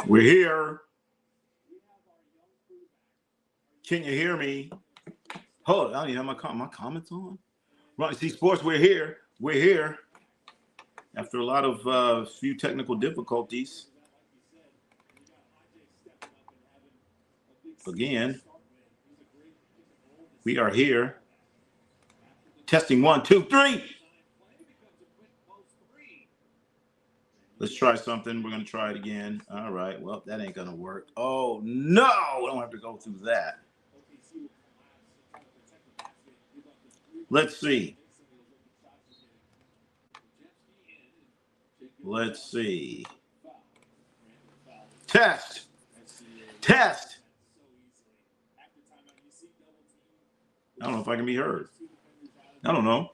We're here. Can you hear me? Hold on, I don't even have my comments on. Right, see, sports, we're here. We're here. After a lot of few technical difficulties. Again, we are here. Testing 1, 2, 3. Let's try something. We're going to try it again. All right. Well, that ain't going to work. Oh, no. I don't have to go through that. Let's see. Let's see. Test. Test. I don't know if I can be heard. I don't know.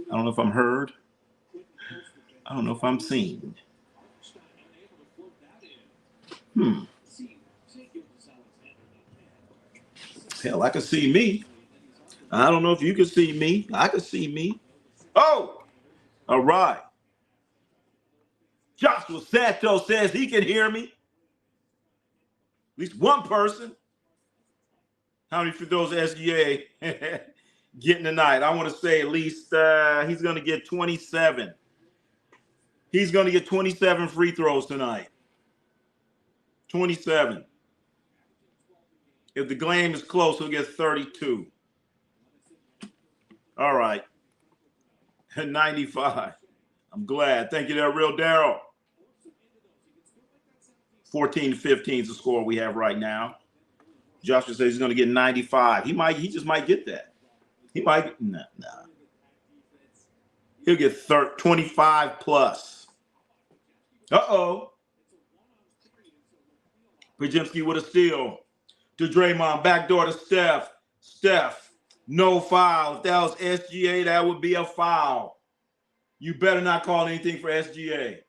I don't know if I'm heard. I don't know if I'm seen. Hell, I can see me. I don't know if you can see me. I can see me. Oh, all right. Joshua Santos says he can hear me. At least one person. How many for those SGA getting tonight? I want to say at least he's going to get 27. He's going to get 27 free throws tonight. 27. If the game is close, he'll get 32. All right. 95. I'm glad. Thank you there, Real Daryl. 14-15 is the score we have right now. Joshua says he's going to get 95. He just might get that. He might. Nah. He'll get 25 plus. Uh-oh. Pajemski with a steal. To Draymond, backdoor to Steph. Steph, no foul. If that was SGA, that would be a foul. You better not call anything for SGA.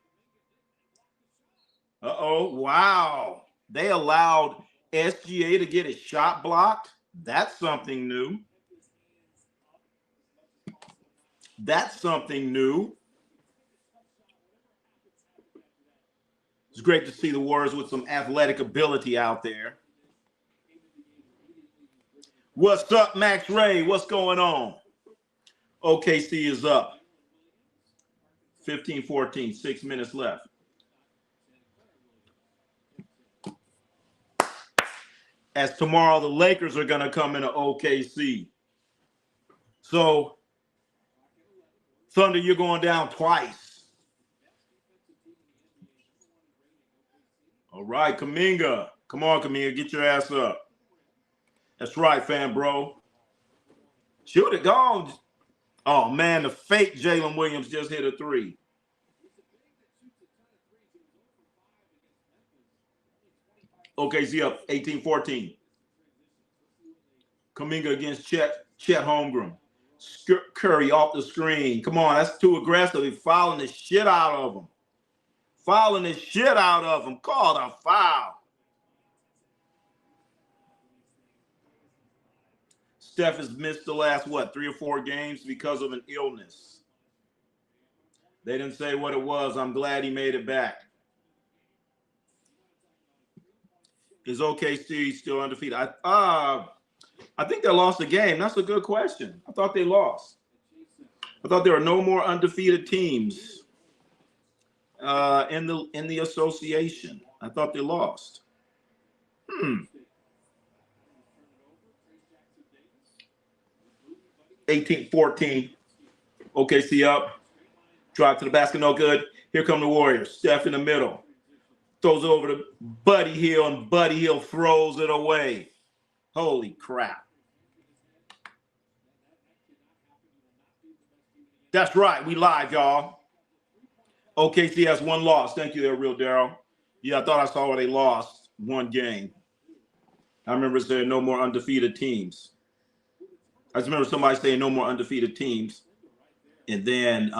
Uh-oh, wow. They allowed SGA to get his shot blocked. That's something new. That's something new. It's great to see the Warriors with some athletic ability out there. What's up, Max Ray? What's going on? OKC is up. 15-14, 6 minutes left. As tomorrow, the Lakers are going to come into OKC. So, Thunder, you're going down twice. All right, Kuminga. Come on, Kuminga. Get your ass up. That's right, fan, bro. Shoot it. Go. Oh, man, the fake Jalen Williams just hit a three. OKC up 18-14. Kuminga against Chet Holmgren. Curry off the screen. Come on, that's too aggressive. He's fouling the shit out of him. Fouling the shit out of him. Called a foul. Steph has missed the last, 3 or 4 games because of an illness. They didn't say what it was. I'm glad he made it back. Is OKC still undefeated? I think they lost a game. That's a good question. I thought they lost. I thought there were no more undefeated teams in the association. I thought they lost. 18-14. OKC up. Drive to the basket, no good. Here come the Warriors. Steph in the middle. Throws it over to Buddy Hield, and Buddy Hield throws it away. Holy crap. That's right. We live, y'all. OKC has one loss. Thank you there, Real Daryl. Yeah, I thought I saw where they lost one game. I remember saying no more undefeated teams. I just remember somebody saying no more undefeated teams. And then,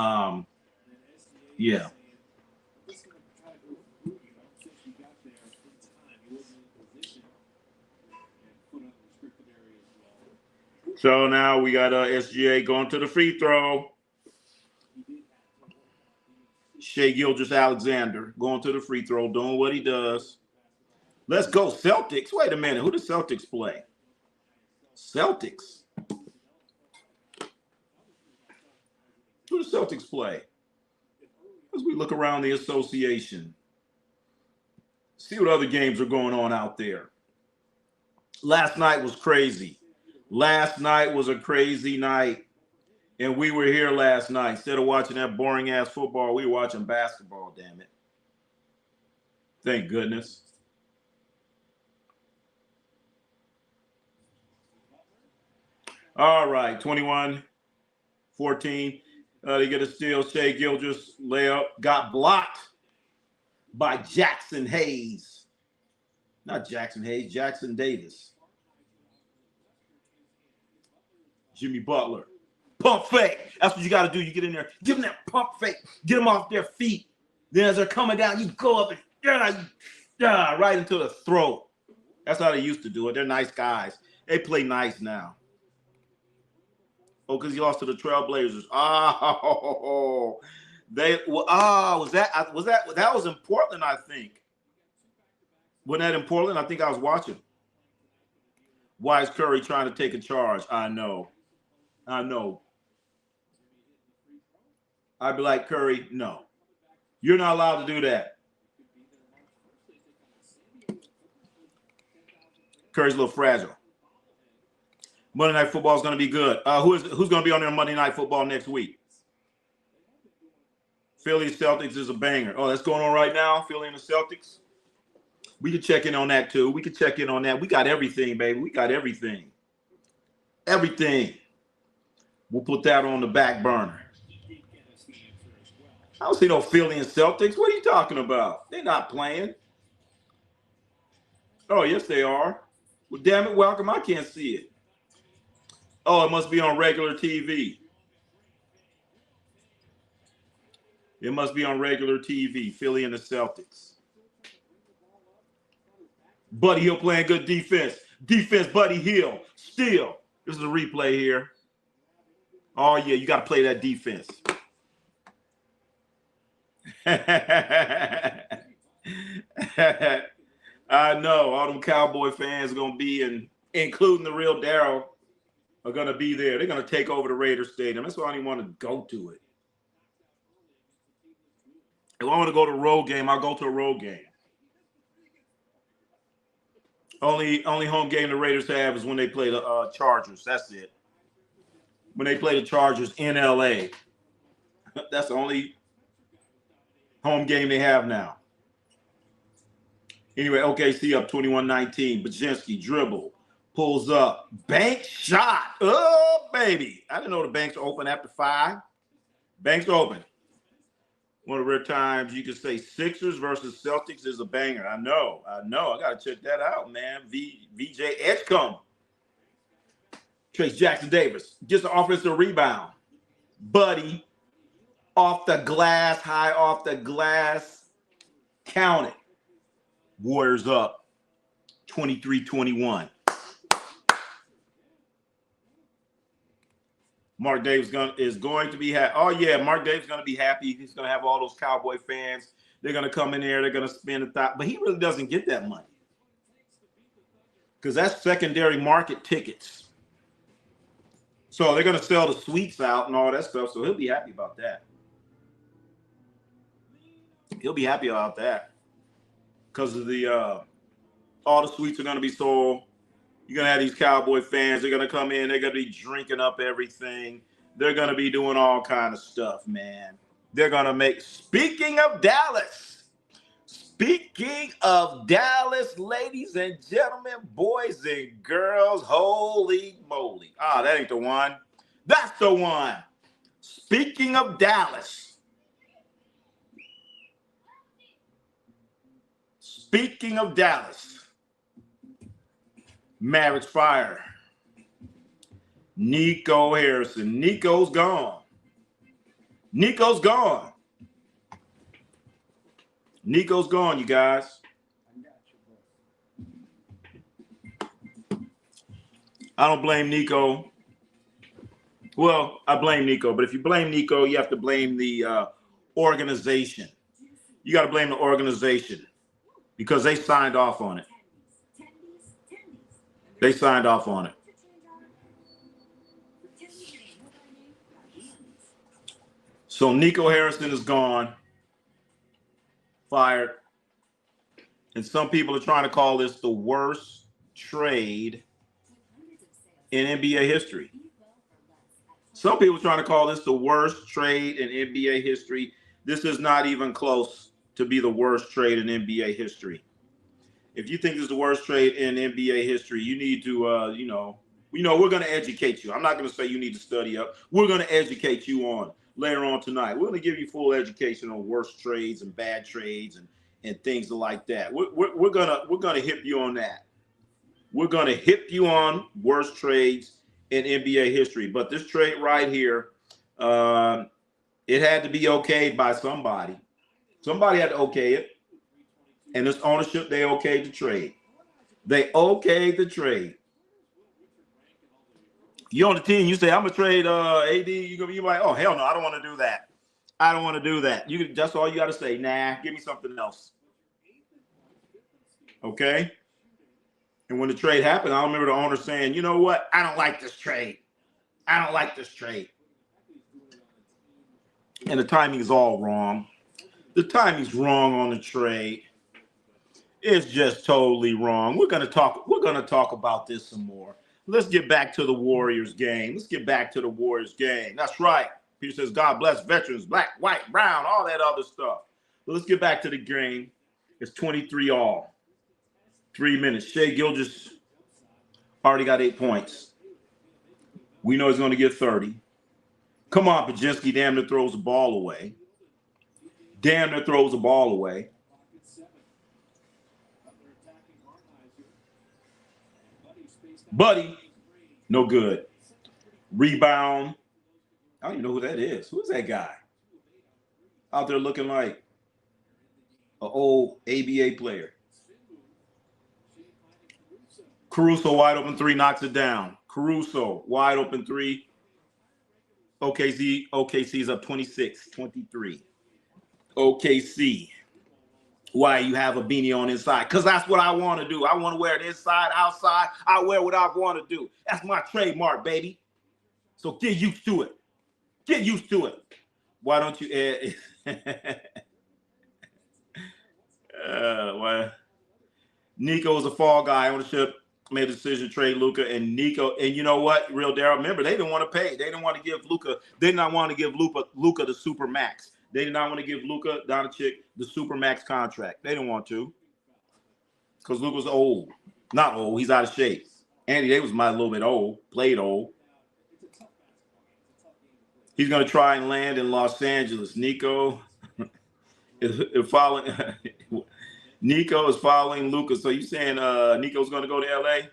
yeah. So now we got SGA going to the free throw. Shai Gilgeous-Alexander going to the free throw, doing what he does. Let's go Celtics. Wait a minute. Who the Celtics play? Celtics. Who the Celtics play? As we look around the association, see what other games are going on out there. Last night was crazy. Last night was a crazy night. And we were here last night. Instead of watching that boring-ass football, we were watching basketball, damn it. Thank goodness. All right, 21-14. They get a steal. Shai Gilgeous layup. Got blocked by Jackson Hayes. Not Jackson Hayes, Jackson Davis. Jimmy Butler. Pump fake. That's what you got to do. You get in there, give them that pump fake, get them off their feet. Then as they're coming down, you go up and right into the throat. That's how they used to do it. They're nice guys. They play nice now. Oh, because he lost to the Trailblazers. Oh, that was in Portland, I think. Wasn't that in Portland? I think I was watching. Why is Curry trying to take a charge? I know. I'd be like, Curry, no. You're not allowed to do that. Curry's a little fragile. Monday Night Football is going to be good. Who's going to be on there Monday Night Football next week? Philly Celtics is a banger. Oh, that's going on right now, Philly and the Celtics? We can check in on that, too. We can check in on that. We got everything, baby. We got everything. Everything. We'll put that on the back burner. I don't see no Philly and Celtics. What are you talking about? They're not playing. Oh, yes, they are. Well, damn it, welcome. I can't see it. Oh, it must be on regular TV. It must be on regular TV, Philly and the Celtics. Buddy Hill playing good defense. Defense, Buddy Hill. Still. This is a replay here. Oh, yeah, you got to play that defense. I know. All them Cowboy fans are going to be, including the real Daryl, are going to be there. They're going to take over the Raiders Stadium. That's why I don't even want to go to it. If I want to go to a road game, I'll go to a road game. Only home game the Raiders have is when they play the Chargers. That's it. When they play the Chargers in L.A. That's the only home game they have now. Anyway, OKC up 21-19. Baczynski dribble. Pulls up. Bank shot. Oh, baby. I didn't know the bank's open after 5. Bank's open. One of the rare times you can say Sixers versus Celtics is a banger. I know. I got to check that out, man. VJ Edgecombe. Trace Jackson Davis gets the offensive rebound. Buddy off the glass, high off the glass. Count it. Warriors up 23-21. Mark Davis is going to be happy. Oh, yeah, Mark Davis is going to be happy. He's going to have all those Cowboy fans. They're going to come in there. They're going to spend a thought. But he really doesn't get that money because that's secondary market tickets. So they're going to sell the suites out and all that stuff. So he'll be happy about that. He'll be happy about that because of the all the suites are going to be sold. You're going to have these Cowboy fans. They're going to come in. They're going to be drinking up everything. They're going to be doing all kind of stuff, man. They're going to make – speaking of Dallas, ladies and gentlemen, boys and girls, holy moly. Ah, that ain't the one. That's the one. Speaking of Dallas. Speaking of Dallas. Mavericks fire. Nico Harrison. Nico's gone. Nico's gone. Nico's gone, you guys. I don't blame Nico. Well, I blame Nico, but if you blame Nico, you have to blame the organization. You got to blame the organization because they signed off on it. They signed off on it. So Nico Harrison is gone, fired. And some people are trying to call this the worst trade in NBA history. Some people are trying to call this the worst trade in NBA history. This is not even close to be the worst trade in NBA history. If you think this is the worst trade in NBA history, you need to, we're going to educate you. I'm not going to say you need to study up. We're going to educate you on later on tonight. We're going to give you full education on worst trades and bad trades and things like that. We're gonna hip you on that. We're gonna hip you on worst trades in NBA history. But this trade right here, it had to be okayed by somebody. Somebody had to okay it. And this ownership, they okayed the trade. They okayed the trade. You're on the team, you say, I'm gonna trade AD, you're like, oh hell no, I don't want to do that. I don't want to do that. That's all you got to say. Nah, give me something else. Okay. And when the trade happened, I remember the owner saying, you know what? I don't like this trade. I don't like this trade. And the timing is all wrong. The timing's wrong on the trade. It's just totally wrong. We're gonna talk about this some more. Let's get back to the Warriors game. That's right. Peter says, God bless veterans, black, white, brown, all that other stuff. But let's get back to the game. It's 23-all. 3 minutes. Shai Gilgeous already got 8 points. We know he's going to get 30. Come on, Pajinski damn near throws the ball away. Buddy, no good. Rebound. I don't even know who that is. Who's that guy? Out there looking like an old ABA player. Caruso, wide open three, knocks it down. Caruso, wide open three. OKC is up 26-23. OKC. Why you have a beanie on inside? Because that's what I want to do. I want to wear it inside, outside. I wear what I want to do. That's my trademark, baby. So get used to it. Get used to it. Why don't you why? Nico is a fall guy. Ownership made a decision to trade Luka and Nico. And you know what? Real Daryl, remember, they didn't want to pay. They didn't want to give Luka. They did not want to give Luka the super max. They did not want to give Luka Doncic the super max contract. They didn't want to. Because Luka's old. Not old. He's out of shape. Andy Davis might a little bit old. Played old. He's going to try and land in Los Angeles. Nico is following. Nico is following Luka. So you saying Nico's going to go to L.A.?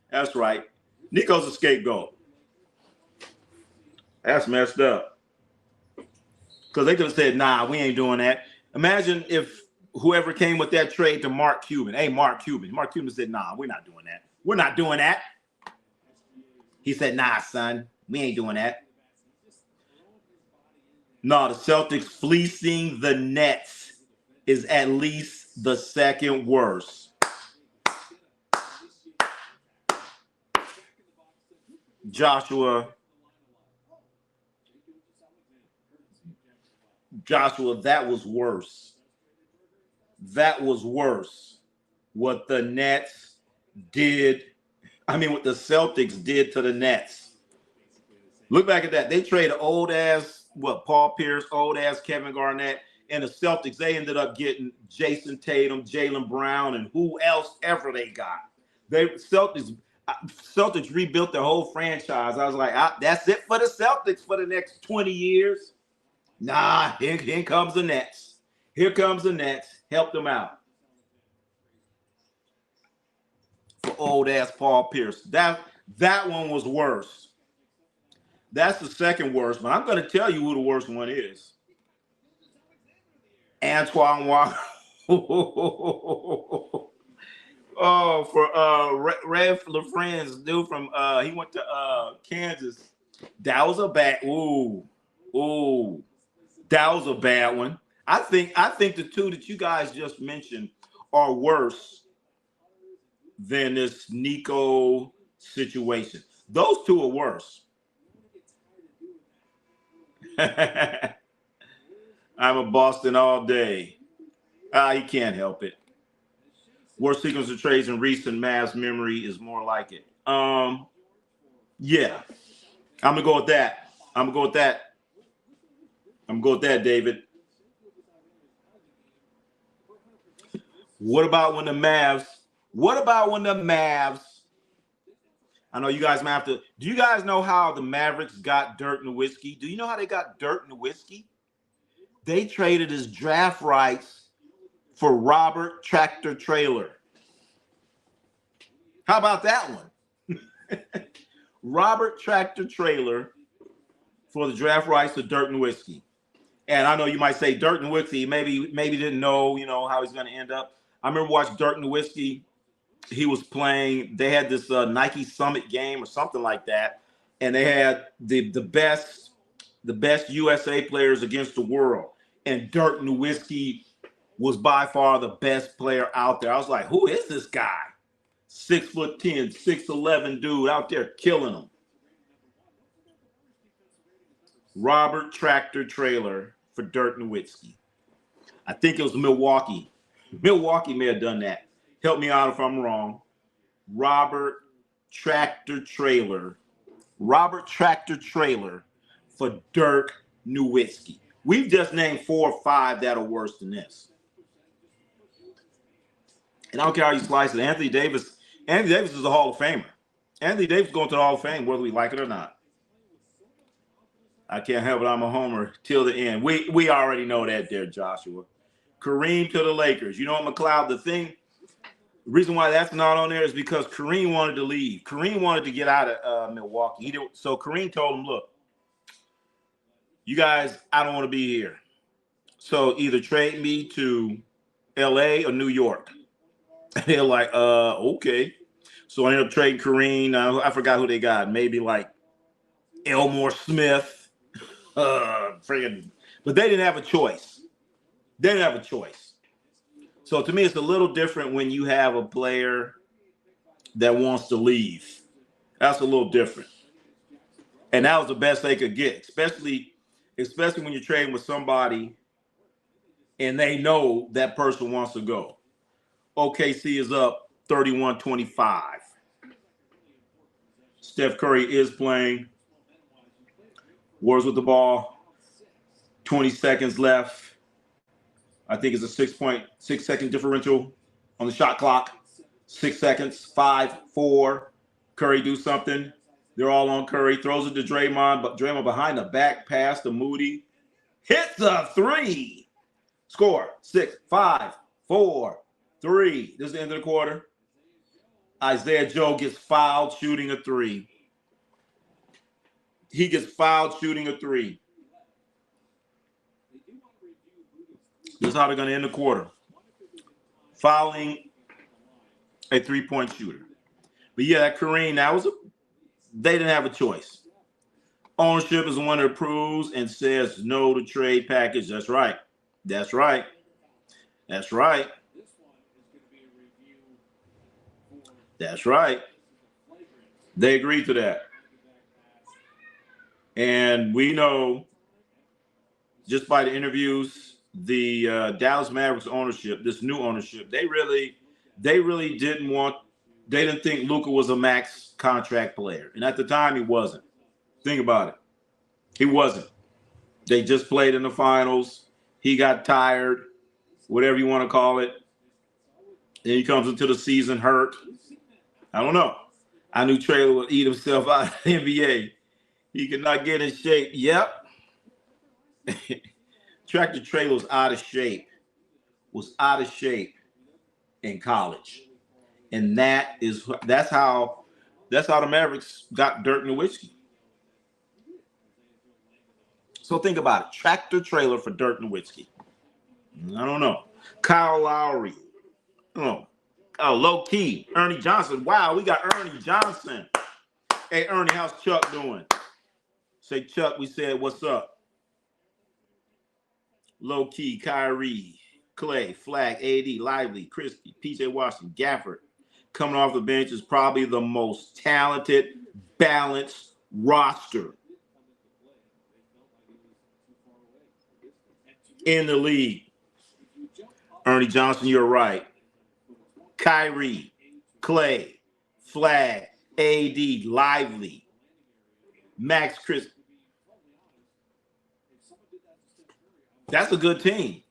That's right. Nico's a scapegoat. That's messed up. Because they could have said, nah, we ain't doing that. Imagine if whoever came with that trade to Mark Cuban. Hey, Mark Cuban. Mark Cuban said, nah, we're not doing that. We're not doing that. He said, nah, son, we ain't doing that. No, the Celtics fleecing the Nets is at least the second worst. Joshua, that was worse. That was worse. What the Nets did, what the Celtics did to the Nets. Look back at that. They traded old-ass, Paul Pierce, old-ass Kevin Garnett, and the Celtics, they ended up getting Jason Tatum, Jaylen Brown, and who else ever they got. Celtics, Celtics rebuilt their whole franchise. I was like, that's it for the Celtics for the next 20 years. Nah, here comes the Nets. Here comes the Nets. Help them out. For old ass Paul Pierce. That one was worse. That's the second worst, but I'm going to tell you who the worst one is. Antoine Walker. Oh, for Red LaFrance, dude from he went to Kansas. That was a bad. Ooh, that was a bad one. I think the two that you guys just mentioned are worse than this Nico situation. Those two are worse. I'm a Boston all day. He can't help it. Worst sequence of trades in recent Mavs memory is more like it. Yeah. I'm gonna go with that. David. What about when the Mavs? I know you guys might have to. Do you guys know how the Mavericks got Dirk Nowitzki? Do you know how they got Dirk Nowitzki? They traded his draft rights for Robert Tractor Trailer. How about that one? Robert Tractor Trailer for the draft rights to Dirk Nowitzki. And I know you might say Dirk Nowitzki maybe didn't know, how he's going to end up. I remember watching Dirk Nowitzki. He was playing. They had this Nike Summit game or something like that, and they had the best USA players against the world. And Dirk Nowitzki was by far the best player out there. I was like, who is this guy? 6'10", 6'11" dude out there killing them. Robert Tractor Trailer for Dirk Nowitzki. I think it was Milwaukee. Milwaukee may have done that. Help me out if I'm wrong. Robert Tractor Trailer for Dirk Nowitzki. We've just named 4 or 5 that are worse than this. And I don't care how you slice it. Anthony Davis is a Hall of Famer. Anthony Davis is going to the Hall of Fame, whether we like it or not. I can't help it. I'm a homer till the end. We already know that there, Joshua. Kareem to the Lakers. You know what, McLeod? The reason why that's not on there is because Kareem wanted to leave. Kareem wanted to get out of Milwaukee. So Kareem told him, look, you guys, I don't want to be here. So either trade me to L.A. or New York. They're like, okay. So I ended up trading Kareem. I forgot who they got. Maybe like Elmore Smith. But they didn't have a choice. So to me, it's a little different when you have a player that wants to leave. That's a little different. And that was the best they could get, especially when you're trading with somebody and they know that person wants to go. OKC is up 31-25. Steph Curry is playing. Warriors with the ball. 20 seconds left. I think it's a 6.6-second differential on the shot clock. 6 seconds. 5, 4. Curry do something. They're all on Curry. Throws it to Draymond, but Draymond behind the back pass to Moody. Hits a 3. Score. 6, 5, 4, 3. This is the end of the quarter. Isaiah Joe gets fouled shooting a 3. He gets fouled shooting a 3. This is how they're going to end the quarter. Fouling a 3-point shooter. But yeah, that Kareem, they didn't have a choice. Ownership is the one that approves and says no to trade package. That's right. They agreed to that. And we know just by the interviews, the Dallas Mavericks ownership, this new ownership, they really didn't think Luka was a max contract player. And at the time, he wasn't. Think about it. He wasn't. They just played in the finals. He got tired, whatever you want to call it. Then he comes into the season hurt. I don't know. I knew Traylor would eat himself out of the NBA. He could not get in shape. Yep. Tractor Traylor was out of shape. Was out of shape in college. And that's how the Mavericks got Dirk Nowitzki. So think about it. Tractor trailer for Dirk Nowitzki. I don't know. Kyle Lowry. Oh, low key. Ernie Johnson. Wow, we got Ernie Johnson. Hey, Ernie, how's Chuck doing? Say, Chuck, we said, what's up? Low key, Kyrie, Clay, Flag, AD, Lively, Christie, PJ Washington, Gafford. Coming off the bench is probably the most talented, balanced roster in the league. Ernie Johnson, you're right. Kyrie, Clay, Flag, AD, Lively, Max Chris. That's a good team.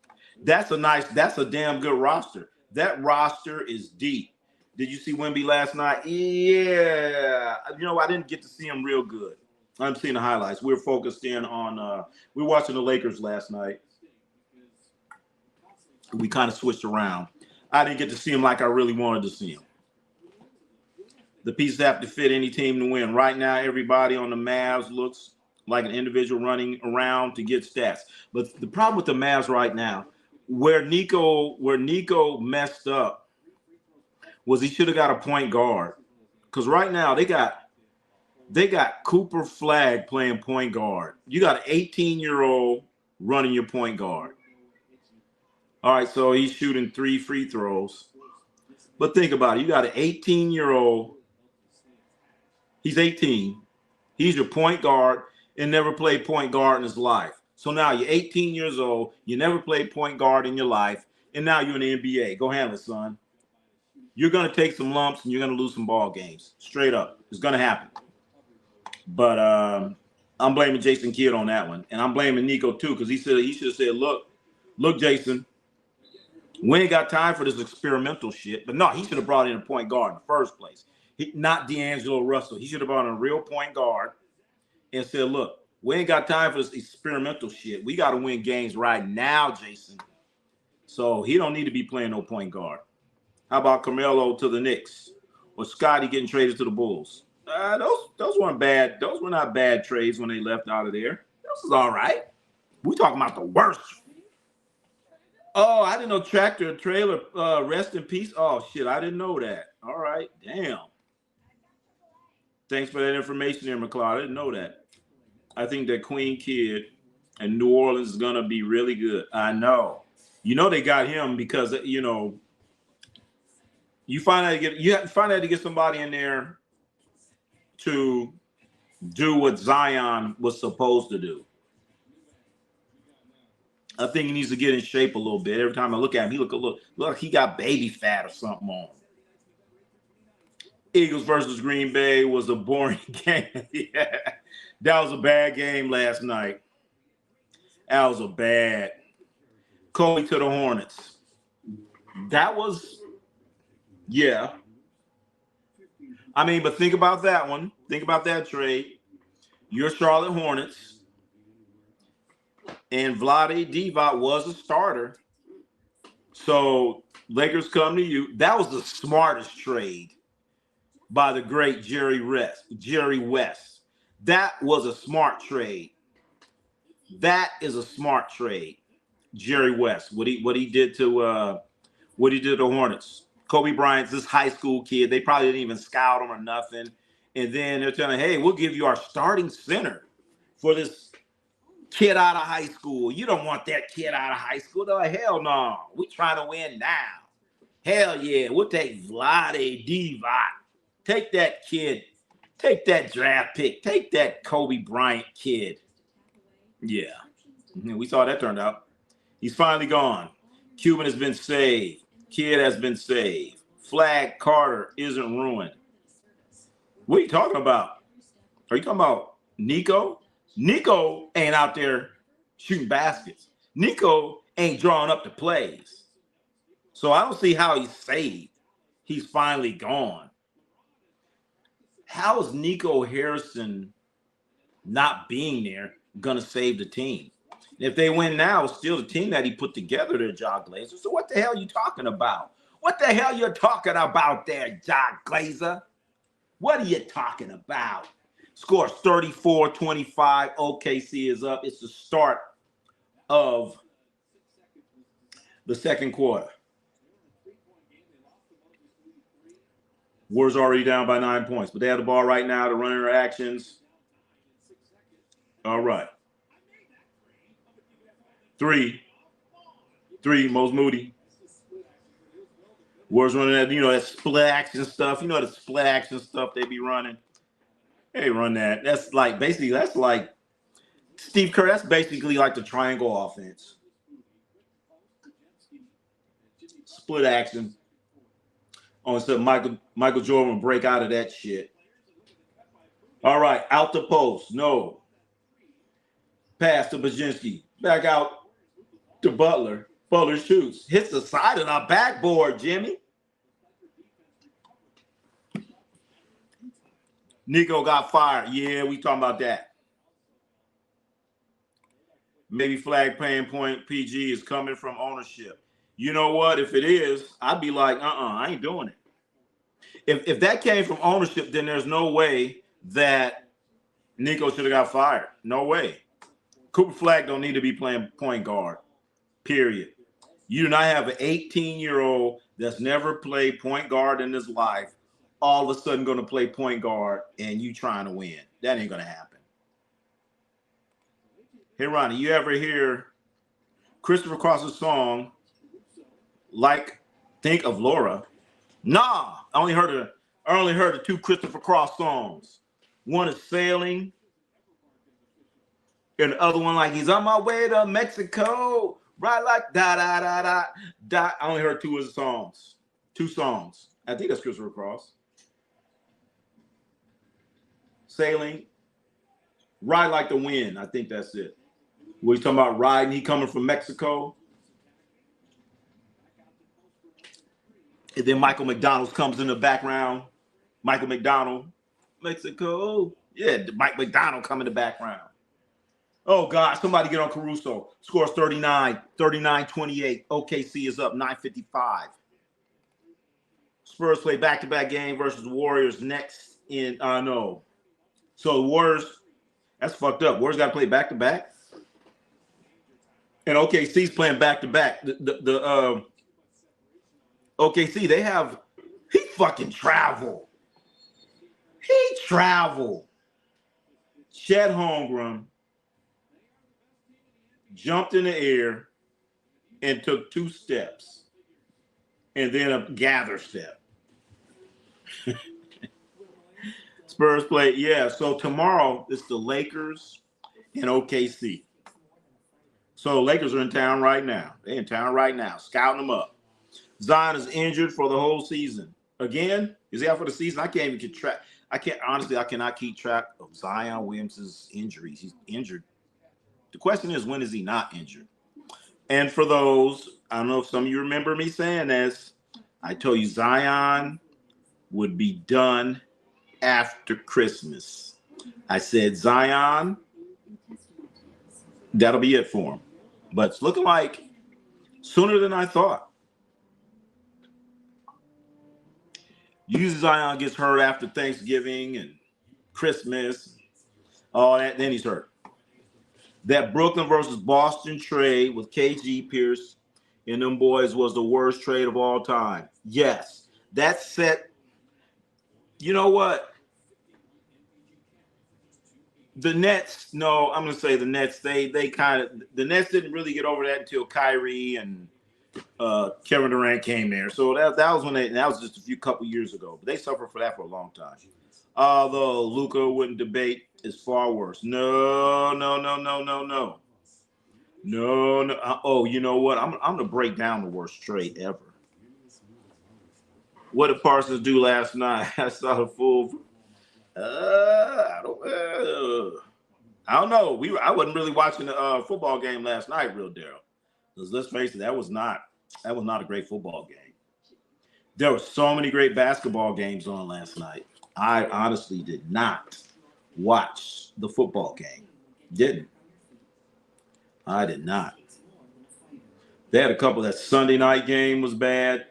That's a damn good roster. That roster is deep. Did you see Wemby last night? Yeah. You know, I didn't get to see him real good. I'm seeing the highlights. We were focused in on we were watching the Lakers last night. We kind of switched around. I didn't get to see him like I really wanted to see him. The pieces have to fit any team to win. Right now, everybody on the Mavs looks like an individual running around to get stats. But the problem with the Mavs right now, where Nico messed up, was he should have got a point guard. Because right now they got Cooper Flag playing point guard. You got an 18-year-old running your point guard. All right, so he's shooting 3 free throws. But think about it. You got an 18-year-old. He's 18. He's your point guard and never played point guard in his life. So now you're 18 years old. You never played point guard in your life. And now you're in the NBA. Go handle it, son. You're going to take some lumps and you're going to lose some ball games. Straight up. It's going to happen. But I'm blaming Jason Kidd on that one. And I'm blaming Nico, too, because he should have said, look, Jason, we ain't got time for this experimental shit. But no, he should have brought in a point guard in the first place. Not D'Angelo Russell. He should have brought in a real point guard and said, look, we ain't got time for this experimental shit. We got to win games right now, Jason. So he don't need to be playing no point guard. How about Carmelo to the Knicks or Scotty getting traded to the Bulls? Those weren't bad. Those were not bad trades when they left out of there. This is all right. We talking about the worst. Oh, I didn't know Tractor Trailer. Rest in peace. Oh shit, I didn't know that. All right, damn. Thanks for that information there, McLeod. I didn't know that. I think that Queen Kid and New Orleans is gonna be really good. I know. You know they got him because you find out to get somebody in there to do what Zion was supposed to do. I think he needs to get in shape a little bit. Every time I look at him, he look he got baby fat or something on. Eagles versus Green Bay was a boring game. Yeah, that was a bad game last night. That was a bad. Kobe to the Hornets. That was, yeah. I mean, but think about that one. Think about that trade. Your Charlotte Hornets and Vlade Divac was a starter. So Lakers come to you. That was the smartest trade by the great Jerry West. That was a smart trade. That is a smart trade. Jerry West. What he did to the Hornets. Kobe Bryant's this high school kid. They probably didn't even scout him or nothing. And then they're telling, hey, we'll give you our starting center for this kid out of high school. You don't want that kid out of high school. They're like, hell no. We trying to win now. Hell yeah. We'll take Vlade Divac. Take that kid. Take that draft pick. Take that Kobe Bryant kid. Yeah. We saw how that turned out. He's finally gone. Cuban has been saved. Kid has been saved. Flag Carter isn't ruined. What are you talking about? Are you talking about Nico? Nico ain't out there shooting baskets. Nico ain't drawing up the plays. So I don't see how he's saved. He's finally gone. how is Nico Harrison not being there gonna save the team? If they win now, it's still the team that he put together there, Jock Glazer. So what the hell are you talking about? What the hell you talking about there, Jock Glazer? What are you talking about? Scores 34-25. OKC is up. It's the start of the second quarter. Warriors already down by 9 points, but they have the ball right now to run their actions. All right. Three, Mose Moody. Warriors running that, that split action stuff. The split action stuff they be running. They run that. That's like Steve Curry. That's basically like the triangle offense. Split action. Oh, instead Michael Jordan will break out of that shit. All right, out the post. No. Pass to Baczynski. Back out to Butler. Butler shoots. Hits the side of the backboard, Jimmy. Nico got fired. Yeah, we talking about that. Maybe flag paying point PG is coming from ownership. You know what? If it is, I'd be like, I ain't doing it. If that came from ownership, then there's no way that Nico should have got fired. No way. Cooper Flag don't need to be playing point guard, period. You do not have an 18-year-old that's never played point guard in his life all of a sudden going to play point guard and you trying to win. That ain't going to happen. Hey, Ronnie, you ever hear Christopher Cross's song, Think of Laura? Nah, I only heard the two Christopher Cross songs. One is Sailing, and the other one he's on my way to Mexico, right like da da da da da. I only heard two songs. I think that's Christopher Cross. Sailing, Ride Like the Wind. I think that's it. We're talking about riding. He coming from Mexico. And then Michael McDonald comes in the background. Michael McDonald, Mexico. Yeah, Mike McDonald come in the background. Oh, God, somebody get on Caruso. Scores 39-28. OKC is up 9:55. Spurs play back-to-back game versus the Warriors next in, no. So the Warriors, that's fucked up. Warriors got to play back-to-back. And OKC's playing back-to-back. The OKC, he fucking traveled. Chet Holmgren jumped in the air and took 2 steps and then a gather step. Spurs play, yeah. So tomorrow it's the Lakers and OKC. So Lakers are in town right now. They're in town right now, scouting them up. Zion is injured for the whole season. Again, is he out for the season? I can't even keep track. I cannot keep track of Zion Williamson's injuries. He's injured. The question is, when is he not injured? And for those, I don't know if some of you remember me saying this, I told you Zion would be done after Christmas. I said, Zion, that'll be it for him. But it's looking like sooner than I thought. Usually Zion gets hurt after Thanksgiving and Christmas, all that, then he's hurt. That Brooklyn versus Boston trade with KG Pierce and them boys was the worst trade of all time. Yes, that set. You know what? The Nets, no, I'm going to say the Nets, the Nets didn't really get over that until Kyrie and Kevin Durant came there. So that was that was just a couple years ago. But they suffered for that for a long time. Although Luka wouldn't debate, is far worse. No. Oh, you know what? I'm going to break down the worst trade ever. What did Parsons do last night? I saw the full. I don't know. I wasn't really watching the football game last night, real Daryl. Because let's face it, that was not a great football game. There were so many great basketball games on last night. I honestly did not watch the football game. Didn't. I did not. They had a couple. That Sunday night game was bad.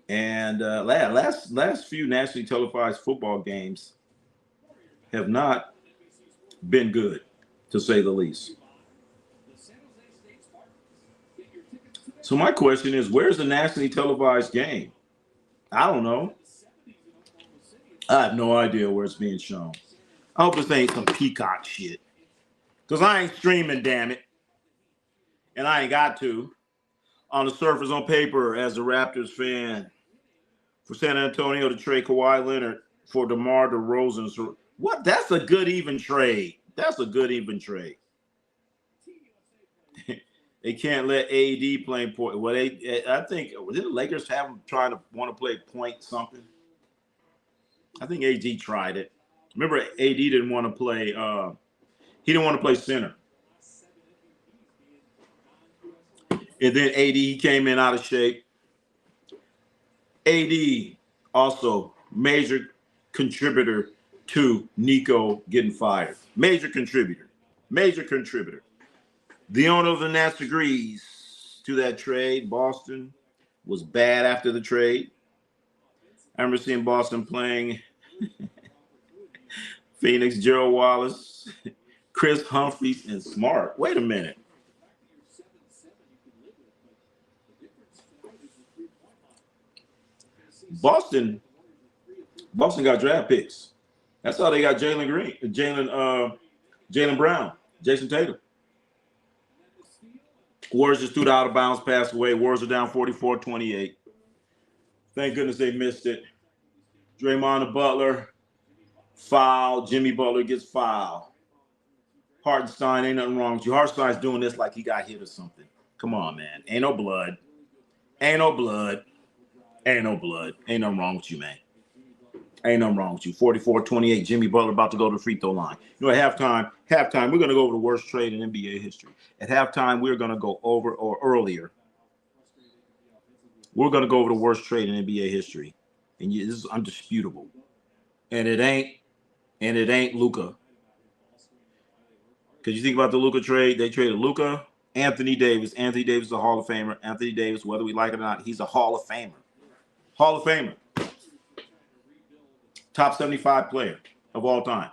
And last few nationally televised football games have not been good, to say the least. So my question is, where's the nationally televised game? I don't know. I have no idea where it's being shown. I hope this ain't some Peacock shit. Because I ain't streaming, damn it. And I ain't got to. On the surface, on paper, as a Raptors fan, for San Antonio to trade Kawhi Leonard for DeMar DeRozan. What? That's a good even trade. That's a good even trade. They can't let AD play point. Well, I think did the Lakers have him trying to want to play point something? I think AD tried it. Remember, AD didn't want to play. He didn't want to play center. And then AD came in out of shape. AD also major contributor to Nico getting fired. Major contributor. Major contributor. The owner of the Nats agrees to that trade. Boston was bad after the trade. I remember seeing Boston playing Phoenix, Gerald Wallace, Chris Humphries, and Smart. Wait a minute. Boston got draft picks. That's how they got Jalen Brown, Jason Tatum. Warriors just threw the out of bounds, passed away. Warriors are down 44-28. Thank goodness they missed it. Draymond and Butler, foul. Jimmy Butler gets foul. Hartenstein, ain't nothing wrong with you. Hartenstein's doing this like he got hit or something. Come on, man. Ain't no blood. Ain't no blood. Ain't no blood. Ain't nothing wrong with you, man. Ain't nothing wrong with you. 44-28. Jimmy Butler about to go to the free throw line. You know, at halftime, we're going to go over the worst trade in NBA history. At halftime, we're going to go over, or earlier, we're going to go over the worst trade in NBA history. And this is undisputable. And it ain't Luka. Because you think about the Luka trade, they traded Luka, Anthony Davis. Anthony Davis is a Hall of Famer. Anthony Davis, whether we like it or not, he's a Hall of Famer. Hall of Famer. Top 75 player of all time.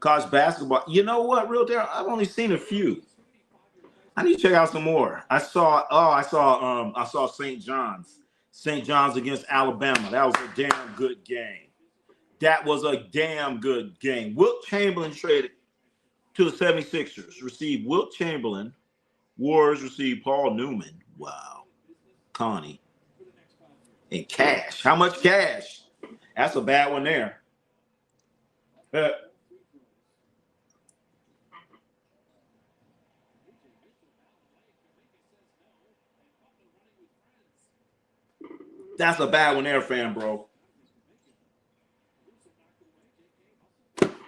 College basketball. You know what, real Darryl? I've only seen a few. I need to check out some more. I saw St. John's. St. John's against Alabama. That was a damn good game. Wilt Chamberlain traded to the 76ers. Received Wilt Chamberlain. Warriors received Paul Newman. Wow. Connie. And cash. How much cash? That's a bad one there. That's a bad one there, fan bro.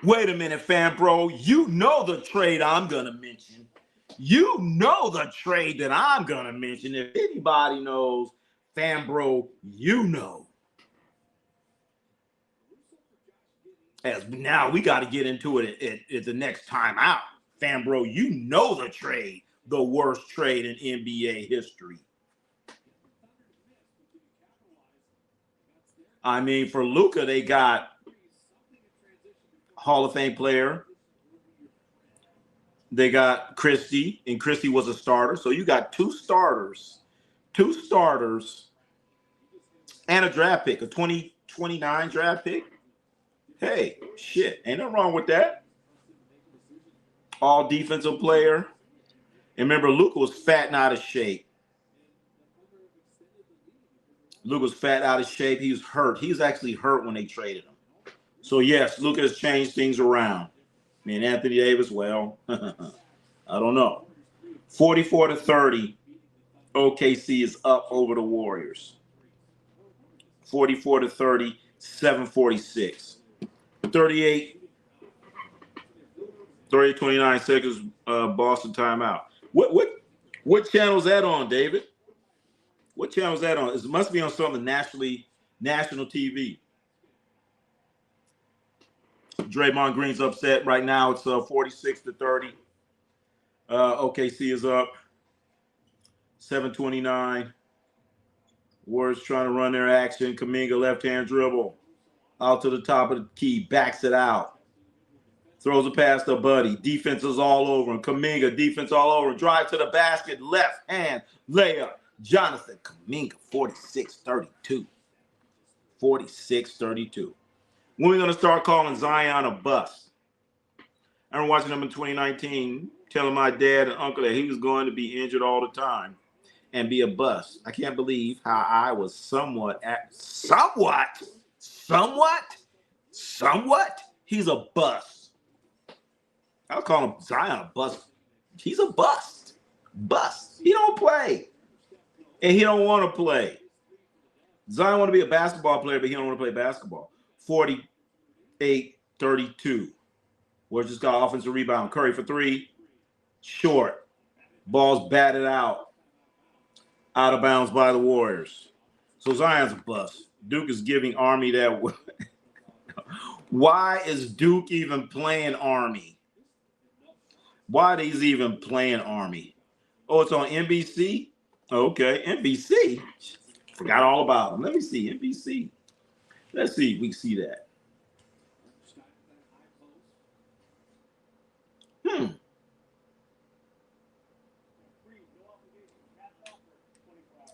Wait a minute, fan bro. You know the trade I'm going to mention. You know the trade that I'm going to mention. If anybody knows, fan bro, you know. As now we got to get into it at the next time out. Fan bro, you know the trade, the worst trade in NBA history. I mean, for Luka, they got Hall of Fame player. They got Christie, and Christie was a starter. So you got two starters, and a draft pick, a 2029 draft pick. Hey, shit, ain't nothing wrong with that. All defensive player. And remember, Luka was fat and out of shape. Luka was fat, out of shape. He was hurt. He was actually hurt when they traded him. So, yes, Luka has changed things around. And Anthony Davis, well, I don't know. 44-30, OKC is up over the Warriors. 44-30, 7:46. 29 seconds, Boston timeout. What channel is that on, David? What channel is that on? It must be on something national TV. Draymond Green's upset right now. It's 46-30. OKC is up 7:29. Warriors trying to run their action. Kuminga left-hand dribble. Out to the top of the key. Backs it out. Throws a pass to Buddy. Defense is all over him. Kuminga, defense all over him. Drive to the basket. Left hand layup. Jonathan Kuminga, 46-32. 46-32. When are we going to start calling Zion a bust? I remember watching him in 2019, telling my dad and uncle that he was going to be injured all the time and be a bust. I can't believe how I was somewhat, he's a bust. I'll call him Zion a bust. He's a bust. Bust. He don't play. And he don't want to play. Zion want to be a basketball player, but he don't want to play basketball. 48-32. Warriors just got offensive rebound. Curry for three. Short. Ball's batted out. Out of bounds by the Warriors. So Zion's a bust. Duke is giving Army that. Why is Duke even playing Army? Why are these even playing Army? Oh, it's on NBC? Okay, NBC. Forgot all about them. Let me see, NBC. Let's see if we can see that.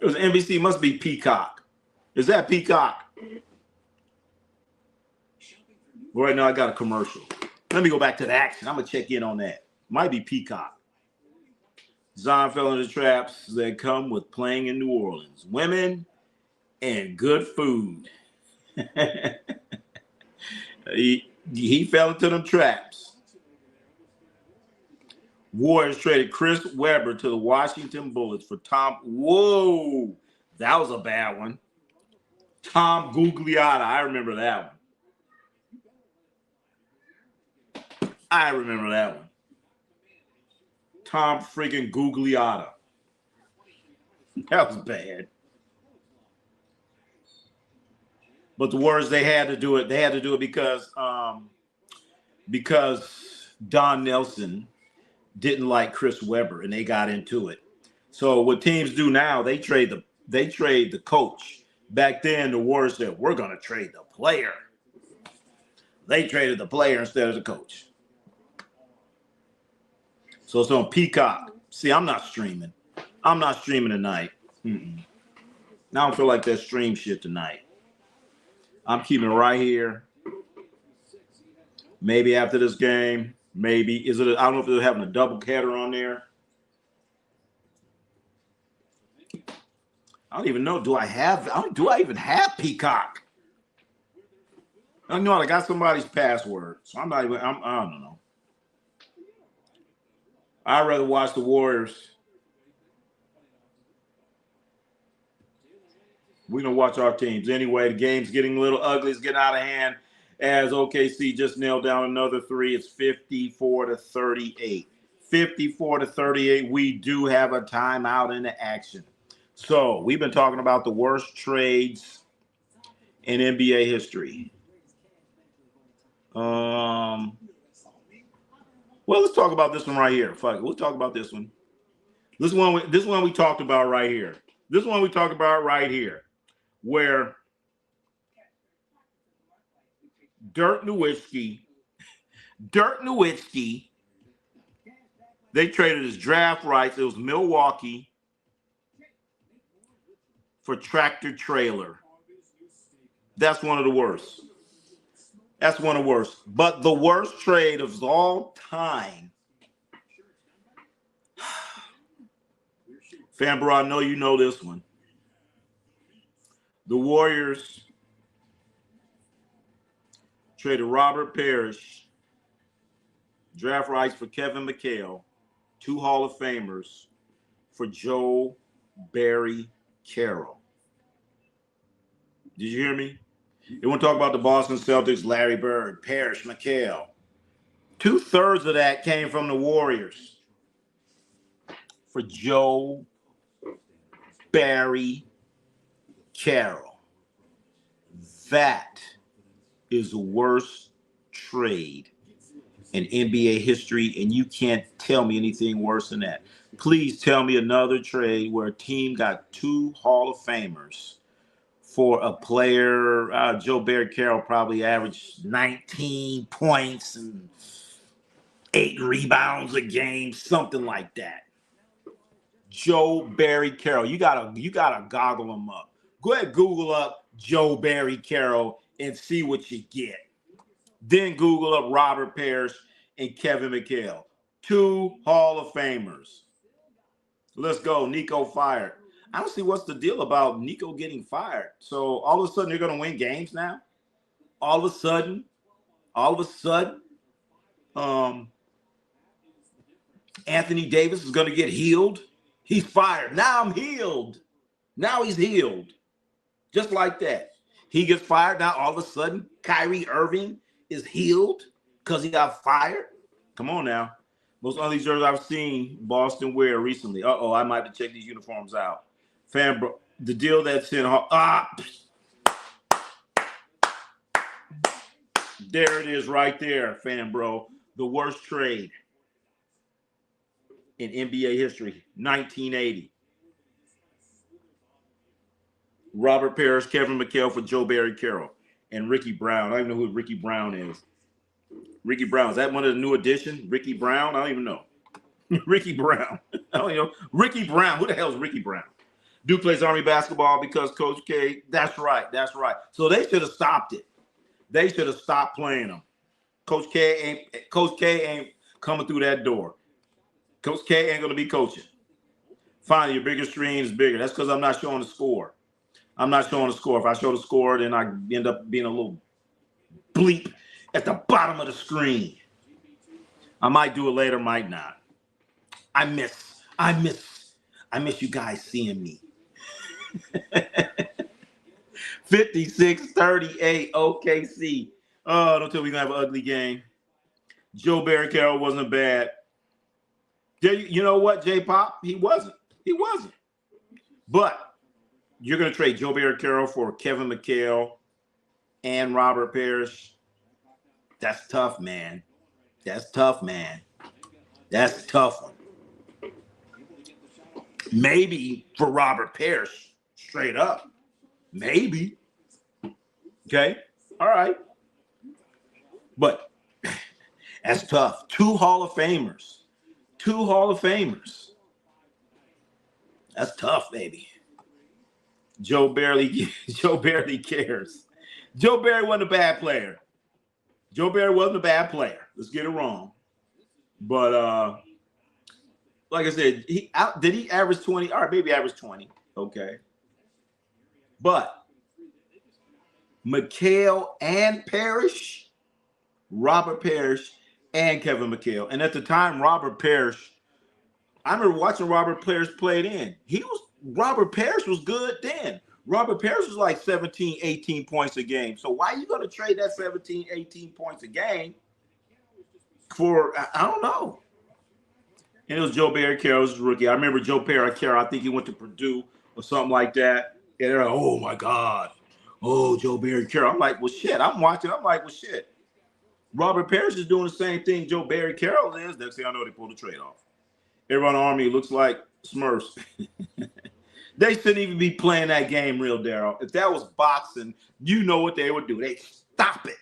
It was NBC, must be Peacock. Is that Peacock? Right now I got a commercial. Let me go back to the action. I'm going to check in on that. Might be Peacock. Zion fell into traps that come with playing in New Orleans. Women and good food. he fell into them traps. Warriors traded Chris Webber to the Washington Bullets for Tom. Whoa, that was a bad one. Tom Gugliotta. I remember that one. Tom freaking Gugliotta. That was bad. But the Warriors, they had to do it. They had to do it because Don Nelson didn't like Chris Webber, and they got into it. So what teams do now, they trade the coach. Back then, the Warriors said, we're going to trade the player. They traded the player instead of the coach. So it's on Peacock. See, I'm not streaming. I'm not streaming tonight. I don't feel like that stream shit tonight. I'm keeping it right here. Maybe after this game. Maybe. I don't know if they're having a double header on there. I don't even know. Do I even have Peacock? I know I got somebody's password. So I don't know. I'd rather watch the Warriors. We're going to watch our teams. Anyway, the game's getting a little ugly. It's getting out of hand as OKC just nailed down another three. It's 54-38. 54-38. We do have a timeout in the action. So we've been talking about the worst trades in NBA history. Well, let's talk about this one right here. Fuck it. We'll talk about this one. This one we talked about right here. This one we talked about right here. Where Dirk Nowitzki, they traded his draft rights. It was Milwaukee for tractor trailer. That's one of the worst. That's one of the worst. But the worst trade of all time. Fanbro, I know you know this one. The Warriors traded Robert Parrish, draft rights for Kevin McHale, 2 Hall of Famers, for Joe Barry Carroll. Did you hear me? They want to talk about the Boston Celtics, Larry Bird, Parrish, McHale. 2/3 of that came from the Warriors for Joe Barry Carroll. That is the worst trade in NBA history, and you can't tell me anything worse than that. Please tell me another trade where a team got 2 Hall of Famers for a player. Joe Barry Carroll probably averaged 19 points and 8 rebounds a game, something like that. Joe Barry Carroll. You gotta goggle him up. Go ahead, Google up Joe Barry Carroll and see what you get. Then Google up Robert Parrish and Kevin McHale. 2 Hall of Famers. Let's go. Nico fired. I don't see what's the deal about Nico getting fired. So all of a sudden they're going to win games now? All of a sudden, Anthony Davis is going to get healed. He's fired. Now I'm healed. Now he's healed. Just like that. He gets fired. Now all of a sudden Kyrie Irving is healed because he got fired. Come on now. Most of these jerseys I've seen Boston wear recently. I might have to check these uniforms out. Fan bro, the deal that's in there it is right there, fan bro. The worst trade in NBA history, 1980. Robert Parrish, Kevin McHale for Joe Barry Carroll, and Ricky Brown. I don't even know who Ricky Brown is. Ricky Brown, is that one of the new additions? Ricky Brown? I don't even know. Ricky Brown. I don't know. Ricky Brown. Who the hell is Ricky Brown? Duke plays Army basketball because Coach K. That's right. So they should have stopped it. They should have stopped playing them. Coach K ain't coming through that door. Coach K ain't gonna be coaching. Finally, your bigger screen is bigger. That's because I'm not showing the score. I'm not showing the score. If I show the score, then I end up being a little bleep at the bottom of the screen. I might do it later, might not. I miss you guys seeing me. 56-38 OKC. Oh, don't tell me we're going to have an ugly game. Joe Barry Carroll wasn't bad. You know what, J-Pop? He wasn't. But you're going to trade Joe Barry Carroll for Kevin McHale and Robert Parrish. That's tough, man. That's a tough one. Maybe for Robert Parrish, straight up. Maybe. Okay. All right. But that's tough. 2 Hall of Famers. That's tough, baby. Joe barely cares. Joe Barry wasn't a bad player. Let's get it wrong. But like I said, did he average 20? All right, maybe average 20. Okay. But McHale and Parrish, Robert Parrish and Kevin McHale. And at the time, Robert Parrish, I remember watching Robert Parrish play then. Robert Parrish was good then. Robert Parrish was like 17, 18 points a game. So why are you going to trade that 17, 18 points a game for, I don't know. And it was Joe Barry Carroll, was rookie. I remember Joe Barry Carroll, I think he went to Purdue or something like that. And they're like, oh my God. Oh, Joe Barry Carroll. I'm like, well, shit. I'm watching. I'm like, well, shit. Robert Parrish is doing the same thing Joe Barry Carroll is. Next thing I know, they pulled the trade off. Everyone on Army looks like Smurfs. They shouldn't even be playing that game real, Daryl. If that was boxing, you know what they would do. They'd stop it.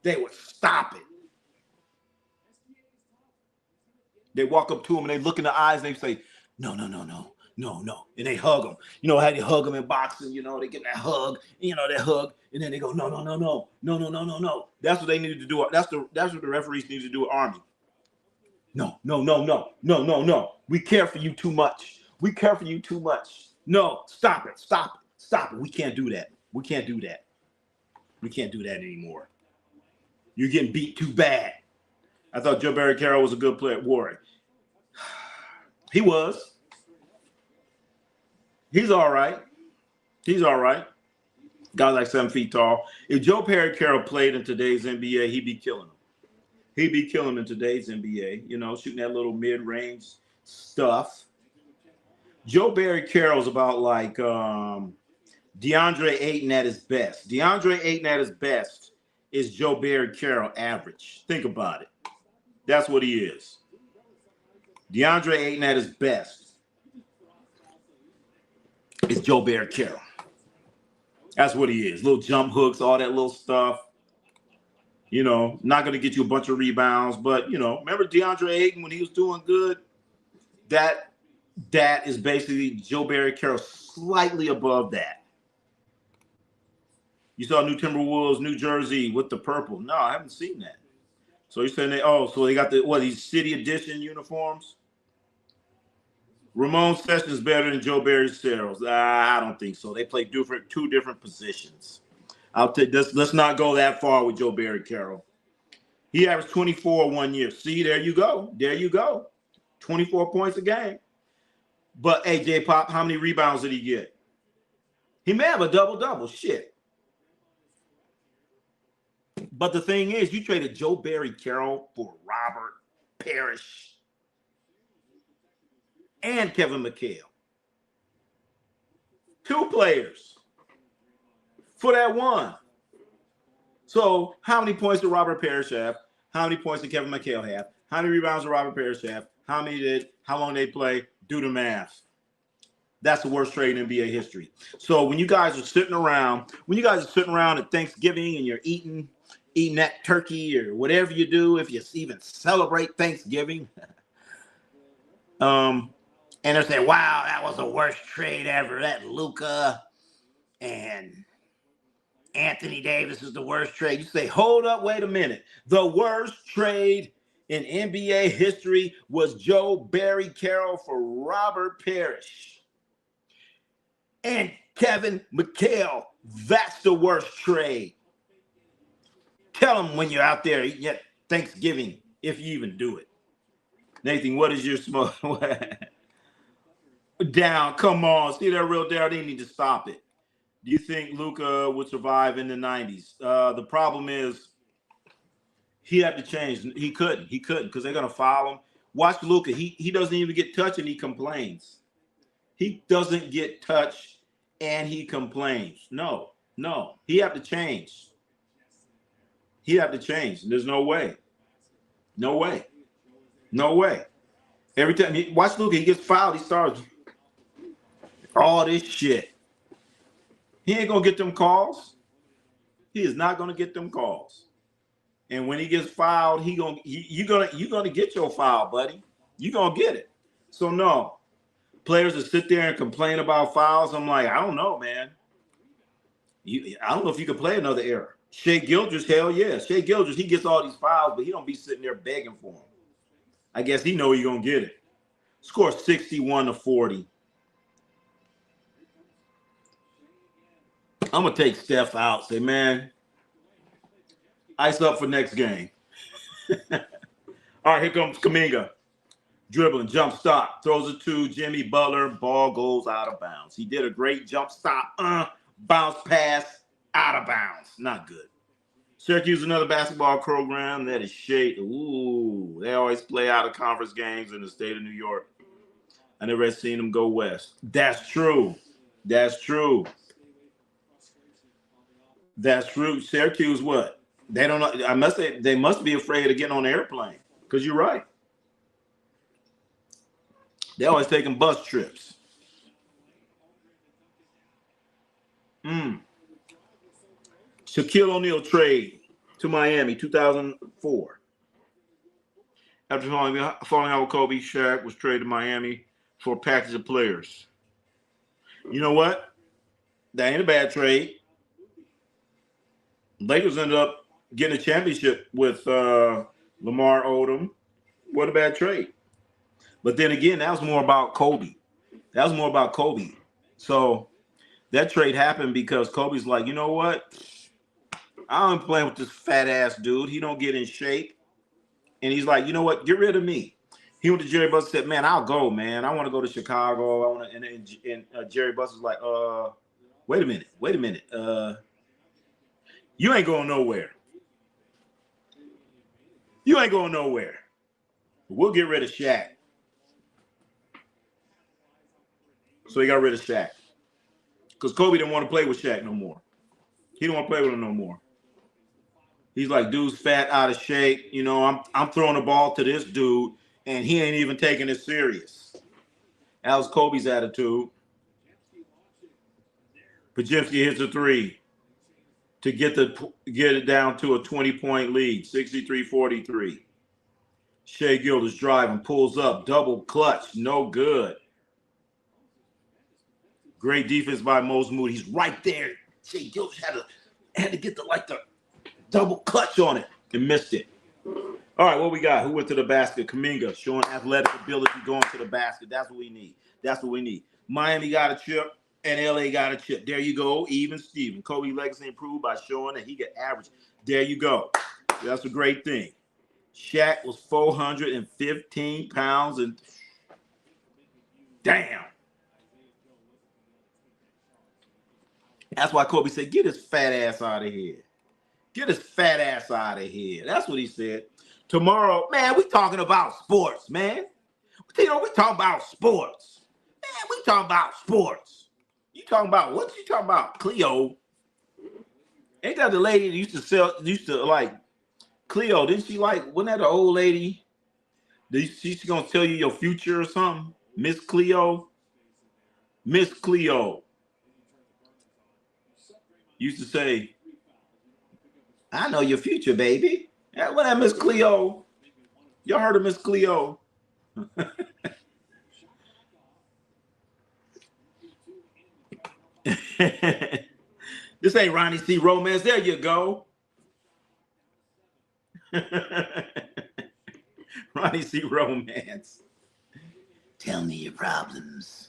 They would stop it. They walk up to him and they look in the eyes and they say, no. And they hug him. You know how they hug him in boxing? You know, they get that hug, that hug. And then they go, no. That's what they needed to do. That's what the referees need to do at Army. No. We care for you too much. No, stop it. We can't do that. We can't do that anymore. You're getting beat too bad. I thought Joe Barry Carroll was a good player at Warwick. He was. He's all right. Guy like 7 feet tall. If Joe Barry Carroll played in today's NBA, he'd be killing him. In today's NBA, shooting that little mid-range stuff. Joe Barry Carroll's about like DeAndre Ayton at his best. DeAndre Ayton at his best is Joe Barry Carroll average. Think about it. That's what he is. DeAndre Ayton at his best is Joe Barry Carroll. That's what he is. Little jump hooks, all that little stuff. You know, not going to get you a bunch of rebounds, but, you know, remember DeAndre Ayton when he was doing good? That is basically Joe Barry Carroll slightly above that. You saw New Timberwolves, New Jersey with the purple. No, I haven't seen that. So you're saying so they got these city edition uniforms? Ramon Sessions better than Joe Barry Carroll. I don't think so. They play two different positions. I'll take this. Let's not go that far with Joe Barry Carroll. He averaged 24 1 year. See, there you go. There you go. 24 points a game. But AJ Pop, how many rebounds did he get? He may have a double-double. Shit. But the thing is, you traded Joe Barry Carroll for Robert Parrish and Kevin McHale. 2 players for that one. So how many points did Robert Parrish have? How many points did Kevin McHale have? How many rebounds did Robert Parrish have? How long did they play? Do the math. That's the worst trade in NBA history. So when you guys are sitting around at Thanksgiving and you're eating that turkey or whatever you do, if you even celebrate Thanksgiving, and they're saying, wow, that was the worst trade ever. That Luka and Anthony Davis is the worst trade. You say, hold up, wait a minute. The worst trade in NBA history was Joe Barry Carroll for Robert Parrish and Kevin McHale. That's the worst trade. Tell them when you're out there eating at Thanksgiving, if you even do it. Nathan, what is your smoke? Down, come on. See that real down. They need to stop it. Do you think Luka would survive in the 90s? The problem is he had to change. He couldn't because they're going to foul him. Watch Luka. He doesn't even get touched and he complains. He doesn't get touched and he complains. No. He have to change. There's no way. Every time watch Luka, he gets fouled, he starts all this shit. He ain't gonna get them calls. He is not gonna get them calls. And when he gets fouled, you're gonna get your foul, buddy. You're gonna get it. So no, players that sit there and complain about fouls, I'm like, I don't know, man. I don't know if you can play another era. Shea Gilgeous, hell yeah. Shea Gilgeous, he gets all these fouls, but he don't be sitting there begging for them. I guess he know he's gonna get it. Score 61-40. I'm gonna take Steph out. Say, man, ice up for next game. All right, here comes Kuminga. Dribbling, jump stop, throws it to Jimmy Butler. Ball goes out of bounds. He did a great jump stop. Bounce pass, out of bounds. Not good. Syracuse, another basketball program that is shade. Ooh, they always play out of conference games in the state of New York. I never seen them go west. That's true. Syracuse, what? They don't know. I must say they must be afraid of getting on an airplane. Because you're right. They always taking bus trips. Shaquille O'Neal trade to Miami, 2004. After falling out with Kobe, Shaq was traded to Miami for a package of players. You know what? That ain't a bad trade. Lakers ended up getting a championship with Lamar Odom. What a bad trade. But then again, that was more about Kobe. So that trade happened because Kobe's like, you know what? I don't play with this fat ass dude. He don't get in shape. And he's like, you know what? Get rid of me. He went to Jerry Buss and said, man, I'll go, man. I want to go to Chicago. And Jerry Buss was like, wait a minute. You ain't going nowhere. We'll get rid of Shaq. So he got rid of Shaq. Because Kobe didn't want to play with Shaq no more. He didn't want to play with him no more. He's like, dude's fat, out of shape. You know, I'm throwing the ball to this dude, and he ain't even taking it serious. That was Kobe's attitude. Pajimski hits a three to get it down to a 20-point lead, 63-43. Shea Gildas driving, pulls up, double clutch, no good. Great defense by Mose Moody. He's right there. Shea Gildas had to get the double clutch on it and missed it. All right, what we got? Who went to the basket? Kuminga showing athletic ability going to the basket. That's what we need. That's what we need. Miami got a chip and LA got a chip. There you go. Even Steven. Kobe legacy improved by showing that he could average. There you go. That's a great thing. Shaq was 415 pounds and damn. That's why Kobe said, get his fat ass out of here. Get his fat ass out of here. That's what he said. Tomorrow, man, we talking about sports, man. You know, we talking about sports. Man, we talking about sports. You talking about what you talking about? Cleo. Ain't that the lady that used to like Cleo? Didn't she like, wasn't that the old lady? She's gonna tell you your future or something? Miss Cleo. Miss Cleo used to say, I know your future, baby. Yeah, what that Miss Cleo? Y'all heard of Miss Cleo? This ain't Ronnie C. Romance. There you go. Ronnie C. Romance. Tell me your problems.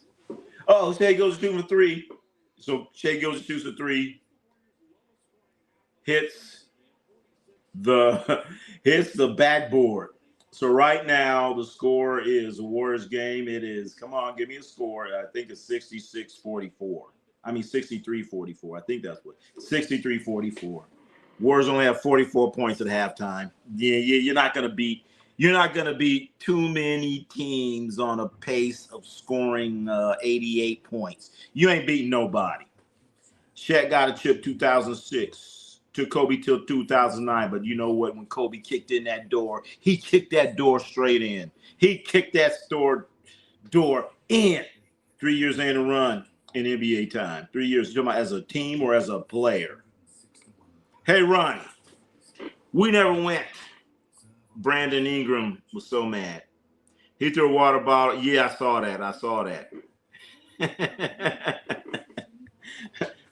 Oh, Shea goes to 2 for 3. So Shea goes to 2 for 3. Hits the backboard. So right now the score is a Warriors game. It is, come on, give me a score. I think it's 66-44. I mean 63-44. I think that's what 63-44. Warriors only have 44 points at halftime. Yeah, you're not gonna beat too many teams on a pace of scoring 88 points. You ain't beating nobody. Shaq got a chip 2006. Took Kobe till 2009, but you know what? When Kobe kicked in that door, he kicked that door straight in. He kicked that door in. 3 years in a run in NBA time. 3 years. You talking about as a team or as a player? Hey, Ronnie, we never went. Brandon Ingram was so mad. He threw a water bottle. Yeah, I saw that.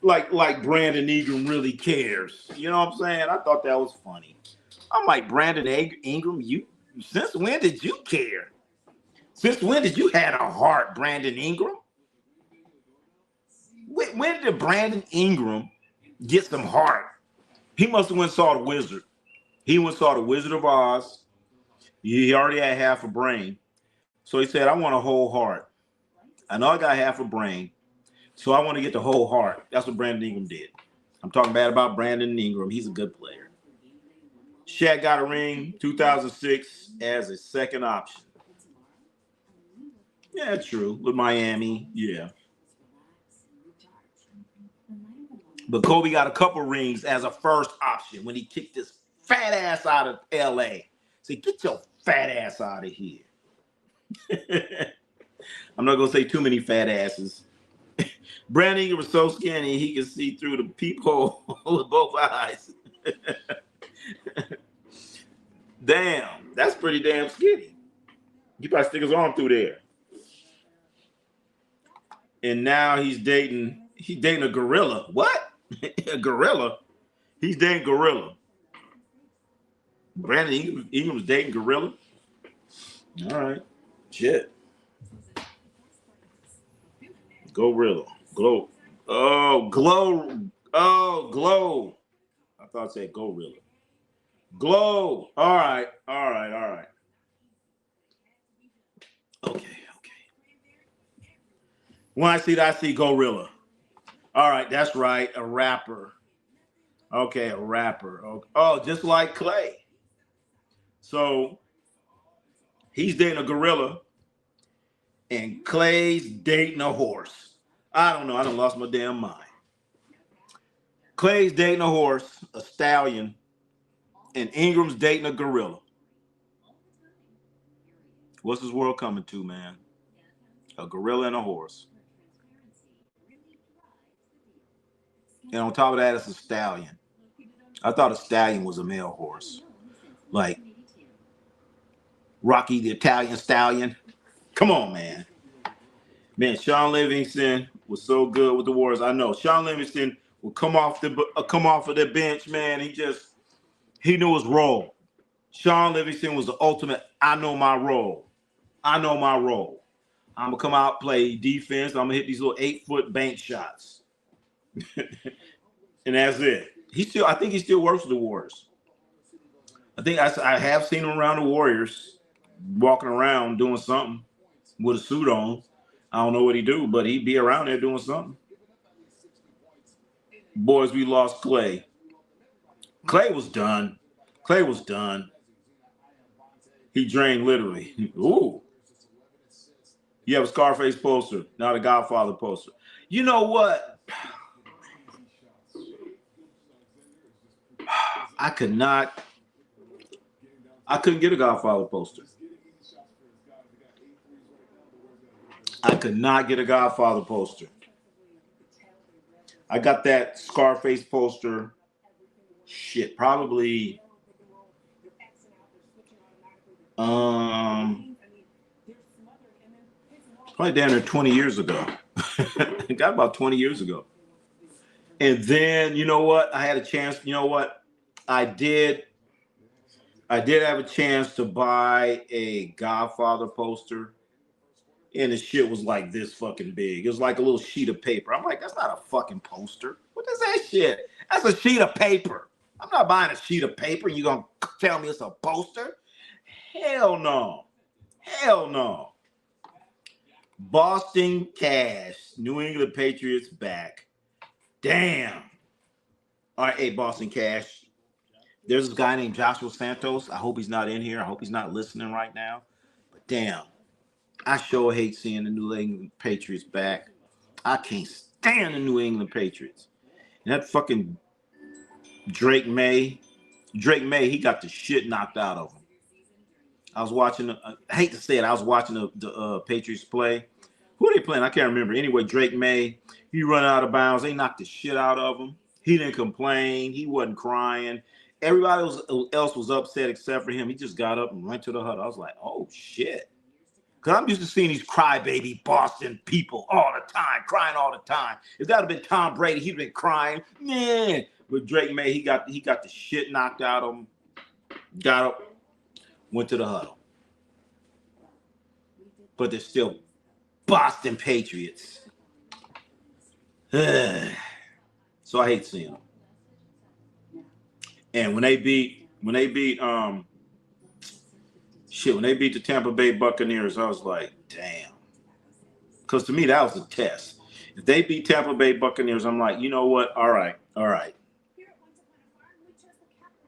like Brandon Ingram really cares. You know what I'm saying? I thought that was funny. I'm like, Brandon Ingram, since when did you care? Since when did you have a heart, Brandon Ingram? When did Brandon Ingram get some heart? He must have went and saw the Wizard. He went and saw the Wizard of Oz. He already had half a brain. So he said, I want a whole heart. I know I got half a brain. So I want to get the whole heart. That's what Brandon Ingram did. I'm talking bad about Brandon Ingram. He's a good player. Shaq got a ring 2006 as a second option. Yeah, true. With Miami, yeah. But Kobe got a couple rings as a first option when he kicked his fat ass out of LA. Say, get your fat ass out of here. I'm not going to say too many fat asses. Brandon Ingram was so skinny he could see through the peephole with both eyes. Damn, that's pretty damn skinny. You probably stick his arm through there. And now he's dating a gorilla. What? A gorilla? He's dating gorilla. Brandon Ingram's dating gorilla? All right. Shit. Gorilla. Glow. Oh, glow. Oh, glow. I thought it said gorilla. Glow. All right. Okay. When I see that, I see gorilla. All right, that's right. A rapper. Okay, a rapper. Oh, just like Clay. So he's dating a gorilla, and Clay's dating a horse. I don't know. I done lost my damn mind. Clay's dating a horse, a stallion, And Ingram's dating a gorilla. What's this world coming to, man? A gorilla and a horse. And on top of that, it's a stallion. I thought a stallion was a male horse. Like Rocky the Italian Stallion. Come on, man. Man, Sean Livingston was so good with the Warriors. I know Sean Livingston would come off of the bench, man. He knew his role. Sean Livingston was the ultimate. I know my role. I'm gonna come out, play defense. I'm gonna hit these little 8-foot bank shots, and that's it. I think he still works with the Warriors. I have seen him around the Warriors, walking around doing something with a suit on. I don't know what he do, but he'd be around there doing something. Boys, we lost Clay. Clay was done. He drained literally. Ooh. You have a Scarface poster, not a Godfather poster. You know what? I couldn't get a Godfather poster. I could not get a Godfather poster. I got that Scarface poster. Shit, probably. Probably down there 20 years ago. Got about 20 years ago. And then, you know what? I had a chance. You know what? I did have a chance to buy a Godfather poster. And the shit was like this fucking big. It was like a little sheet of paper. I'm like, that's not a fucking poster. What is that shit? That's a sheet of paper. I'm not buying a sheet of paper and you're going to tell me it's a poster? Hell no. Boston Cash. New England Patriots back. Damn. All right, hey, Boston Cash. There's this guy named Joshua Santos. I hope he's not in here. I hope he's not listening right now. But damn. I sure hate seeing the New England Patriots back. I can't stand the New England Patriots. And that fucking Drake May, he got the shit knocked out of him. I was watching, I hate to say it, I was watching the Patriots play. Who are they playing? I can't remember. Anyway, Drake May, he run out of bounds. They knocked the shit out of him. He didn't complain. He wasn't crying. Everybody else was upset except for him. He just got up and went to the huddle. I was like, oh, shit. Because I'm used to seeing these crybaby Boston people all the time, crying all the time. If that had been Tom Brady, he'd been crying. Man. But Drake May, he got the shit knocked out of him. Got up, went to the huddle. But they're still Boston Patriots. So I hate seeing them. And when they beat the Tampa Bay Buccaneers, I was like, damn. Because to me, that was a test. If they beat Tampa Bay Buccaneers, I'm like, you know what? All right.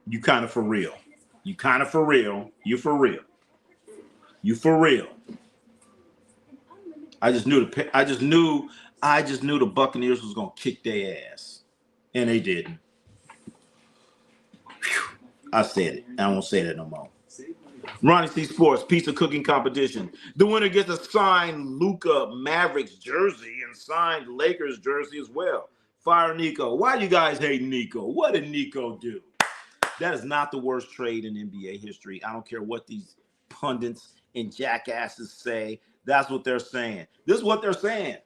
You kind of for real. You for real. I just knew the Buccaneers was gonna kick their ass, and they didn't. Whew. I said it. I won't say that no more. Ronnie C Sports Pizza Cooking Competition. The winner gets a signed Luka Mavericks jersey and signed Lakers jersey as well. Fire Nico. Why do you guys hate Nico? What did Nico do? That is not the worst trade in NBA history. I don't care what these pundits and jackasses say. That's what they're saying. This is what they're saying.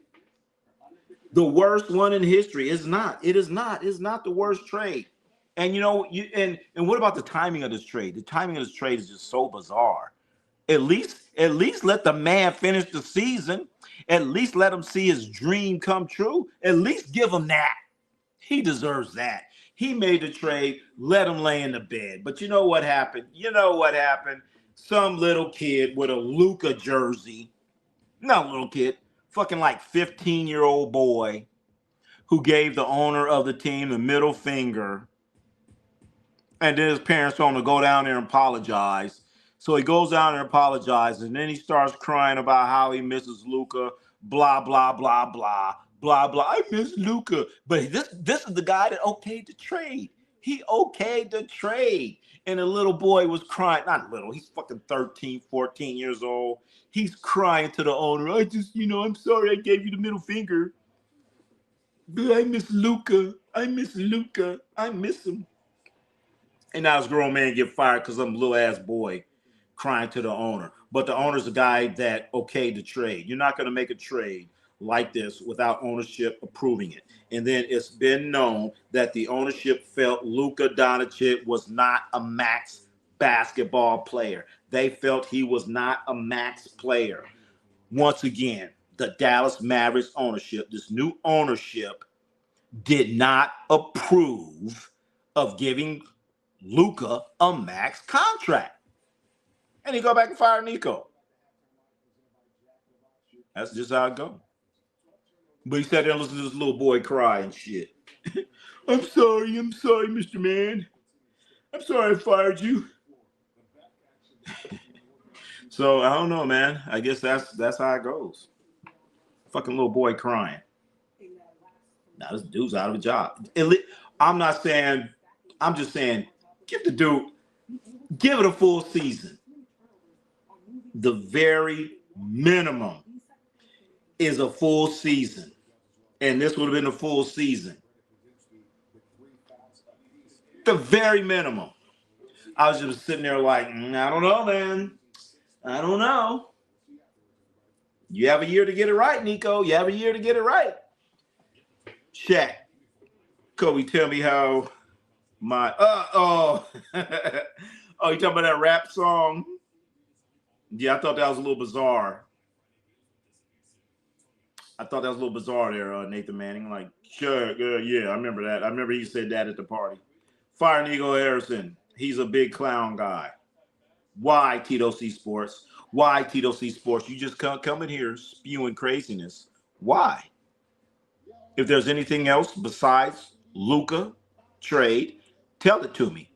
The worst one in history is not. It is not. It's not the worst trade. And you know, and what about the timing of this trade? The timing of this trade is just so bizarre. At least let the man finish the season. At least let him see his dream come true. At least give him that. He deserves that. He made the trade. Let him lay in the bed. But you know what happened? Some little kid with a Luka jersey. Not a little kid. Fucking like 15-year-old boy who gave the owner of the team the middle finger. And then his parents told him to go down there and apologize. So he goes down there and apologizes. And then he starts crying about how he misses Luka. Blah, blah, blah, blah. Blah, blah. I miss Luka. But this is the guy that okayed the trade. He okayed the trade. And the little boy was crying. Not little. He's fucking 13, 14 years old. He's crying to the owner. I just, I'm sorry I gave you the middle finger. But I miss Luca. I miss Luca. I miss him. And now this grown man get fired because some little ass boy crying to the owner. But the owner's the guy that okayed the trade. You're not going to make a trade like this without ownership approving it. And then it's been known that the ownership felt Luka Doncic was not a max basketball player. They felt he was not a max player. Once again, the Dallas Mavericks ownership, this new ownership, did not approve of giving Luka a max contract. And he go back and fire Nico. That's just how it goes. But he sat there and listened to this little boy cry and shit. I'm sorry, Mr. Man. I'm sorry I fired you. So I don't know, man. I guess that's how it goes. Fucking little boy crying. Now this dude's out of a job. I'm just saying, give it a full season. The very minimum is a full season. And this would have been a full season. The very minimum. I was just sitting there like, I don't know, man. I don't know. You have a year to get it right, Nico. You have a year to get it right. Shaq, Kobe, tell me how my oh you talking about that rap song? Yeah, I thought that was a little bizarre. There, Nathan Manning. Like, sure, yeah, I remember that. I remember he said that at the party. Fire Nico Harrison. He's a big clown guy. Why, Tito C Sports? Why, Tito C Sports? You just come in here spewing craziness. Why? If there's anything else besides Luka trade, tell it to me.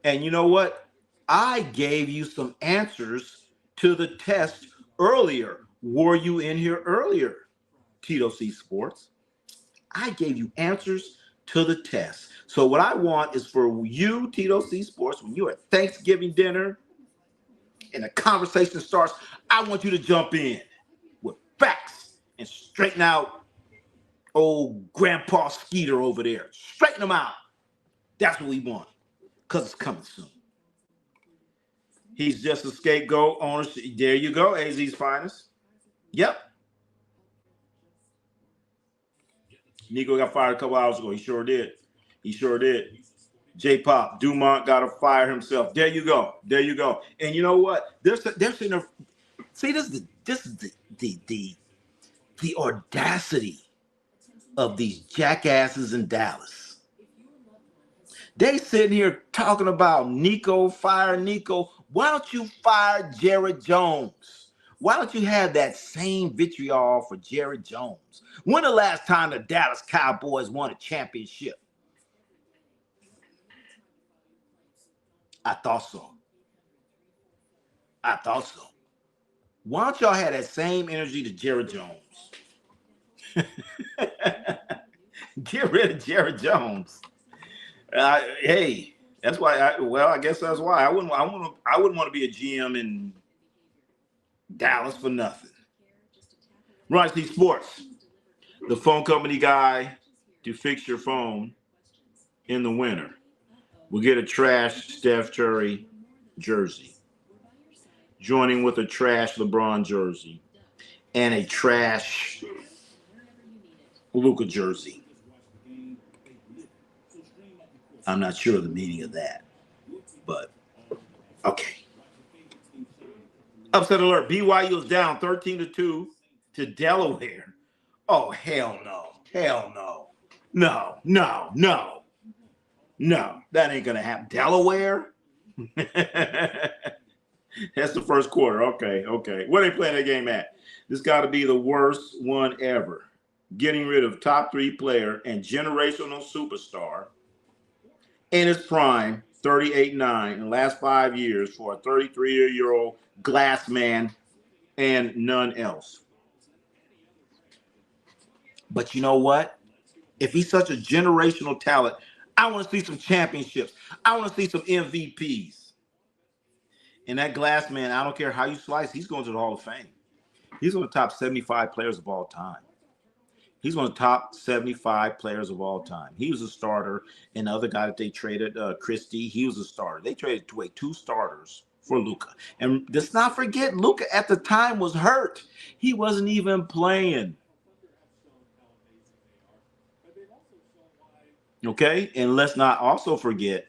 And you know what? I gave you some answers to the test earlier. Were you in here earlier, Tito C Sports? I gave you answers to the test. So what I want is for you, Tito C Sports, when you're at Thanksgiving dinner and the conversation starts, I want you to jump in with facts and straighten out old Grandpa Skeeter over there. Straighten him out. That's what we want, because it's coming soon. He's just a scapegoat owner. There you go, AZ's finest. Yep. Nico got fired a couple hours ago. He sure did. J-Pop, Dumont got to fire himself. There you go. And you know what? They're sitting there. See, this is the audacity of these jackasses in Dallas. They sitting here talking about Nico, fire Nico. Why don't you fire Jared Jones? Why don't you have that same vitriol for Jared Jones? When the last time the Dallas Cowboys won a championship? I thought so. Why don't y'all have that same energy to Jared Jones? Get rid of Jared Jones. Hey, that's why. I guess that's why I wouldn't want to be a GM in Dallas for nothing. Right, C Sports, the phone company guy to fix your phone in the winter will get a trash Steph Curry jersey, joining with a trash LeBron jersey and a trash Luka jersey. I'm not sure of the meaning of that, but okay. Upset alert. BYU is down 13-2 to Delaware. Oh, hell no. No. That ain't going to happen. Delaware? That's the first quarter. Okay. Where they playing that game at? This got to be the worst one ever. Getting rid of top 3 player and generational superstar in his prime, 38-9 in the last 5 years for a 33-year-old glass man and none else. But you know what? If he's such a generational talent, I want to see some championships. I want to see some MVPs. And that glass man, I don't care how you slice, he's going to the Hall of Fame. He's one of the top 75 players of all time. He's one of the top 75 players of all time. He was a starter. And the other guy that they traded, Christie, he was a starter. They traded away 2 starters for Luka. And let's not forget, Luka at the time was hurt. He wasn't even playing. Okay? And let's not also forget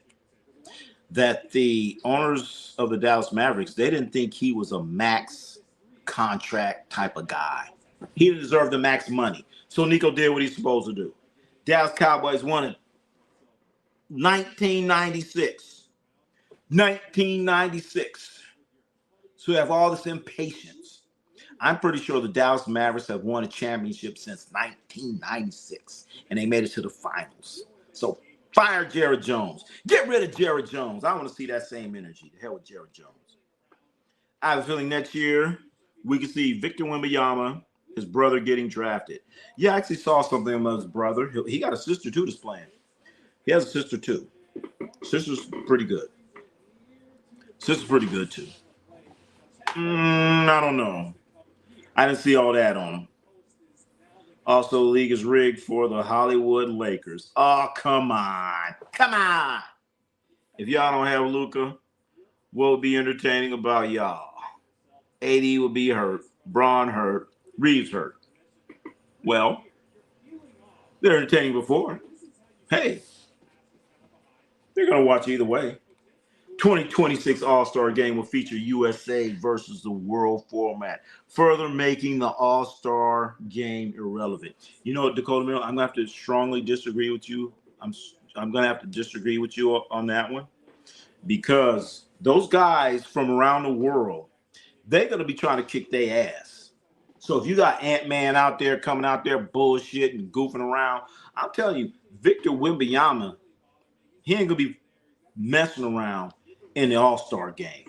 that the owners of the Dallas Mavericks, they didn't think he was a max contract type of guy. He didn't deserve the max money. So Nico did what he's supposed to do. Dallas Cowboys won in 1996. 1996. So we have all this impatience. I'm pretty sure the Dallas Mavericks have won a championship since 1996, and they made it to the finals. So fire Jared Jones. Get rid of Jared Jones. I want to see that same energy. The hell with Jared Jones. I have a feeling next year we can see Victor Wembanyama, his brother, getting drafted. Yeah, I actually saw something about his brother. He got a sister too that's playing. He has a sister too. Sister's pretty good. Sister's pretty good too. I don't know. I didn't see all that on him. Also, the league is rigged for the Hollywood Lakers. Oh, come on. Come on. If y'all don't have Luka, what would be entertaining about y'all? AD will be hurt. Braun hurt. Reeves hurt. Well, they're entertaining before. Hey, they're going to watch either way. 2026 All-Star Game will feature USA versus the world format, further making the All-Star Game irrelevant. You know, Dakota Mill, I'm going to have to strongly disagree with you. I'm going to have to disagree with you on that one, because those guys from around the world, they're going to be trying to kick their ass. So if you got Ant-Man out there coming out there bullshitting, goofing around, I'm telling you, Victor Wembanyama, he ain't going to be messing around in the All-Star Game.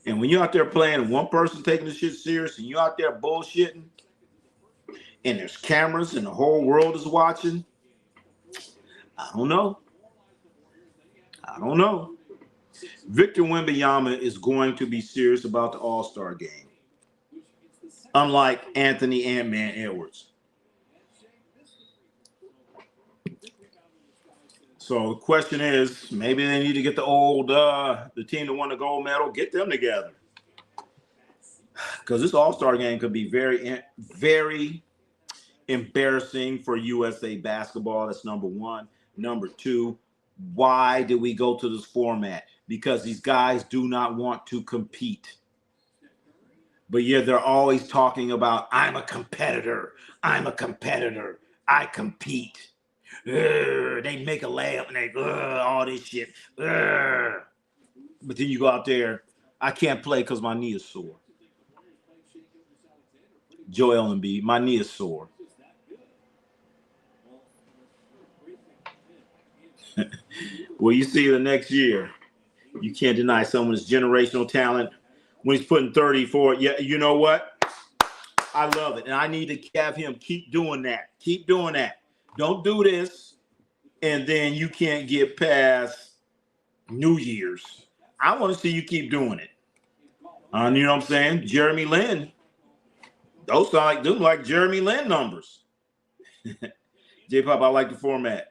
And when you're out there playing and one person taking the shit serious and you're out there bullshitting and there's cameras and the whole world is watching, I don't know. Victor Wembanyama is going to be serious about the All-Star Game, unlike Anthony Ant-Man Edwards. So the question is, maybe they need to get the team that won the gold medal, get them together. Because this All-Star Game could be very, very embarrassing for USA basketball. That's number one. Number two, why did we go to this format? Because these guys do not want to compete. But yeah, they're always talking about, I'm a competitor. I compete. They make a layup and they all this shit. But then you go out there, I can't play because my knee is sore. Joel Embiid, my knee is sore. Well, you see the next year, you can't deny someone's generational talent when he's putting 34. Yeah, you know what? I love it. And I need to have him keep doing that. Keep doing that. Don't do this, and then you can't get past New Year's. I want to see you keep doing it. You know what I'm saying? Jeremy Lin. Those sound like Jeremy Lin numbers. J-Pop, I like the format.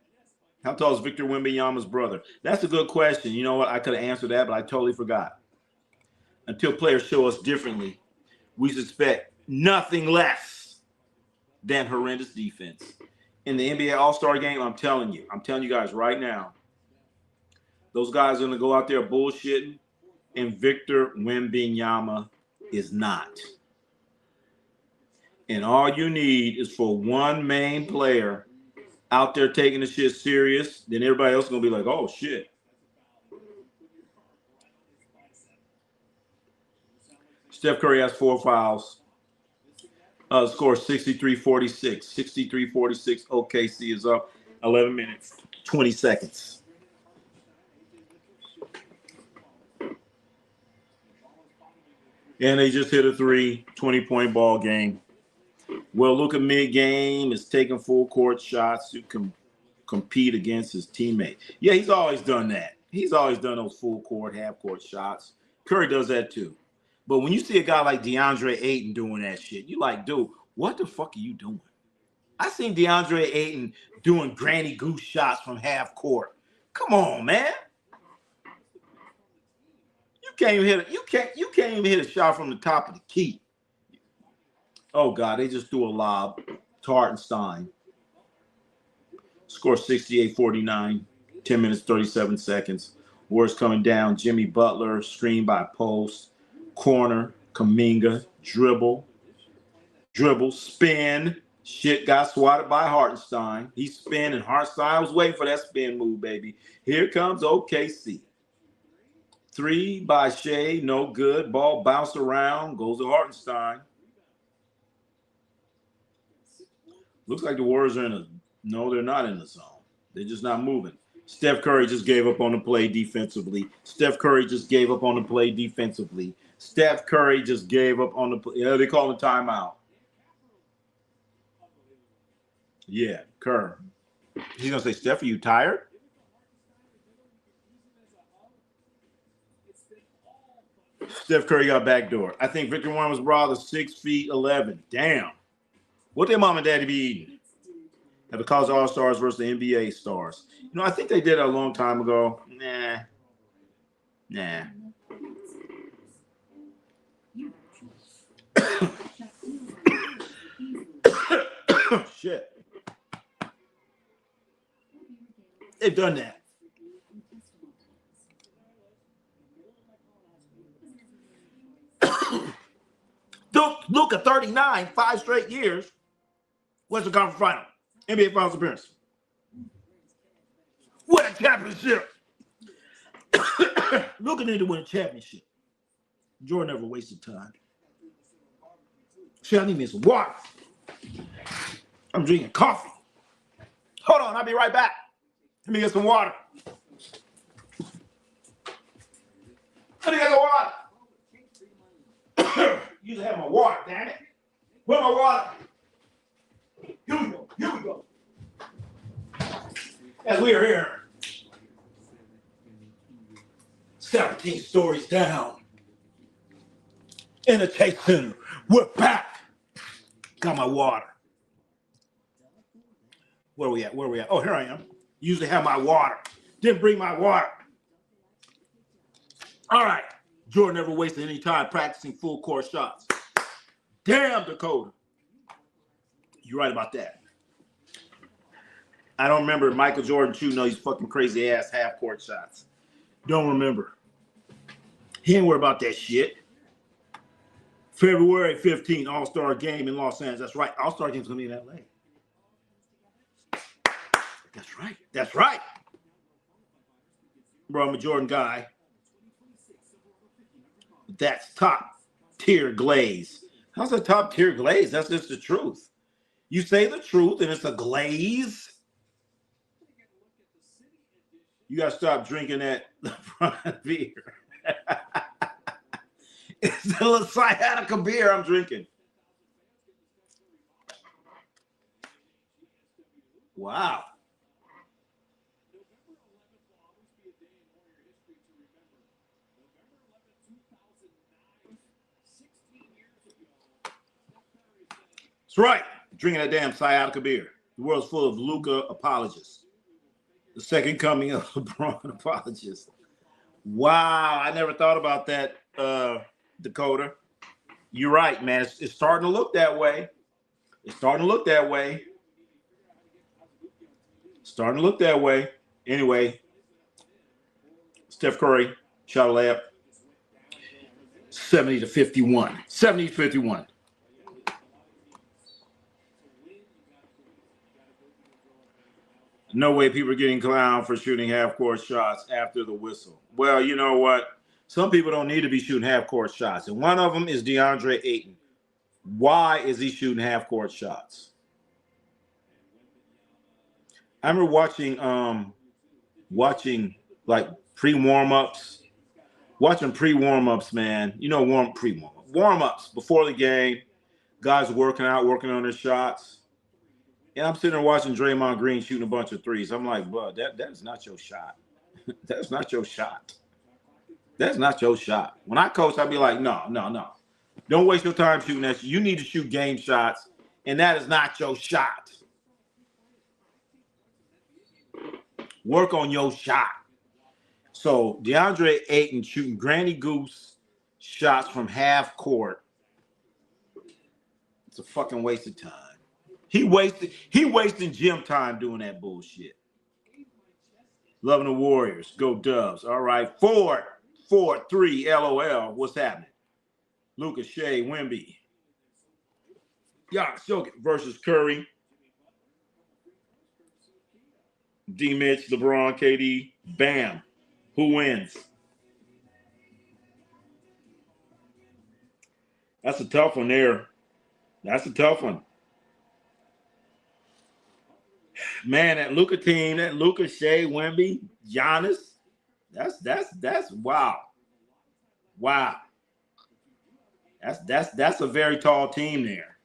How tall is Victor Wembanyama's brother? That's a good question. You know what? I could have answered that, but I totally forgot. Until players show us differently, we suspect nothing less than horrendous defense. In the NBA All-Star Game, I'm telling you guys right now, those guys are going to go out there bullshitting, and Victor Wembanyama is not. And all you need is for one main player out there taking the shit serious, then everybody else is going to be like, oh, shit. Steph Curry has 4 fouls. Score 63-46. 63-46. OKC is up 11 minutes, 20 seconds. And they just hit a 20-point ball game. Well, look at mid-game is taking full court shots. You can compete against his teammate. Yeah, he's always done that. He's always done those full court, half court shots. Curry does that too. But when you see a guy like DeAndre Ayton doing that shit, you like, dude, what the fuck are you doing? I seen DeAndre Ayton doing granny goose shots from half court. Come on, man. You can't even hit you can't even hit a shot from the top of the key. Oh God, they just threw a lob to Hartenstein. Score 68-49, 10 minutes, 37 seconds. Warriors coming down. Jimmy Butler, screen by post. Corner, Kuminga, dribble, spin. Shit got swatted by Hartenstein. He spin, and Hartenstein was waiting for that spin move, baby. Here comes OKC. Three by Shea, no good. Ball bounced around, goes to Hartenstein. Looks like the Warriors are in a – no, they're not in the zone. They're just not moving. Steph Curry just gave up on the play defensively. Steph Curry just gave up on the play defensively. Steph Curry just gave up on the play. Yeah, they call a timeout. Yeah, Kerr. He's going to say, Steph, are you tired? Steph Curry got backdoor. I think Victor Warren was rather 6'11". Damn. What their mom and daddy be eating? At the college all-stars versus the NBA stars. You know, I think they did it a long time ago. Nah. Shit. They've done that. Luka, 39, 5 straight years. Western Conference Final. NBA Finals appearance. What a championship. Luka need to win a championship. Jordan never wasted time. Shit, I need me some water. I'm drinking coffee. Hold on, I'll be right back. Let me get some water. Let me get some water. You just have my water, damn it. Where's my water? Here we go. As we are here, 17 stories down in the Chase Center. We're back. Got my water. Where we at? Oh, here I am. Usually have my water. Didn't bring my water. All right. Jordan never wasted any time practicing full court shots. Damn, Dakota. You're right about that. I don't remember Michael Jordan shooting those fucking crazy ass half court shots. Don't remember. He ain't worried about that shit. February 15th, All-Star game in Los Angeles. That's right. All-Star game's gonna be in LA. That's right. Bro, I'm a Jordan guy. That's top tier glaze. How's that top tier glaze? That's just the truth. You say the truth and it's a glaze. You gotta stop drinking that LeBron beer. It's the sciatica beer I'm drinking. Wow. That's right. Drinking that damn sciatica beer. The world's full of Luka apologists. The second coming of LeBron apologists. Wow. I never thought about that, Dakota. You're right, man. It's starting to look that way. Anyway, Steph Curry shot a layup. 70-51. 70-51. No way people are getting clowned for shooting half-court shots after the whistle. Well, you know what? Some people don't need to be shooting half-court shots. And one of them is DeAndre Ayton. Why is he shooting half-court shots? I remember watching like pre-warm-ups. Watching pre-warm-ups, man. You know, warm-ups before the game. Guys working on their shots. And I'm sitting there watching Draymond Green shooting a bunch of threes. I'm like, bro, that is not your shot. That's not your shot. That's not your shot. When I coach, I'd be like, no, no, no. Don't waste your time shooting that. You need to shoot game shots, and that is not your shot. Work on your shot. So DeAndre Ayton shooting Granny Goose shots from half court. It's a fucking waste of time. He wasting gym time doing that bullshit. Loving the Warriors. Go Dubs. All right. 4-3 LOL. What's happening? Lucas, Shea, Wemby. Jokic versus Curry. D Mitch, LeBron, KD. Bam. Who wins? That's a tough one there. That's a tough one. Man, that Luka team, that Luka, Shea, Wemby, Giannis, that's wow. Wow. That's a very tall team there.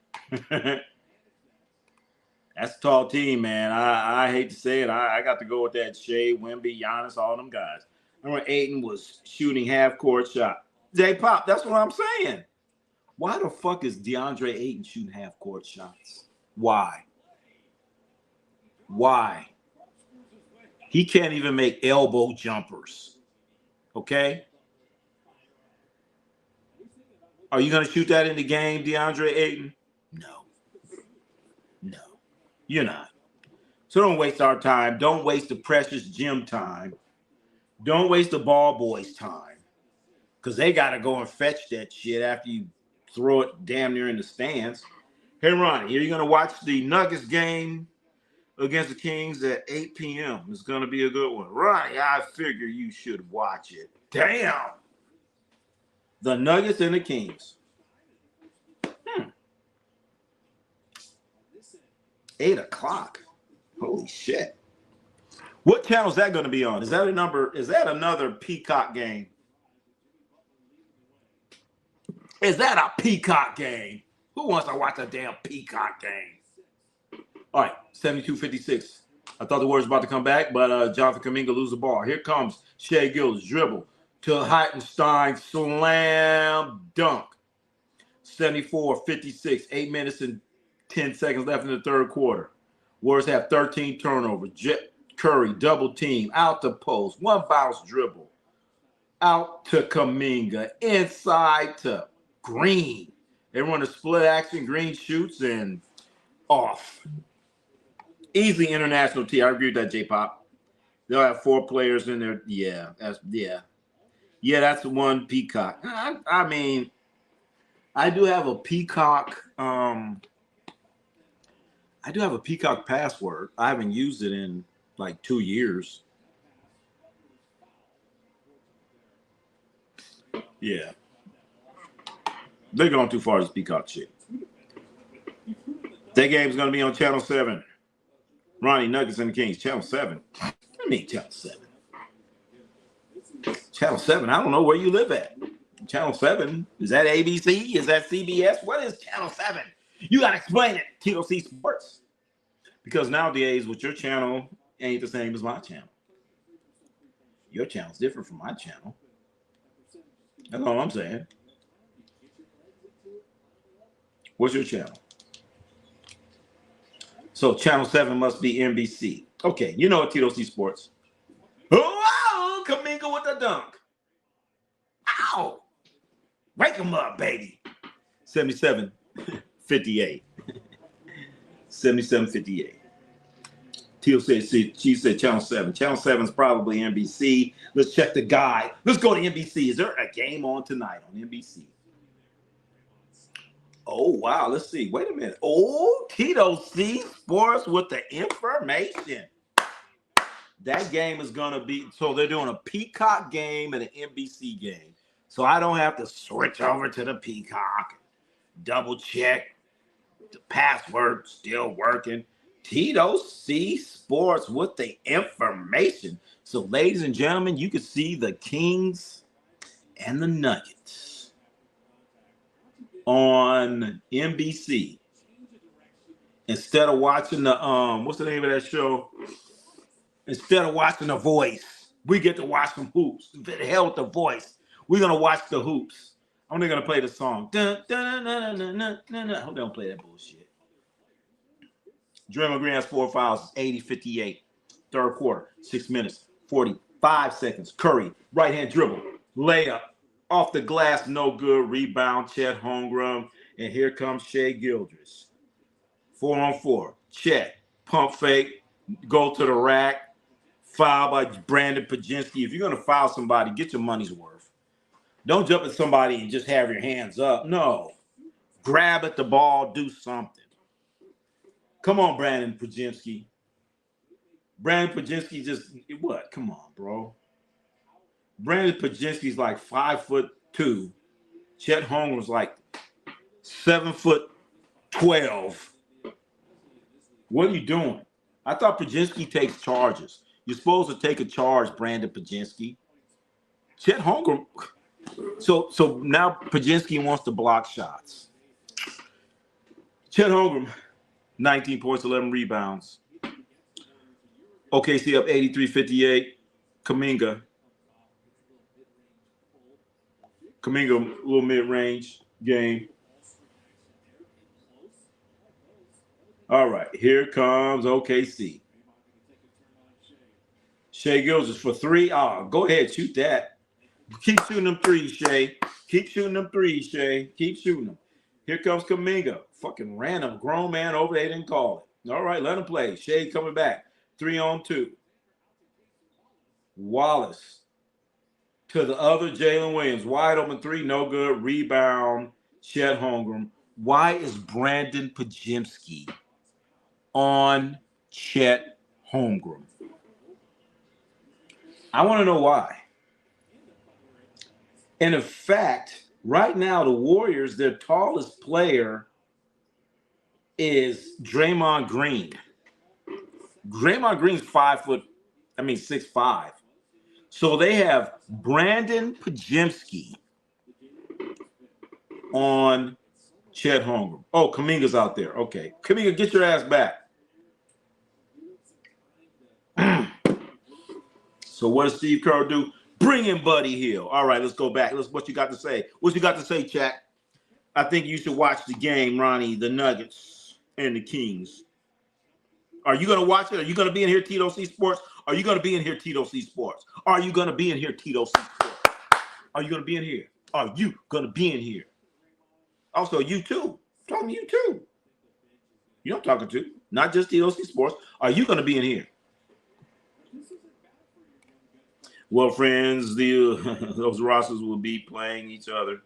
That's a tall team, man. I hate to say it. I got to go with that Shea, Wemby, Giannis, all them guys. I remember Ayton was shooting half-court shot. J-Pop, that's what I'm saying. Why the fuck is DeAndre Ayton shooting half-court shots? Why? Why? He can't even make elbow jumpers. Okay? Are you going to shoot that in the game, DeAndre Ayton? No. No. You're not. So don't waste our time. Don't waste the precious gym time. Don't waste the ball boys' time. Because they got to go and fetch that shit after you throw it damn near in the stands. Hey, Ronnie, are you going to watch the Nuggets game against the Kings at 8 p.m.? It's going to be a good one. Ronnie, I figure you should watch it. Damn. The Nuggets and the Kings. 8 o'clock. Holy shit. What channel is that going to be on? Is that another Peacock game? Is that a Peacock game? Who wants to watch a damn Peacock game? All right, 72-56. I thought the Warriors were about to come back, but Jonathan Kuminga loses the ball. Here comes Shea Gillis, dribble to Heitenstein, slam dunk. 74-56, 8 minutes and 10 seconds left in the third quarter. Warriors have 13 turnovers. Curry, double team, out the post, one bounce dribble. Out to Kuminga, inside to Green. They run a split action, Green shoots and off. Easily international T. I agree with that, J-Pop. They'll have 4 players in there. Yeah, that's the one Peacock. I mean, I do have a Peacock. I do have a Peacock password. I haven't used it in like 2 years. Yeah. They're going too far as Peacock shit. That game's going to be on Channel 7. Ronnie, Nuggets and the Kings. Channel 7. I mean Channel 7. Channel 7. I don't know where you live at. Channel 7. Is that ABC? Is that CBS? What is Channel 7? You got to explain it. TLC Sports. Because nowadays, with your channel, ain't the same as my channel. Your channel's different from my channel. That's all I'm saying. What's your channel? So Channel 7 must be NBC. Okay, you know what, Tito C Sports. Oh, Kuminga with the dunk. Ow! Wake him up, baby. 77-58. 77-58. Tito said, she said Channel 7. Channel 7 is probably NBC. Let's check the guide. Let's go to NBC. Is there a game on tonight on NBC? Oh, wow. Let's see. Wait a minute. Oh, Tito C Sports with the information. That game is going to be, so they're doing a Peacock game and an NBC game. So I don't have to switch over to the Peacock, double check the password still working. Tito C Sports with the information. So, ladies and gentlemen, you can see the Kings and the Nuggets on NBC. Instead of watching the what's the name of that show? Instead of watching The Voice, we get to watch some hoops. The hell with The Voice. We're gonna watch the hoops. I'm only gonna play the song. Dun, dun, dun, dun, dun, dun, dun. I hope they don't play that bullshit. Draymond Green has 4 fouls, 80-58. Third quarter, 6 minutes, 45 seconds. Curry, right hand dribble, layup, off the glass, no good. Rebound, Chet Holmgren, and here comes Shai Gilgeous. 4-on-4, Chet, pump fake, go to the rack, foul by Brandon Pajinski. If you're gonna foul somebody, get your money's worth. Don't jump at somebody and just have your hands up. No, grab at the ball, do something. Come on, Brandon Pajinski. Brandon Pajinski just what? Come on, bro. Brandon Pajinski's like 5'2". Chet Holmgren's like 7'12". What are you doing? I thought Pajinski takes charges. You're supposed to take a charge, Brandon Pajinski. Chet Holmgren. So now Pajinski wants to block shots. Chet Holmgren, 19 points, 11 rebounds. OKC up 83-58. Kuminga, a little mid-range game. All right, here comes OKC. Shai Gilgeous for 3. Go ahead, shoot that. Keep shooting them threes, Shai. Keep shooting them threes, Shai. Keep shooting them. Here comes Kuminga. Fucking random grown man over there, didn't call it. All right, let him play. Shai coming back. 3-on-2. Wallace to the other Jalen Williams. Wide open 3, no good. Rebound, Chet Holmgren. Why is Brandon Pajinski on Chet Holmgren? I want to know why. And in fact, right now, the Warriors, their tallest player is Draymond Green. Draymond Green's 6'5". So they have Brandon Pajinski on Chet Holmgren. Oh, Kuminga's out there. Okay. Kuminga, get your ass back. So what does Steve Kerr do? Bring in Buddy Hield. All right, let's go back. What you got to say? What you got to say, chat? I think you should watch the game, Ronnie, the Nuggets and the Kings. Are you going to watch it? Are you going to be in here, Tito C Sports? Are you going to be in here, Tito C Sports? Are you going to be in here, Tito C Sports? Are you going to be in here? Are you going to be in here? Also, you too. I'm talking to you too. You know I'm talking to. Not just Tito C Sports. Are you going to be in here? Well, friends, those rosters will be playing each other.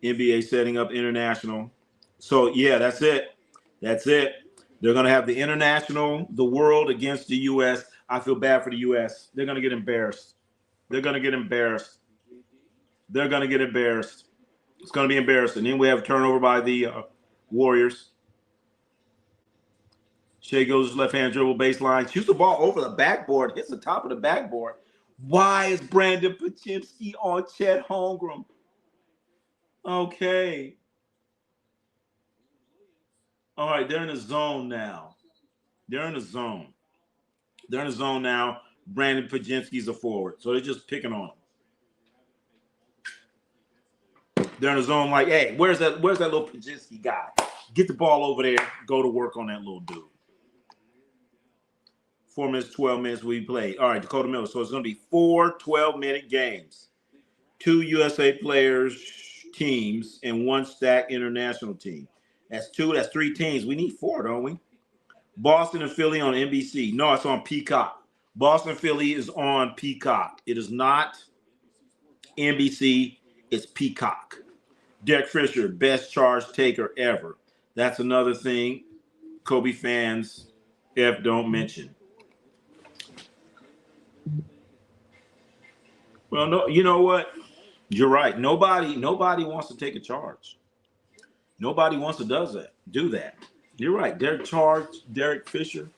NBA setting up international. So, yeah, that's it. That's it. They're going to have the international, the world against the U.S. I feel bad for the U.S. They're going to get embarrassed. They're going to get embarrassed. They're going to get embarrassed. It's going to be embarrassing. Then we have a turnover by the Warriors. Shai goes left-hand dribble baseline. Shoots the ball over the backboard. Hits the top of the backboard. Why is Brandon Pajinski on Chet Holmgren? Okay. All right, they're in the zone now. They're in the zone. They're in the zone now. Brandon Pajinski's a forward. So they're just picking on him. They're in the zone like, hey, where's that little Pajinski guy? Get the ball over there. Go to work on that little dude. 4 minutes, 12 minutes we play. All right, Dakota Miller. So it's going to be 4 12-minute games. 2 USA players teams and 1 stack international team. That's 2. That's 3 teams. We need 4, don't we? Boston and Philly on NBC. No, it's on Peacock. Boston and Philly is on Peacock. It is not NBC. It's Peacock. Derek Fisher, best charge taker ever. That's another thing Kobe fans don't mention. Well, no, you know what? You're right. Nobody wants to take a charge. Nobody wants to do that. You're right. Derek Fisher.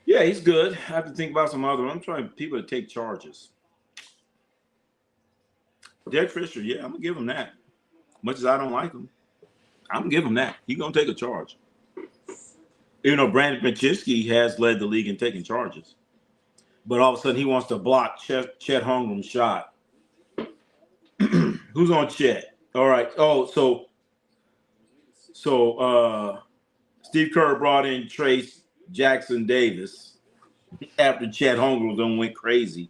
Yeah, he's good. I have to think about some other. I'm trying people to take charges. Derek Fisher, yeah, I'm gonna give him that. Much as I don't like him, I'm gonna give him that. He's gonna take a charge. You know, Brandon Paczynski has led the league in taking charges, but all of a sudden he wants to block Chet Holmgren's shot. Who's on Chet? All right. Oh, so Steve Kerr brought in Trace Jackson Davis after Chet Holmgren went crazy.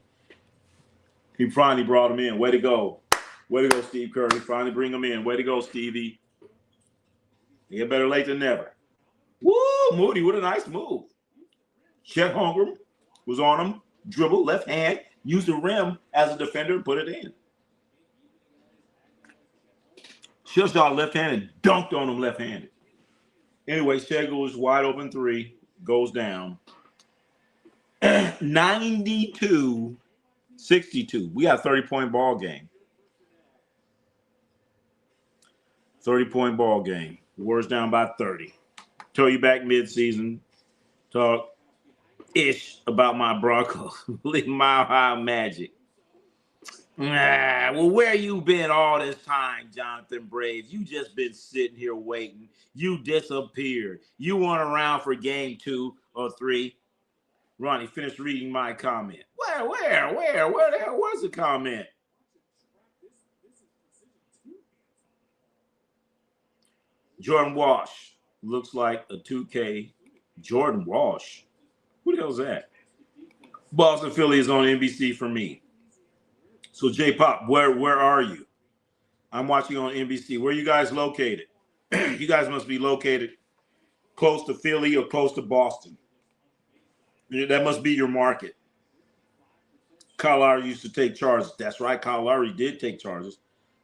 He finally brought him in. Way to go. Way to go, Steve Kerr. He finally bring him in. Way to go, Stevie. You get better late than never. Woo, Moody, what a nice move. Chet Holmgren was on him, dribble, left hand, used the rim as a defender and put it in. Shot shot left-handed, dunked on him left-handed. Anyway, Chet goes wide open three, goes down. 92-62. We got a 30-point ball game. 30-point ball game. Warriors down by 30. Tell you back mid-season. Talk ish about my Broncos. Mile High Magic. Well, where you been all this time, Jonathan Braves? You just been sitting here waiting. You disappeared. You weren't around for game 2 or 3. Ronnie, finish reading my comment. Where the hell was the comment? Jordan Walsh looks like a 2K. Jordan Walsh. Who the hell's that? Boston Philly is on NBC for me. So J-Pop, where are you? I'm watching on NBC. Where are you guys located? You guys must be located close to Philly or close to Boston. That must be your market. Kyle Lowry used to take charges. That's right, Kyle Lowry did take charges.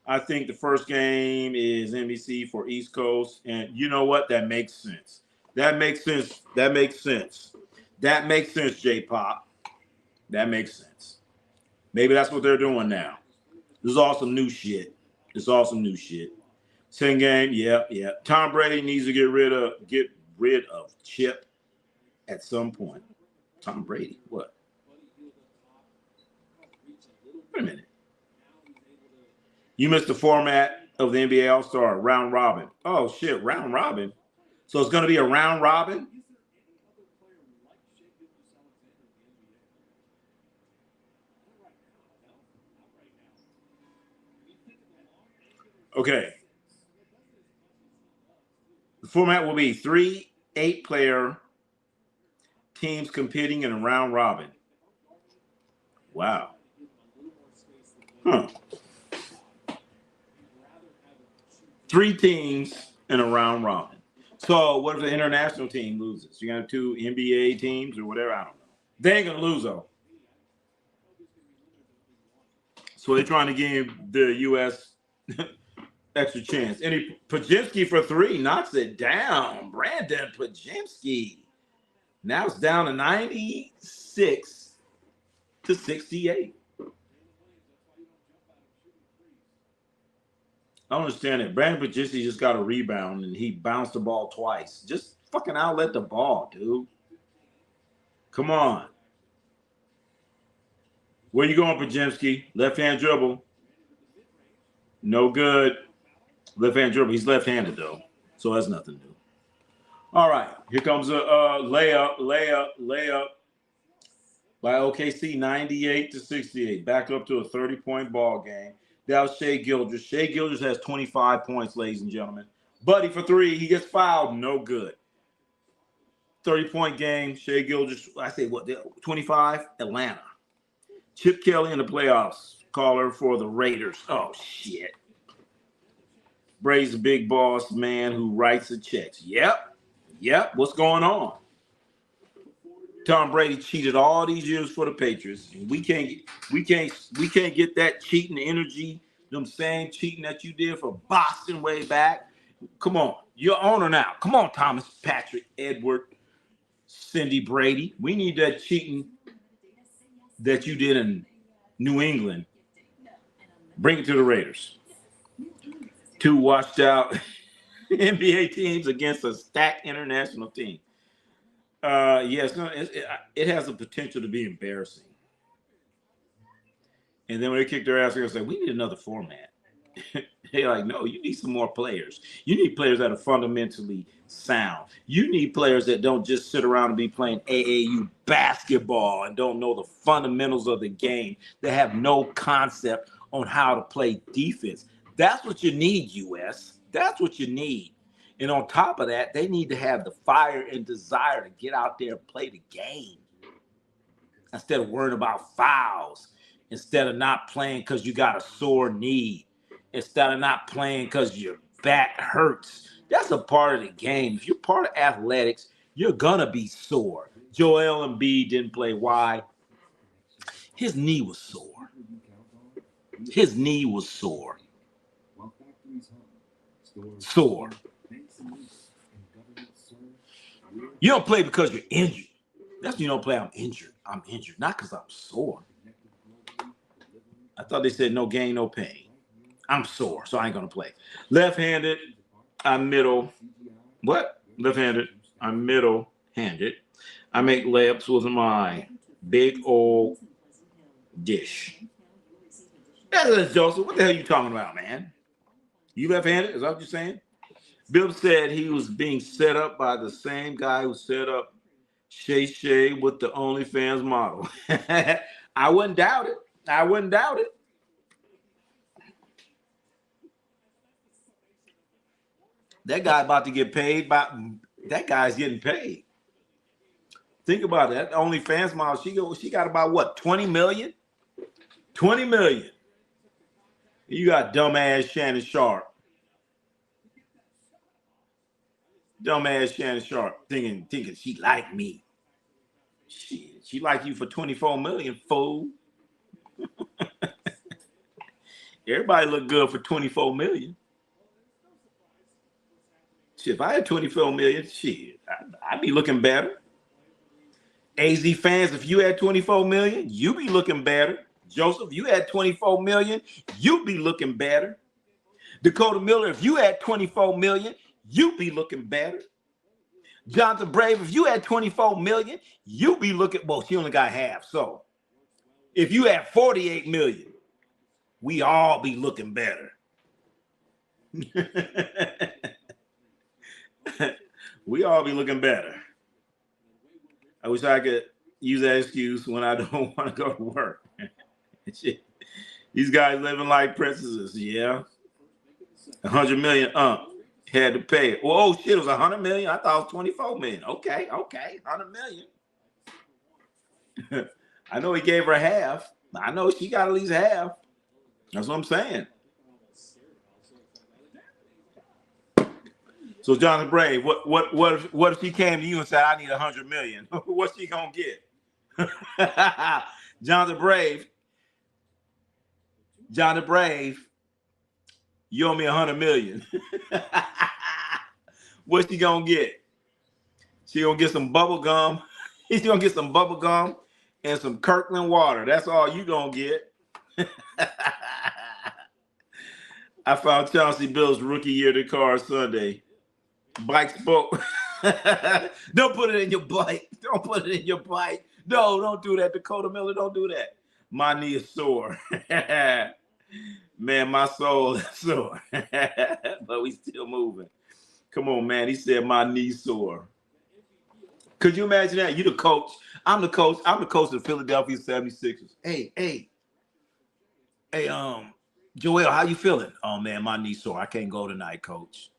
I think the first game is NBC for East Coast. And you know what? That makes sense. That makes sense. That makes sense. That makes sense, J-Pop. That makes sense. Maybe that's what they're doing now. This is awesome new shit. It's awesome new shit. 10 game, yeah. Tom Brady needs to get rid of Chip at some point. Tom Brady, what? Wait a minute. You missed the format of the NBA All-Star round robin. Oh shit, round robin. So it's going to be a round robin? Okay. The format will be 3 8-player teams competing in a round robin. Wow. Huh. 3 teams in a round robin. So what if the international team loses? You got 2 NBA teams or whatever? I don't know. They ain't going to lose, though. So they're trying to give the U.S. extra chance. Paczynski for 3 knocks it down. Brandon Paczynski. Now it's down to 96-68. I don't understand it. Brandon Paczynski just got a rebound and he bounced the ball twice. Just fucking outlet the ball, dude. Come on. Where you going, Paczynski? Left-hand dribble. No good. Left-hand dribble. He's left-handed, though. So that's nothing new. All right. Here comes a layup by OKC, 98-68. Back up to a 30-point ball game. That was Shai Gilgeous. Shai Gilgeous has 25 points, ladies and gentlemen. Buddy for 3. He gets fouled. No good. 30-point game. Shai Gilgeous, I say what? 25? Atlanta. Chip Kelly in the playoffs. Caller for the Raiders. Oh, shit. Brady's a big boss man who writes the checks. Yep. What's going on? Tom Brady cheated all these years for the Patriots. And we can't get that cheating energy, them same cheating that you did for Boston way back. Come on. You're owner now. Come on, Thomas Patrick, Edward, Cindy Brady. We need that cheating that you did in New England. Bring it to the Raiders. 2 washed out NBA teams against a stacked international team. Yes, it has the potential to be embarrassing. And then when they kick their ass, they're going to say, we need another format. They're like, no, you need some more players. You need players that are fundamentally sound. You need players that don't just sit around and be playing AAU basketball and don't know the fundamentals of the game, that have no concept on how to play defense. That's what you need, US. That's what you need. And on top of that, they need to have the fire and desire to get out there and play the game instead of worrying about fouls, instead of not playing because you got a sore knee, instead of not playing because your back hurts. That's a part of the game. If you're part of athletics, you're going to be sore. Joel Embiid didn't play. Why? His knee was sore. His knee was sore. Sore. You don't play because you're injured. That's when you don't play. I'm injured. I'm injured. Not because I'm sore. I thought they said no gain, no pain. I'm sore, so I ain't going to play. Left-handed, I'm middle. What? Left-handed, I'm middle-handed. I make layups with my big old dish. That's Joseph. What the hell are you talking about, man? You left-handed? Is that what you're saying? Bill said he was being set up by the same guy who set up Shay with the OnlyFans model. I wouldn't doubt it. I wouldn't doubt it. That guy about to get paid. That guy's getting paid. Think about that. OnlyFans model. She got about what? 20 million? 20 million. You got dumbass Shannon Sharp. Dumbass Shannon Sharp thinking she like me. She like you for 24 million, fool. Everybody look good for 24 million. Shit, if I had 24 million, shit, I'd be looking better. AZ fans, if you had 24 million, you be looking better. Joseph, you had 24 million, you be looking better. Dakota Miller, if you had 24 million, you be looking better. Jonathan Brave, if you had 24 million, you be looking, well, she only got half. So if you had 48 million, we all be looking better. We all be looking better. I wish I could use that excuse when I don't want to go to work. These guys living like princesses, yeah. 100 million had to pay it. Well, oh shit, it was 100 million. I thought it was 24 million. Okay, 100 million. I know he gave her half. I know she got at least half. That's what I'm saying. So Jonathan Brave, what if she came to you and said, I need 100 million? What's she gonna get? Jonathan Brave, you owe me 100 million. What's she gonna get? She gonna get some bubble gum. He's gonna get some bubble gum and some Kirkland water. That's all you gonna get. I found Chauncey Bills' rookie year to car Sunday. Bike spoke. Don't put it in your bike. Don't put it in your bike. No, don't do that. Dakota Miller, don't do that. My knee is sore. Man, my soul is sore. But we still moving. Come on, man. He said my knee's sore. Could you imagine that? You the coach. I'm the coach. I'm the coach of the Philadelphia 76ers. Hey, Joel, how you feeling? Oh man, my knee's sore. I can't go tonight, coach.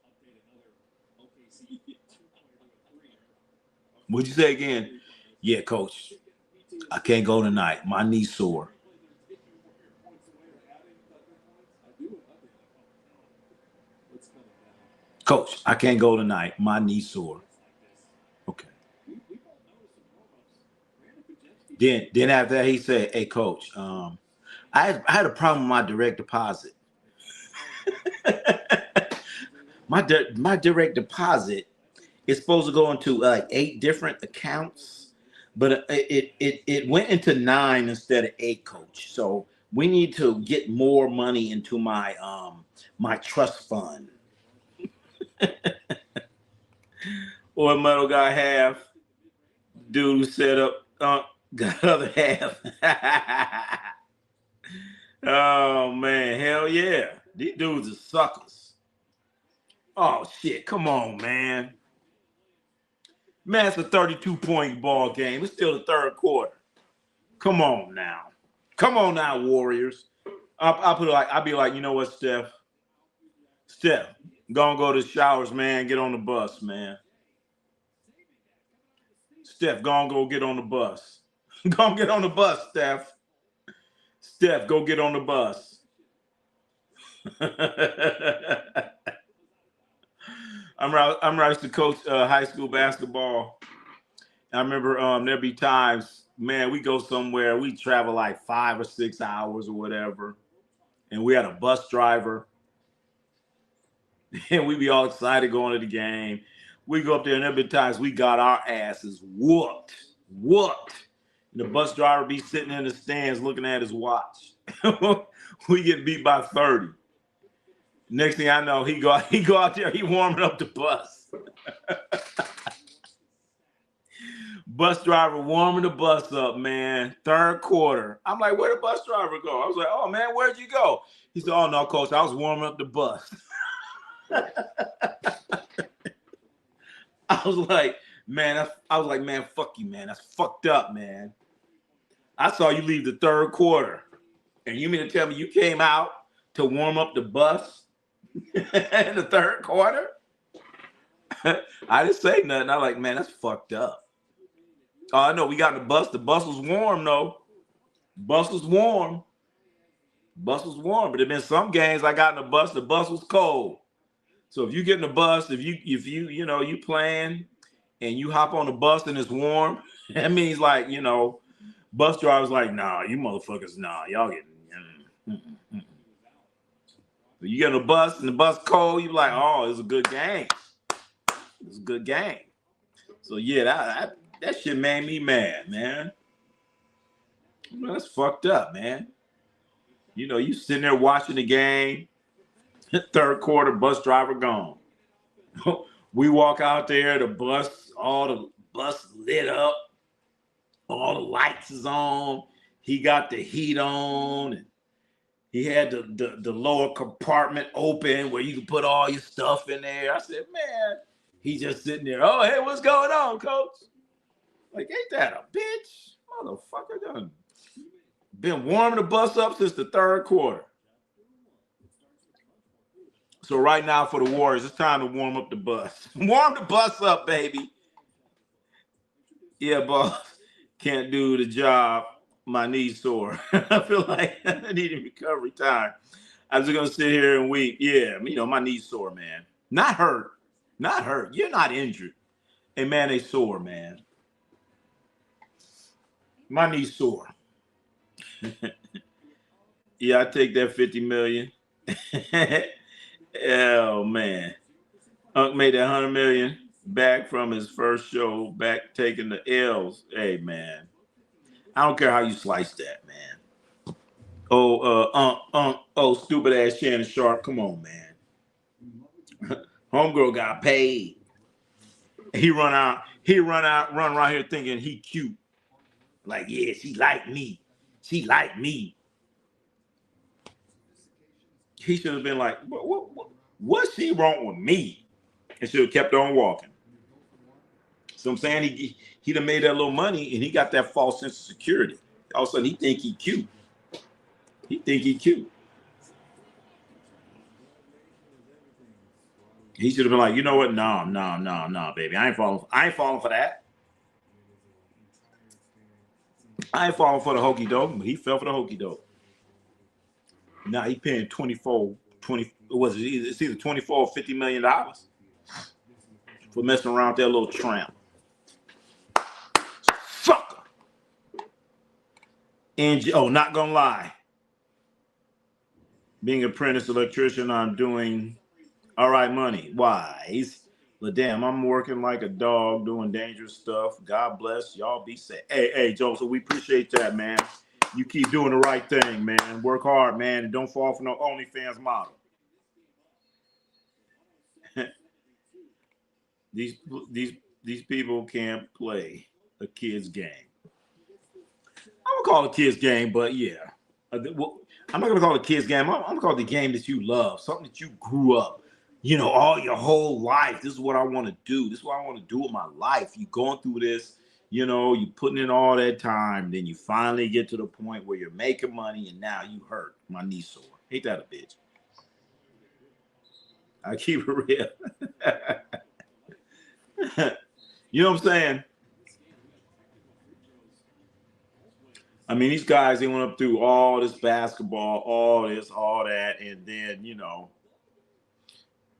What'd you say again? Yeah, coach. I can't go tonight. My knee's sore. Coach, I can't go tonight. My knee's sore. Okay. Then after that, he said, hey, coach, I had a problem with my direct deposit. My direct deposit is supposed to go into like 8 different accounts, but it went into 9 instead of 8, coach. So we need to get more money into my my trust fund. Or metal got half. Dude who set up got other half. Oh man, hell yeah. These dudes are suckers. Oh, shit. Come on, man. Man, it's a 32-point ball game. It's still the third quarter. Come on now. Come on now, Warriors. I'll be like, you know what, Steph? Steph, go to the showers, man. Get on the bus, man. Steph, go get on the bus. Go get on the bus, Steph. Steph, go get on the bus. I'm right to coach high school basketball. I remember there'd be times, man, we go somewhere, we travel like 5 or 6 hours or whatever, and we had a bus driver, and we'd be all excited going to the game. We go up there, and there'd be times we got our asses whooped. And the bus driver be sitting in the stands looking at his watch. We get beat by 30. Next thing I know, he go out there, he warming up the bus. Bus driver warming the bus up, man. Third quarter. I'm like, where'd the bus driver go? I was like, oh, man, where'd you go? He said, oh, no, coach, I was warming up the bus. I was like, man, fuck you, man. That's fucked up, man. I saw you leave the third quarter. And you mean to tell me you came out to warm up the bus in the third quarter? I didn't say nothing. I was like, man, that's fucked up. Oh, I know we got the bus. The bus was warm, though. Bus was warm. But there've been some games I got in the bus was cold. So if you get in the bus, if you playing and you hop on the bus and it's warm, that means like, bus driver's like, nah, you motherfuckers, nah, y'all getting. You get on the bus and the bus cold, you like, oh, it's a good game. It's a good game. So yeah, that shit made me mad, man. That's fucked up, man. You sitting there watching the game, third quarter, bus driver gone. We walk out there, all the bus lit up, all the lights is on. He got the heat on, and he had the lower compartment open where you can put all your stuff in there. I said, man, he just sitting there. Oh, hey, what's going on, coach? Like, ain't that a bitch? Motherfucker done been warming the bus up since the third quarter. So right now for the Warriors, it's time to warm up the bus. Warm the bus up, baby. Yeah, boss. Can't do the job. My knee's sore. I feel like I need a recovery time. I'm just gonna sit here and weep. Yeah, my knee's sore, man. Not hurt. You're not injured. Hey, man, they sore, man. My knee's sore. Yeah, I take that 50 million. Oh, man. Unc made that 100 million back from his first show, back taking the L's. Hey, man. I don't care how you slice that, man. Oh, stupid ass Shannon Sharp. Come on, man. Homegirl got paid. He run around here thinking he cute. Like, yeah, she like me. She like me. He should have been like, what's she wrong with me? And should have kept on walking. So I'm saying he done made that little money and he got that false sense of security. All of a sudden he think he cute. He should have been like, you know what? No, baby. I ain't falling for that. I ain't falling for the hokey doke, but he fell for the hokey doke. Now he paying 24, 20, was it it's either 24 or $50 million for messing around with that little tramp. Sucker. And not gonna lie. Being an apprentice electrician, I'm doing all right money. Why? But damn, I'm working like a dog doing dangerous stuff. God bless. Y'all be safe. Hey, Joseph, we appreciate that, man. You keep doing the right thing, man. Work hard, man, and don't fall for no OnlyFans model. These people can't play a kid's game. I would call it a kid's game, but yeah. I'm not gonna call it a kids game. I'm gonna call it the game that you love, something that you grew up, all your whole life. This is what I want to do. This is what I want to do with my life. You going through this, you putting in all that time, then you finally get to the point where you're making money, and now you hurt. My knee sore. Ain't that a bitch? I keep it real. You know what I'm saying? I mean, these guys, they went up through all this basketball, all this, all that, and then,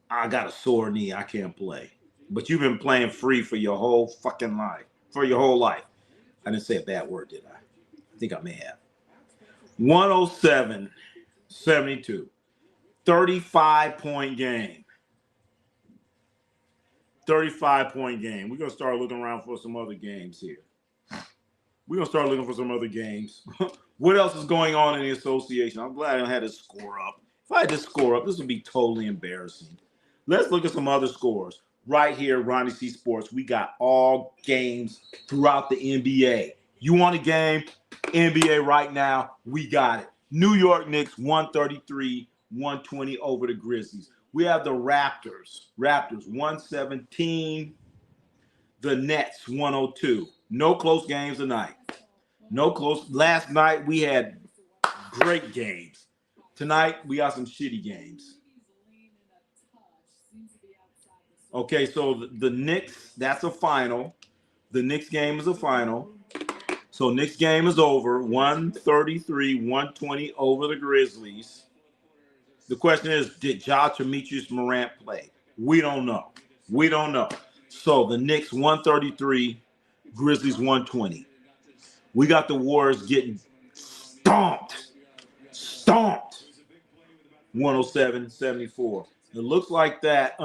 I got a sore knee. I can't play. But you've been playing free for your whole fucking life, for your whole life. I didn't say a bad word, did I? I think I may have. 107-72. 35-point game. 35-point game. We're going to start looking around for some other games here. We're going to start looking for some other games. What else is going on in the association? I'm glad I had to score up. If I had to score up, this would be totally embarrassing. Let's look at some other scores. Right here, Ronnie C Sports, we got all games throughout the NBA. You want a game? NBA right now, we got it. New York Knicks, 133-120 over the Grizzlies. We have the Raptors, 117. The Nets, 102. No close games tonight. No close. Last night, we had great games. Tonight, we got some shitty games. Okay, so the Knicks, that's a final. The Knicks game is a final. So Knicks game is over. 133-120 over the Grizzlies. The question is, did Demetrius Morant play? We don't know. So the Knicks 133, Grizzlies 120. We got the Warriors getting stomped. 107-74. It looks like that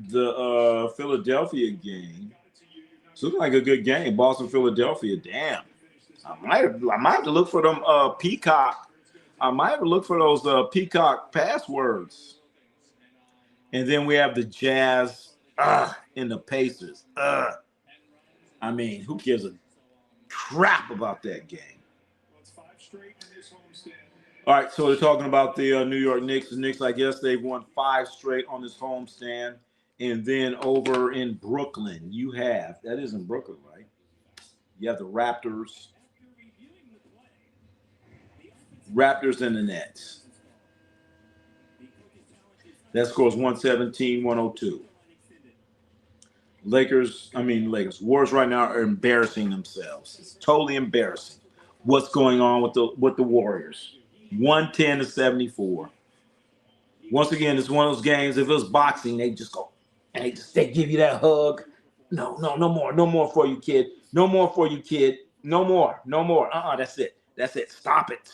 the Philadelphia game. It's looking like a good game. Boston, Philadelphia. Damn. I might have to look for them Peacock. I might have to look for those Peacock passwords. And then we have the Jazz and the Pacers. I mean, who gives a crap about that game? All right, so they're talking about the New York Knicks. The Knicks, I guess they've won 5 straight on this homestand. And then over in Brooklyn, that is in Brooklyn, right? You have the Raptors and the Nets. That scores 117-102. Lakers. Warriors right now are embarrassing themselves. It's totally embarrassing what's going on with the Warriors. 110-74. Once again, it's one of those games. If it was boxing, they just go and they give you that hug. No more for you, kid. No more for you, kid. No more. That's it. Stop it.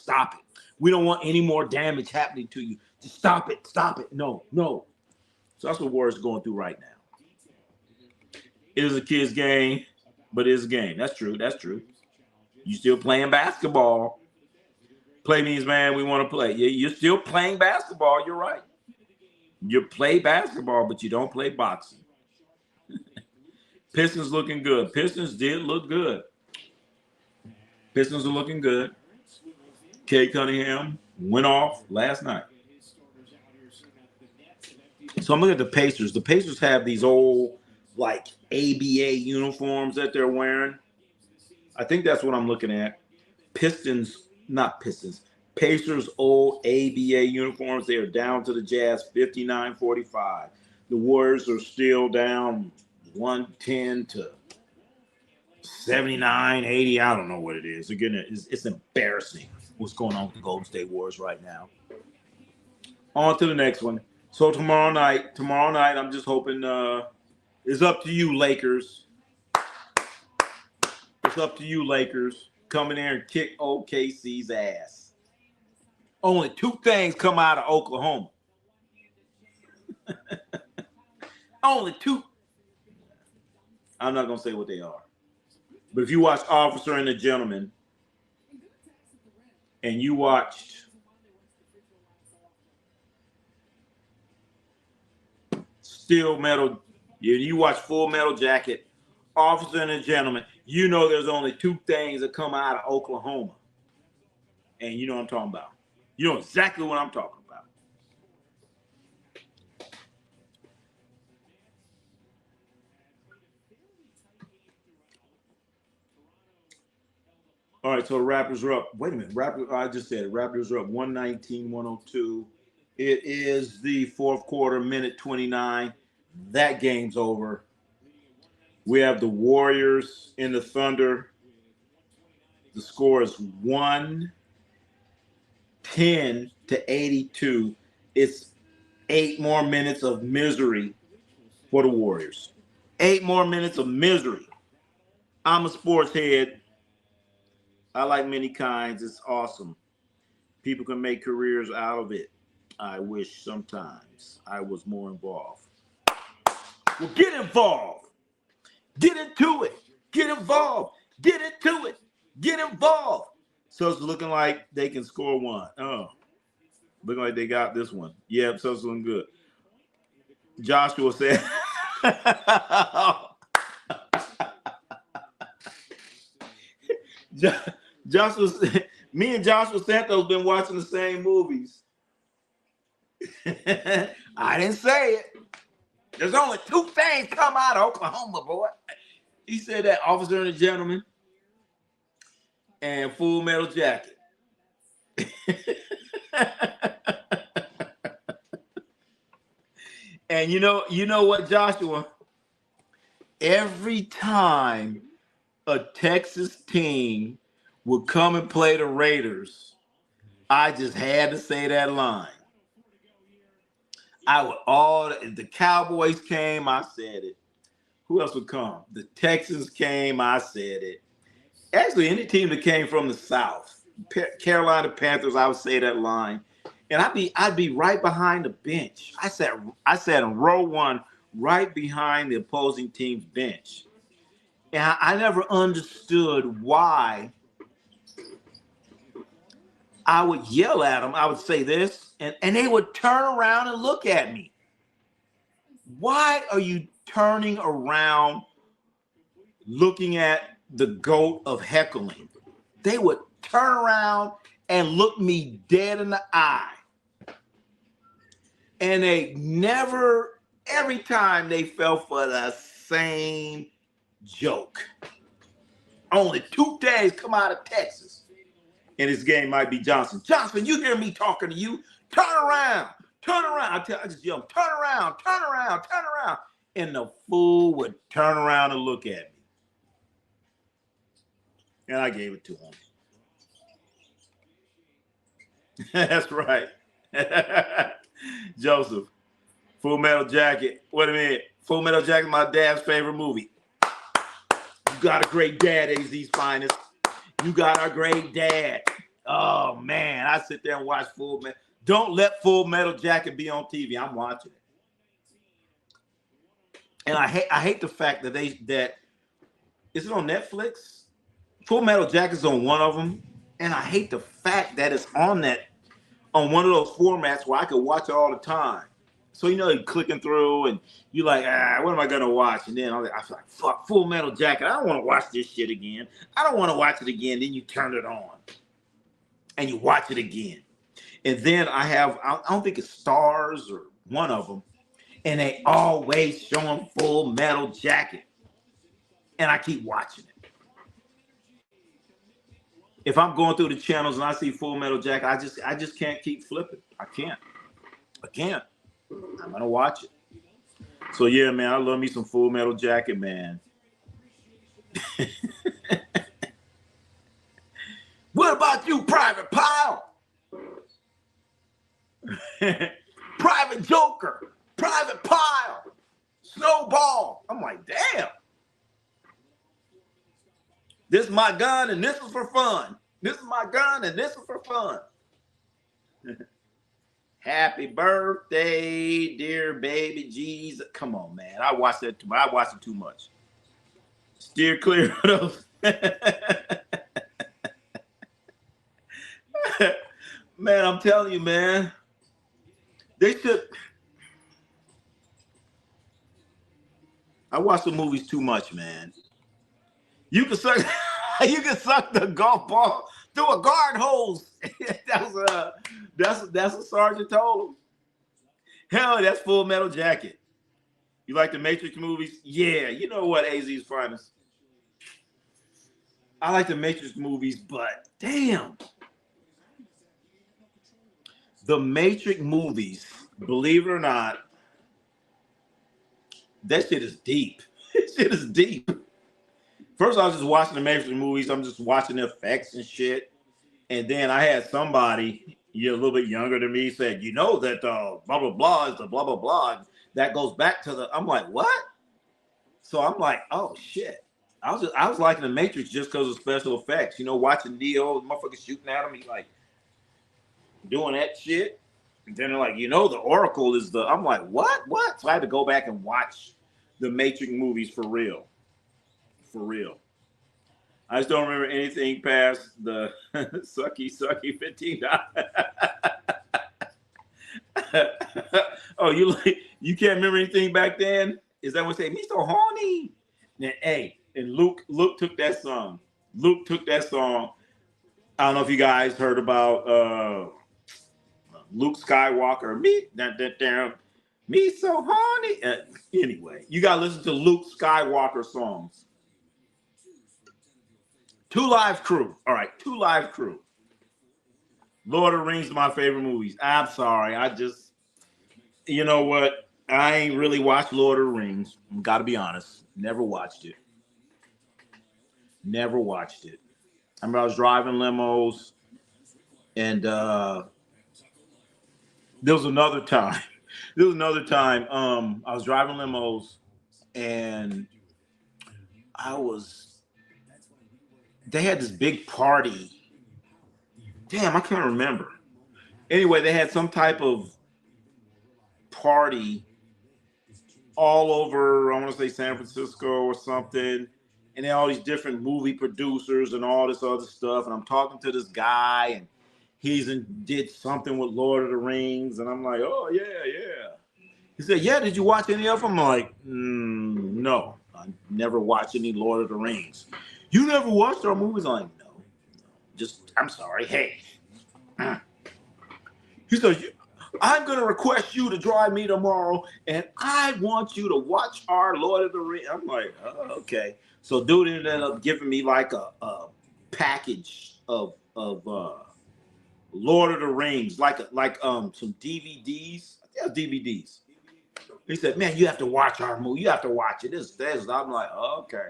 We don't want any more damage happening to you. Just stop it. No. So that's what Warriors are going through right now. It is a kid's game, but it is a game. That's true. You still playing basketball. Play means, man, we want to play. You're still playing basketball. You're right. You play basketball, but you don't play boxing. Pistons looking good. Pistons did look good. Pistons are looking good. Cade Cunningham went off last night. So I'm looking at the Pacers. The Pacers have these old, like, ABA uniforms that they're wearing. I think that's what I'm looking at. Pacers old ABA uniforms. They are down to the Jazz 59-45. The Warriors are still down 110-79, 80. I don't know what it is. Again, it's embarrassing what's going on with the Golden State Warriors right now. On to the next one. So tomorrow night, I'm just hoping it's up to you, Lakers. It's up to you, Lakers. Come in there and kick OKC's ass. Only 2 things come out of Oklahoma. Only 2. I'm not going to say what they are. But if you watch Officer and the Gentleman and you watched Steel Metal, you watch Full Metal Jacket, Officer and the Gentleman, you know there's only 2 things that come out of Oklahoma. And you know what I'm talking about. You know exactly what I'm talking about. All right, so the Raptors are up. Wait a minute. I just said it. Raptors are up 119-102. It is the fourth quarter, minute 29. That game's over. We have the Warriors and the Thunder. The score is 110-82. It's 8 more minutes of misery for the Warriors. 8 more minutes of misery. I'm a sports head. I like many kinds. It's awesome. People can make careers out of it. I wish sometimes I was more involved. Well, get involved. Get into it. Get involved. Get into it. Get involved. So it's looking like they can score one. Oh, looking like they got this one. Yep, so it's looking good. Joshua said, Joshua, me and Joshua Santos been watching the same movies. I didn't say it. There's only 2 things come out of Oklahoma, boy. He said that Officer and a Gentleman and Full Metal Jacket. And you know what, Joshua? Every time a Texas team would come and play the Raiders, I just had to say that line. The Cowboys came, I said it. Who else would come? The Texans came, I said it. Actually, any team that came from the South, Carolina Panthers, I would say that line. And I'd be right behind the bench. I sat in row 1, right behind the opposing team's bench. And I never understood why I would yell at them. I would say this, and they would turn around and look at me. Why are you turning around looking at the goat of heckling? They would turn around and look me dead in the eye. And they never, every time they fell for the same joke. Only 2 days come out of Texas. And this game might be Johnson. Johnson, you hear me talking to you? Turn around. Turn around. I just yell, turn around, turn around, turn around. And the fool would turn around and look at me. And I gave it to him. That's right. Joseph, Full Metal Jacket. Wait a minute. Full Metal Jacket, my dad's favorite movie. You got a great dad, AZ's finest. You got a great dad. Oh, man. I sit there and watch Full Metal. Don't let Full Metal Jacket be on TV. I'm watching it. And I hate the fact that is it on Netflix? Full Metal Jacket's on one of them. And I hate the fact that it's on one of those formats where I could watch it all the time. So, you're clicking through and you're like, what am I going to watch? And then I was like, fuck, Full Metal Jacket. I don't want to watch this shit again. I don't want to watch it again. Then you turn it on and you watch it again. And then I don't think it's Stars or one of them. And they always showing Full Metal Jacket. And I keep watching it. If I'm going through the channels and I see Full Metal Jacket, I just can't keep flipping. I can't. I'm gonna watch it. So yeah, man, I love me some Full Metal Jacket, man. What about you, Private Pile? Private Joker, Private Pile, Snowball. I'm like, damn. This is my gun and this is for fun. This is my gun and this is for fun. Happy birthday, dear baby Jesus. Come on, man. I watched it too much. Steer clear of those. Man, I'm telling you, man. They should. I watch the movies too much, man. You can suck the golf ball through a garden hose That's what Sergeant told him. Hell, that's Full Metal Jacket. You like the Matrix movies? Yeah. You know what, AZ's finest? I like the Matrix movies, but damn. The Matrix movies, believe it or not, that shit is deep. That shit is deep. First, I was just watching the Matrix movies. I'm just watching the effects and shit. And then I had somebody, a little bit younger than me, said, you know that blah, blah, blah is the blah, blah, blah. That goes back to the, I'm like, what? So I'm like, oh, shit. I was liking the Matrix just because of special effects. Watching Neo, the motherfucker shooting at him, he like doing that shit. And then they're like, the Oracle is the, I'm like, what? So I had to go back and watch the Matrix movies for real. For real. I just don't remember anything past the sucky $15. Oh, you can't remember anything back then? Is that what say? Me so horny. And Luke took that song. I don't know if you guys heard about Luke Skywalker. Me so horny. Anyway, you gotta listen to Luke Skywalker songs. Two Live Crew. All right, Two Live Crew. Lord of the Rings is my favorite movies. I'm sorry. You know what? I ain't really watched Lord of the Rings. Gotta be honest. Never watched it. I remember I was driving limos, and there was another time. I was driving limos, and they had this big party. Damn, I can't remember. Anyway, they had some type of party all over, I want to say San Francisco or something. And then all these different movie producers and all this other stuff. And I'm talking to this guy, and did something with Lord of the Rings. And I'm like, oh, yeah. He said, yeah, did you watch any of them? I'm like, no, I never watched any Lord of the Rings. You never watched our movies? I'm like, no. I'm sorry. Hey. He said, I'm going to request you to drive me tomorrow, and I want you to watch our Lord of the Rings. I'm like, oh, okay. So dude ended up giving me like a package of Lord of the Rings, like some DVDs. Yeah, DVDs. He said, man, you have to watch our movie. You have to watch it. This. I'm like, oh, okay.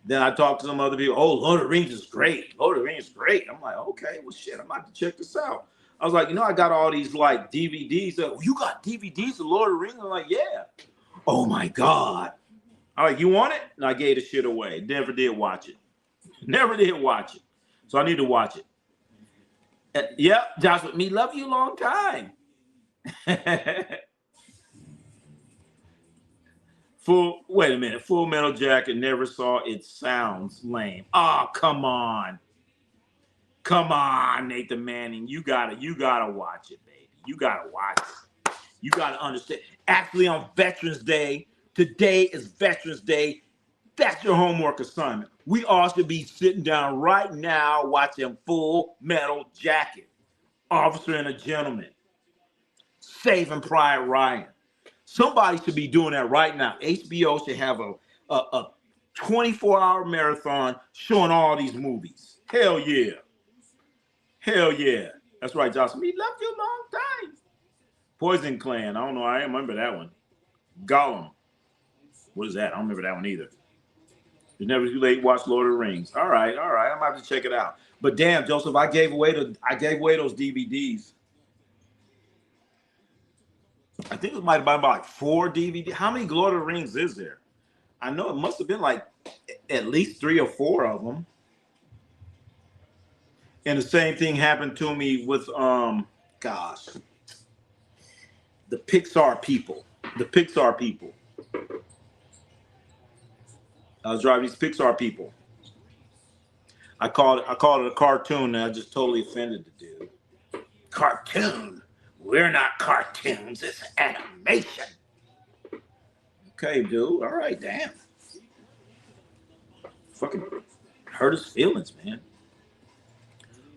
Then I talked to some other people. Oh, Lord of the Rings is great. I'm like, okay, well, shit, I'm about to check this out. I was like, I got all these like DVDs. You got DVDs of Lord of the Rings? I'm like, yeah. Oh my God. I'm like, you want it? And I gave the shit away. Never did watch it. So I need to watch it. Yep, Josh with me. Love you a long time. Wait a minute. Full Metal Jacket, never saw it. Sounds lame. Oh, come on. Come on, Nathan Manning. You gotta watch it, baby. You gotta watch it. You gotta understand. Actually, on Veterans Day, today is Veterans Day. That's your homework assignment. We all should be sitting down right now watching Full Metal Jacket. Officer and a Gentleman. Saving Private Ryan. Somebody should be doing that right now. HBO should have a 24-hour marathon showing all these movies. Hell yeah. That's right, Josh. We love you a long time. Poison Clan. I don't know. I remember that one. Gollum. What is that? I don't remember that one either. It's never too late. Watch Lord of the Rings. All right. I'm about to check it out. But damn, Joseph, I gave away those DVDs. I think it might have been like 4 DVDs. How many Lord of the Rings is there? I know it must have been like at least 3 or 4 of them. And the same thing happened to me with the Pixar people. I was driving these Pixar people. I called it a cartoon, and I just totally offended the dude. Cartoon? We're not cartoons. It's animation. Okay, dude. All right, damn. Fucking hurt his feelings, man.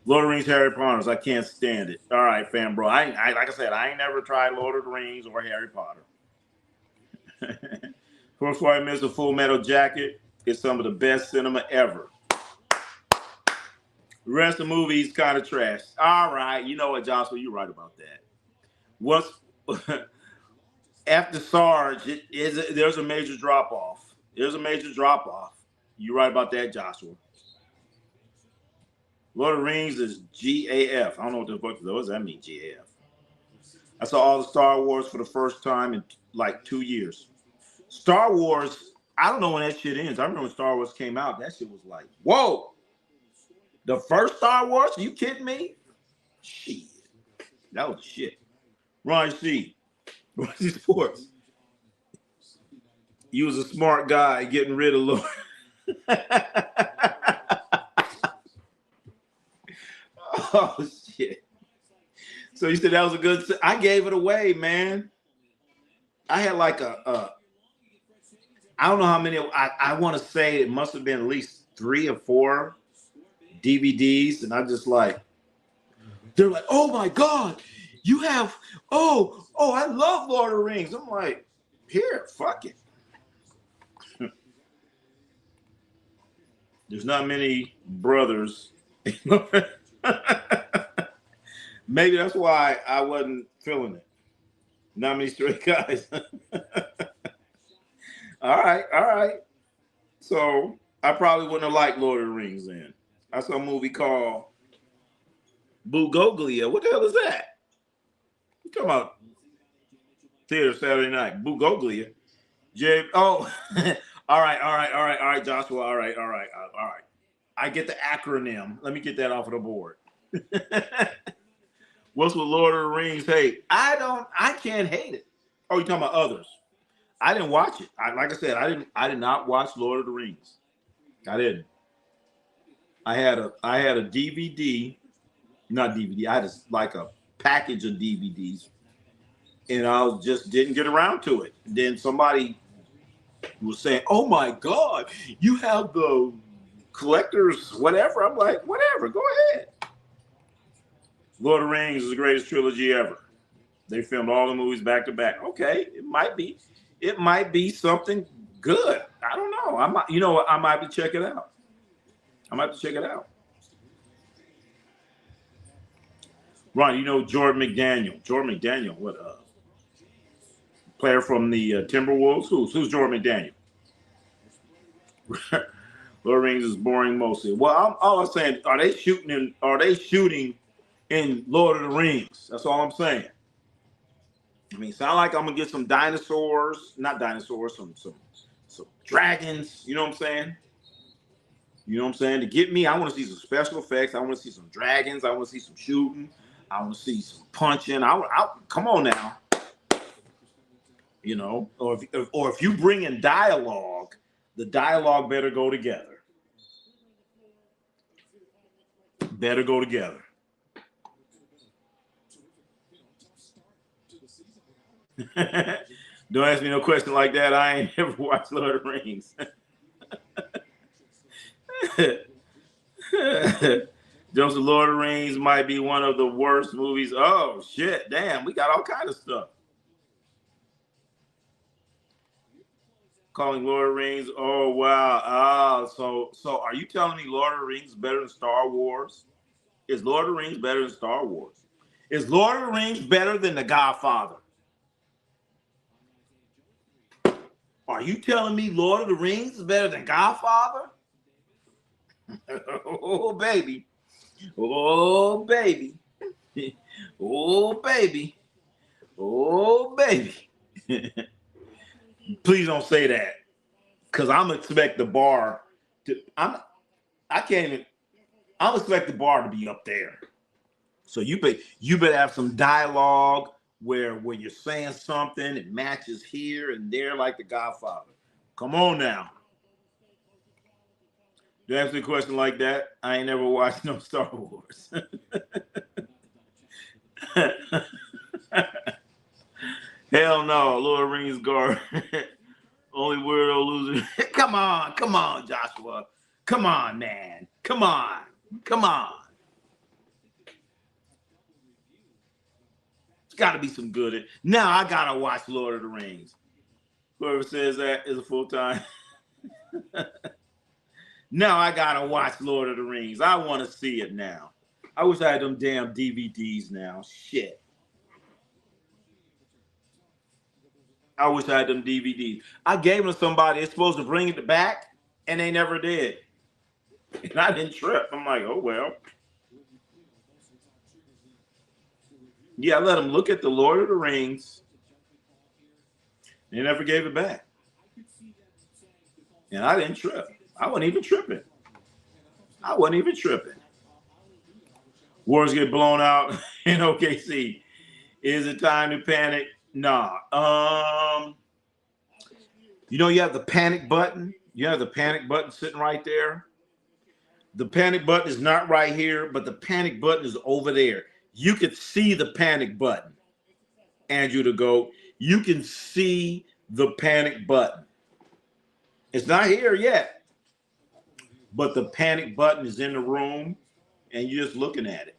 Lord of the Rings, Harry Potter. I can't stand it. All right, fam, bro. I like I said, I ain't never tried Lord of the Rings or Harry Potter. First White Miss a Full Metal Jacket is some of the best cinema ever. The rest of the movie's kind of trash. All right, you know what, Joshua, you're right about that. What's after Sarge? There's a major drop off. There's a major drop off. You're right about that, Joshua. Lord of the Rings is GAF. I don't know what the fuck does that mean, GAF. I saw all the Star Wars for the first time in like 2 years. Star Wars, I don't know when that shit ends. I remember when Star Wars came out, that shit was like, whoa. The first Star Wars? Are you kidding me? Shit. That was shit. Ron C. Ron C. Sports. You was a smart guy getting rid of Lord. Oh, shit. So you said that was a good... I gave it away, man. I had like I don't know how many... I want to say it must have been at least 3 or 4 DVDs. And I just like... They're like, oh, my God. You have... Oh, I love Lord of the Rings. I'm like, here, fuck it. There's not many brothers. Maybe that's why I wasn't feeling it. Not many straight guys. All right. So I probably wouldn't have liked Lord of the Rings then. I saw a movie called Bugoglia. What the hell is that? You talking about theater Saturday night? Bugoglia. All right, Joshua. All right. I get the acronym. Let me get that off of the board. What's with Lord of the Rings hate? I can't hate it. Oh, you talking about others? I didn't watch it. Like I said, I did not watch Lord of the Rings. I didn't. I had a DVD, not DVD. I had like a package of DVDs, and I just didn't get around to it. Then somebody was saying, "Oh my God, you have the collectors, whatever." I'm like, whatever, go ahead. Lord of the Rings is the greatest trilogy ever. They filmed all the movies back to back. Okay, it might be something good. I don't know. I might have to check it out. Ron, you know Jordan McDaniel. Jordan McDaniel, what player from the Timberwolves? Who's Jordan McDaniel? Lord of the Rings is boring mostly. Well, all I'm saying, are they shooting in Lord of the Rings? That's all I'm saying. I mean, sound like I'm gonna get some dinosaurs, not dinosaurs, some dragons. You know what I'm saying? To get me, I want to see some special effects. I want to see some dragons. I want to see some shooting. I want to see some punching. Come on now. Or if you bring in dialogue, the dialogue better go together. Don't ask me no question like that. I ain't never watched Lord of the Rings. Joseph, Lord of the Rings might be one of the worst movies. Oh shit! Damn, we got all kind of stuff. Calling Lord of the Rings. Oh wow. So are you telling me Lord of the Rings is better than Star Wars? Is Lord of the Rings better than Star Wars? Is Lord of the Rings better than The Godfather? Are you telling me Lord of the Rings is better than Godfather? Oh, baby. Oh, baby. Oh, baby. Oh, baby. Please don't say that. Because I'm expect the bar to I'm expect the bar to be up there. So you better have some dialogue where you're saying something, it matches here and there like The Godfather. Come on now. To answer a question like that, I ain't never watched no Star Wars. Hell no, Lord of the Rings guard. Only weirdo loser. Come on, Joshua. Come on, man. Come on. got to be some good. Now I got to watch Lord of the Rings. Whoever says that is a full-time. Now I got to watch Lord of the Rings. I want to see it now. I wish I had them damn DVDs now. Shit. I wish I had them DVDs. I gave them to somebody. It's supposed to bring it back, and they never did. And I didn't trip. I'm like, oh, well. Yeah, I let them look at the Lord of the Rings. They never gave it back. And I didn't trip. I wasn't even tripping. Wars get blown out in OKC. Is it time to panic? Nah. You have the panic button. You have the panic button sitting right there. The panic button is not right here, but the panic button is over there. You could see the panic button. Andrew to go. You can see the panic button. It's not here yet, but the panic button is in the room, and you're just looking at it.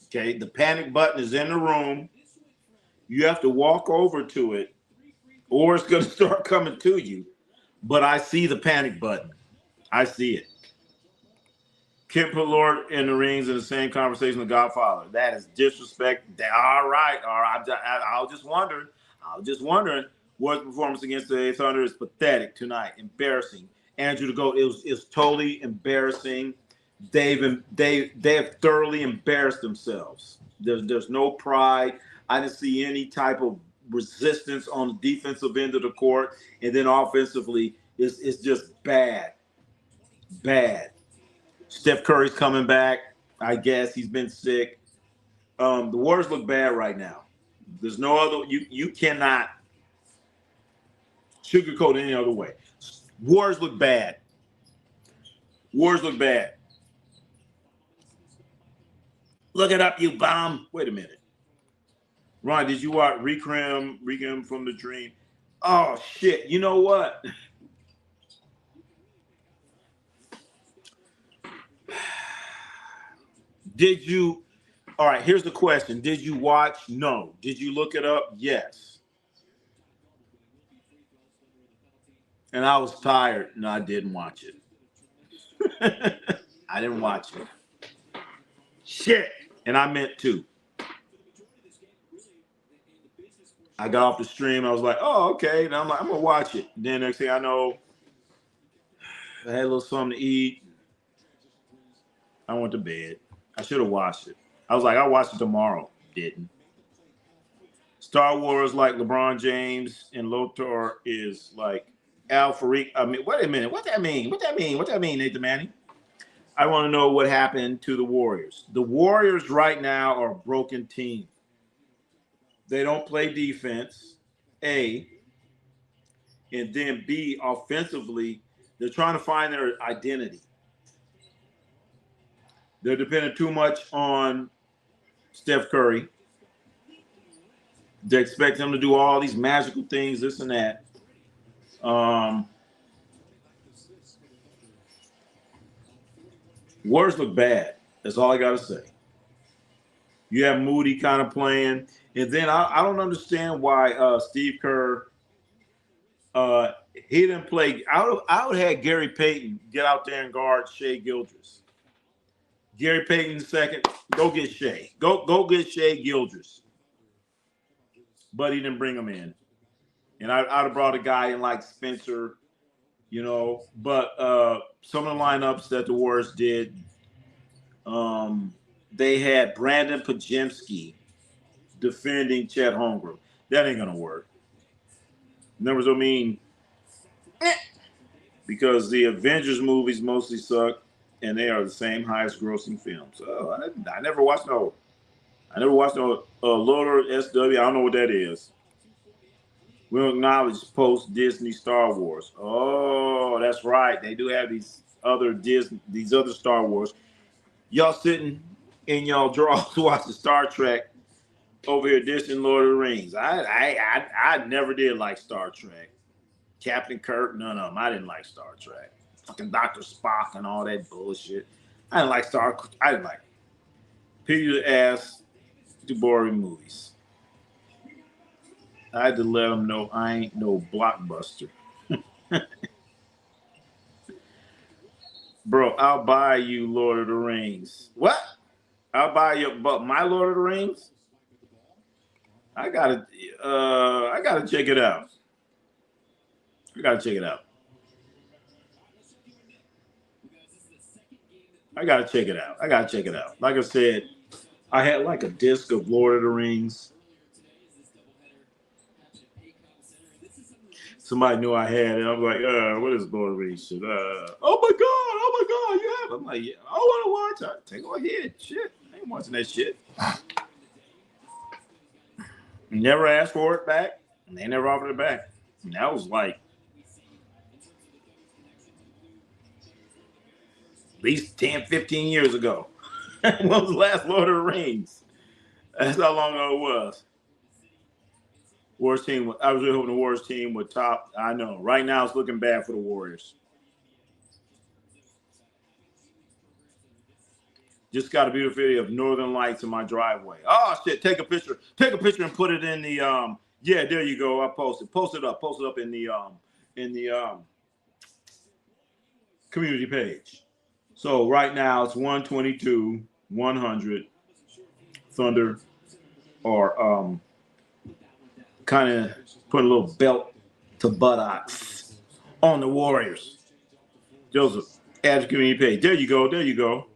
Okay, the panic button is in the room. You have to walk over to it, or it's going to start coming to you. But I see the panic button. I see it. Can't put Lord in the Rings in the same conversation with Godfather. That is disrespect. All right. I was just wondering what performance against the Thunder is pathetic tonight. Embarrassing. Andrew to go. It was totally embarrassing. They have thoroughly embarrassed themselves. There's no pride. I didn't see any type of resistance on the defensive end of the court, and then offensively, it's just bad. Steph Curry's coming back. I guess he's been sick. The Warriors look bad right now. There's no other. You cannot sugarcoat it any other way. Warriors look bad. Look it up, you bum. Wait a minute. Ron, did you watch Requiem from the Dream? Oh, shit. You know what? Did you? All right, here's the question. Did you watch? No. Did you look it up? Yes. And I was tired. No, I didn't watch it. I didn't watch it. Shit. And I meant to. I got off the stream. I was like, oh, okay. And I'm like, I'm going to watch it. Then next thing I know, I had a little something to eat. I went to bed. I should have watched it. I was like, I'll watch it tomorrow. Didn't. Star Wars like LeBron James and Lothar is like Al Farik. I mean, wait a minute. What that mean? What that mean, Nathan Manning? I want to know what happened to the Warriors. The Warriors right now are a broken team. They don't play defense, A. And then B, offensively, they're trying to find their identity. They're depending too much on Steph Curry. They expect him to do all these magical things, this and that. Warriors look bad. That's all I got to say. You have Moody kind of playing. And then I don't understand why Steve Kerr, he didn't play. I would have had Gary Payton get out there and guard Shai Gilgeous. Gary Payton second, go get Shai. Go get Shai Gilgeous. But he didn't bring him in. And I'd have brought a guy in like Spencer, But some of the lineups that the Warriors did, they had Brandon Pajemski defending Chet Holmgren. That ain't going to work. Numbers don't mean because the Avengers movies mostly suck, and they are the same highest grossing films. Oh, I never watched no. I never watched no Loader SW. I don't know what that is. We don't acknowledge post-Disney Star Wars. Oh, that's right. They do have these other Star Wars. Y'all sitting in y'all drawers watching Star Trek over here dissing Lord of the Rings. I never did like Star Trek. Captain Kirk, none of them. I didn't like Star Trek. Fucking Dr. Spock and all that bullshit. I didn't like People ask do boring movies. I had to let them know I ain't no blockbuster. Bro, I'll buy you Lord of the Rings. What? I'll buy you, but my Lord of the Rings? I gotta check it out. I gotta check it out. I gotta check it out. I gotta check it out. Like I said, I had like a disc of Lord of the Rings. Somebody knew I had it. I'm like, what is Lord of the Rings shit? Oh my God, you have it. I'm like, yeah, I want to watch it. Take a ahead. Shit. I ain't watching that shit. Never asked for it back. And they never offered it back. And that was like at least 10, 15 years ago. When was the last Lord of the Rings? That's how long ago it was. Warriors team. I was really hoping the Warriors team would top. I know. Right now, it's looking bad for the Warriors. Just got a beautiful video of Northern Lights in my driveway. Oh shit! Take a picture. Take a picture and put it in the Yeah, there you go. I posted. Post it up. Post it up in the community page. So right now it's 122, 100. Thunder are kind of putting a little belt to buttocks on the Warriors. Joseph, add the community page. There you go. There you go.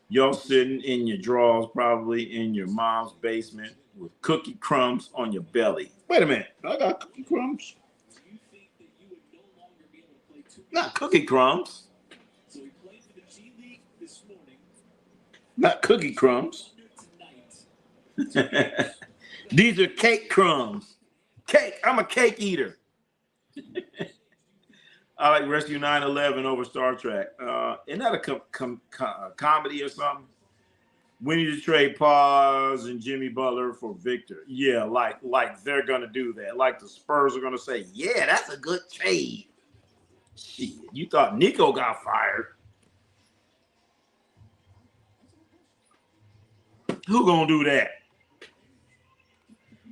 Y'all sitting in your drawers, probably in your mom's basement with cookie crumbs on your belly. Wait a minute. I got cookie crumbs. Not cookie crumbs. Not cookie crumbs. These are cake crumbs. Cake. I'm a cake eater. I like Rescue 911 over Star Trek. Isn't that a comedy or something? We need to trade Paz and Jimmy Butler for Victor. Yeah, like they're gonna do that. Like the Spurs are gonna say, yeah, that's a good trade. Shit, you thought Nico got fired? Who gonna do that?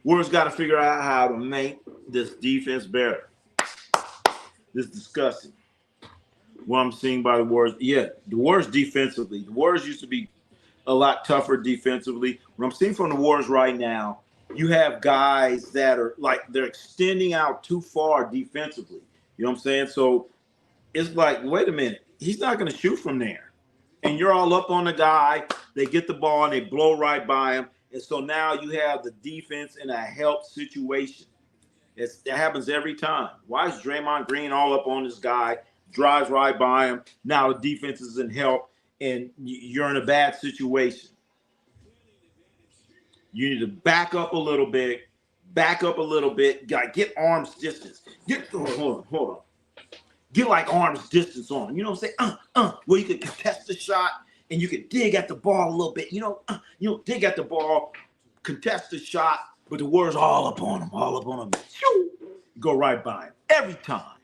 Warriors got to figure out how to make this defense better. This is disgusting. What I'm seeing by the Warriors, yeah, the Warriors defensively. The Warriors used to be a lot tougher defensively. What I'm seeing from the Warriors right now, you have guys that are like they're extending out too far defensively. You know what I'm saying? So it's like, wait a minute, he's not going to shoot from there. And you're all up on the guy. They get the ball and they blow right by him. And so now you have the defense in a help situation. That happens every time. Why is Draymond Green all up on this guy, drives right by him? Now the defense is in help, and you're in a bad situation. You need to back up a little bit. Get arms distance. Hold on. Get like arms distance on. You know what I'm saying? Where you can contest the shot and you can dig at the ball a little bit. Dig at the ball, contest the shot, but the Warriors all up on him. Go right by him every time.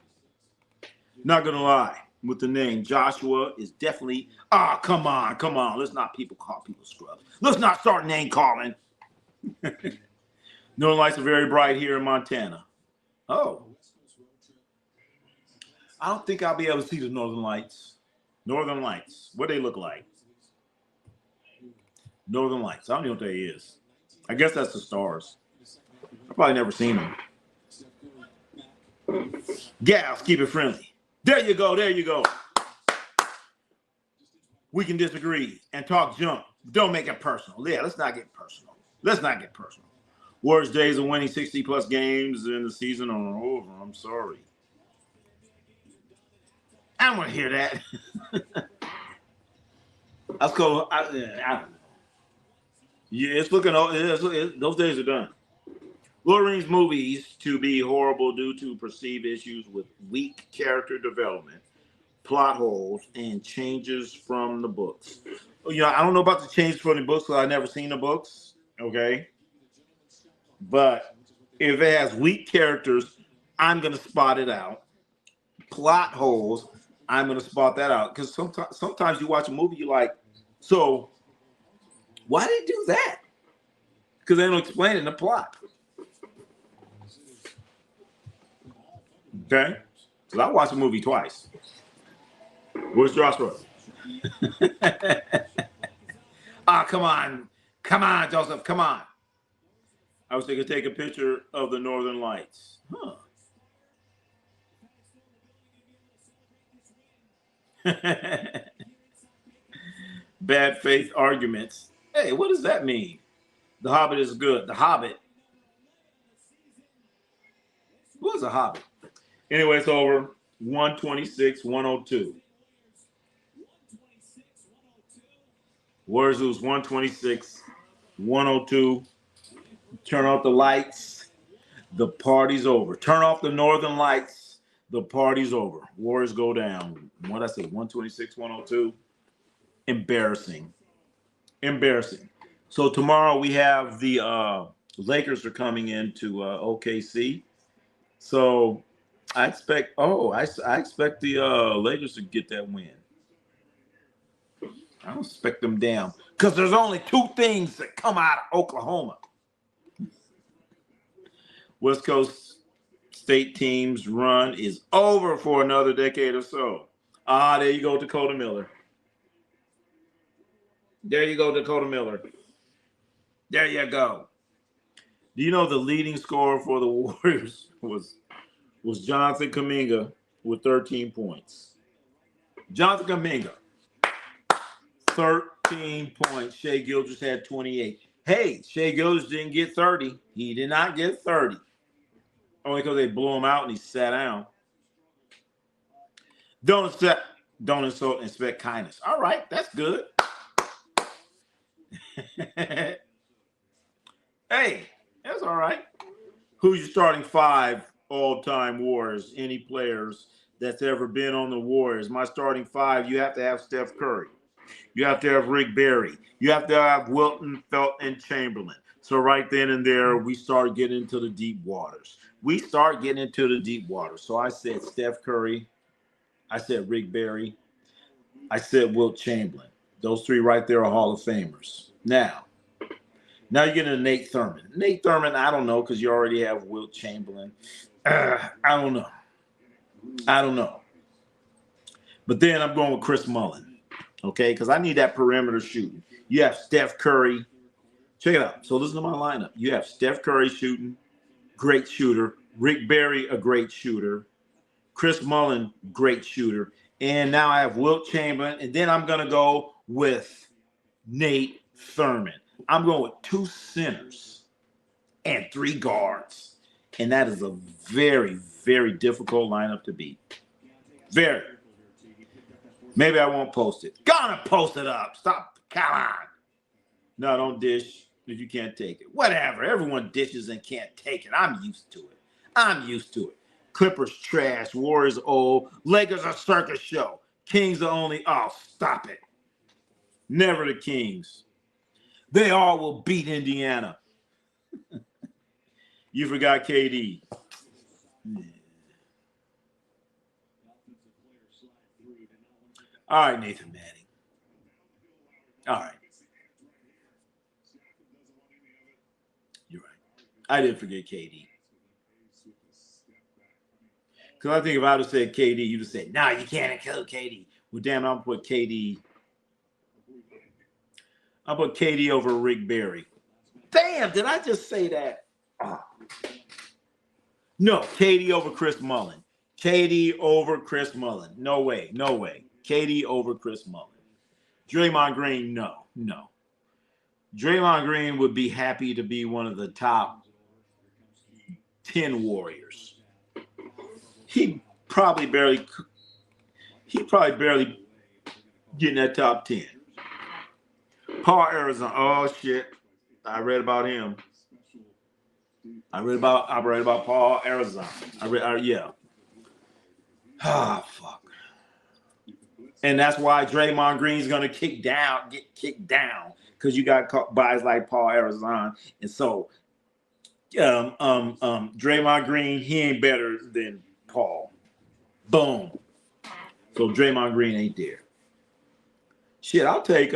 Not gonna lie, with the name Joshua is definitely. Come on. Let's not call people scrubs. Let's not start name calling. Northern Lights are very bright here in Montana. Oh. I don't think I'll be able to see the Northern Lights. Northern Lights. What they look like? Northern Lights. I don't know what that is. I guess that's the stars. I've probably never seen them. Gals, keep it friendly. There you go. We can disagree and talk junk. Don't make it personal. Yeah, let's not get personal. Warriors days of winning 60-plus games in the season are over. I'm sorry. I don't want to hear that. Let's go. I don't know. Yeah, it's looking. Those days are done. Lord of the Rings movies to be horrible due to perceived issues with weak character development, plot holes, and changes from the books. I don't know about the changes from the books because I've never seen the books. Okay, but if it has weak characters, I'm gonna spot it out. Plot holes, I'm gonna spot that out because sometimes you watch a movie, you like, so Why did they do that? Because they don't explain it in the plot. Okay? Because I watched the movie twice. Where's Joshua? Come on. Come on, Joseph. Come on. I was thinking take a picture of the Northern Lights. Huh. Bad faith arguments. Hey, what does that mean? The Hobbit is good. The Hobbit. What was a Hobbit? Anyway, it's over. 126, 102. Warriors lose 126, 102. Turn off the lights. The party's over. Turn off the Northern Lights. The party's over. Warriors go down. What did I say? 126, 102. Embarrassing. Embarrassing. So tomorrow we have the Lakers are coming into OKC. So I expect I expect the Lakers to get that win. I don't expect them down because there's only two things that come out of Oklahoma. West Coast State team's run is over for another decade or so. There you go, Dakota Miller. There you go, Dakota Miller. There you go. Do you know the leading scorer for the Warriors was Jonathan Kuminga with 13 points? Jonathan Kuminga, 13 points. Shai Gilgeous had 28. Hey, Shai Gilgeous didn't get 30. He did not get 30. Only because they blew him out and he sat down. Don't insult, expect kindness. All right, that's good. Hey, that's all right. Who's your starting five all-time Warriors? Any players that's ever been on the Warriors? My starting five, you have to have Steph Curry. You have to have Rick Barry. You have to have Wilton, Felt, and Chamberlain. So right then and there, we start getting into the deep waters. So I said Steph Curry. I said Rick Barry. I said Wilt Chamberlain. Those three right there are Hall of Famers. Now you're getting to Nate Thurman. Nate Thurman, I don't know because you already have Wilt Chamberlain. I don't know. But then I'm going with Chris Mullin, okay, because I need that perimeter shooting. You have Steph Curry. Check it out. So listen to my lineup. You have Steph Curry shooting, great shooter. Rick Barry, a great shooter. Chris Mullin, great shooter. And now I have Wilt Chamberlain. And then I'm going to go with Nate Thurman. I'm going with two centers and three guards. And that is a very, very difficult lineup to beat. Very. Maybe I won't post it. Gonna post it up. Stop. Come on. No, don't dish if you can't take it. Whatever. Everyone dishes and can't take it. I'm used to it. Clippers trash. Warriors old. Lakers a circus show. Kings are only. Oh, stop it. Never the Kings. They all will beat Indiana. You forgot KD. All right, Nathan Manning. All right. You're right. I didn't forget KD. Because I think if I would have said KD, you'd have said, no, you can't include KD. Well, damn it, I'm going to put KD. I'll put KD over Rick Barry. Damn, did I just say that? Oh. No, KD over Chris Mullin. KD over Chris Mullin. No way. KD over Chris Mullin. Draymond Green, no. Draymond Green would be happy to be one of the top 10 Warriors. He probably barely getting that top 10. Paul Arizona. Oh shit. I read about him. I read about Paul Arizona. Yeah. Ah, fuck. And that's why Draymond Green's gonna get kicked down, because you got guys like Paul Arizona. And so Draymond Green, he ain't better than Paul. Boom. So Draymond Green ain't there. Shit, I'll take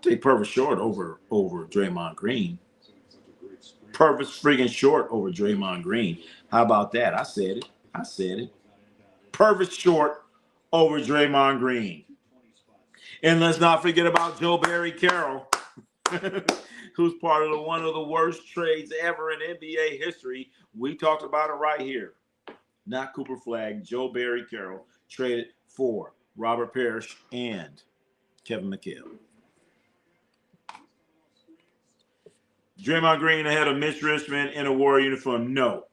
take Purvis Short over Draymond Green. Purvis friggin' Short over Draymond Green. How about that? I said it. Purvis Short over Draymond Green. And let's not forget about Joe Barry Carroll, who's part of one of the worst trades ever in NBA history. We talked about it right here. Not Cooper Flagg, Joe Barry Carroll traded for Robert Parrish and Kevin McHale. Draymond Green ahead of Mitch Richmond in a Warrior uniform. No.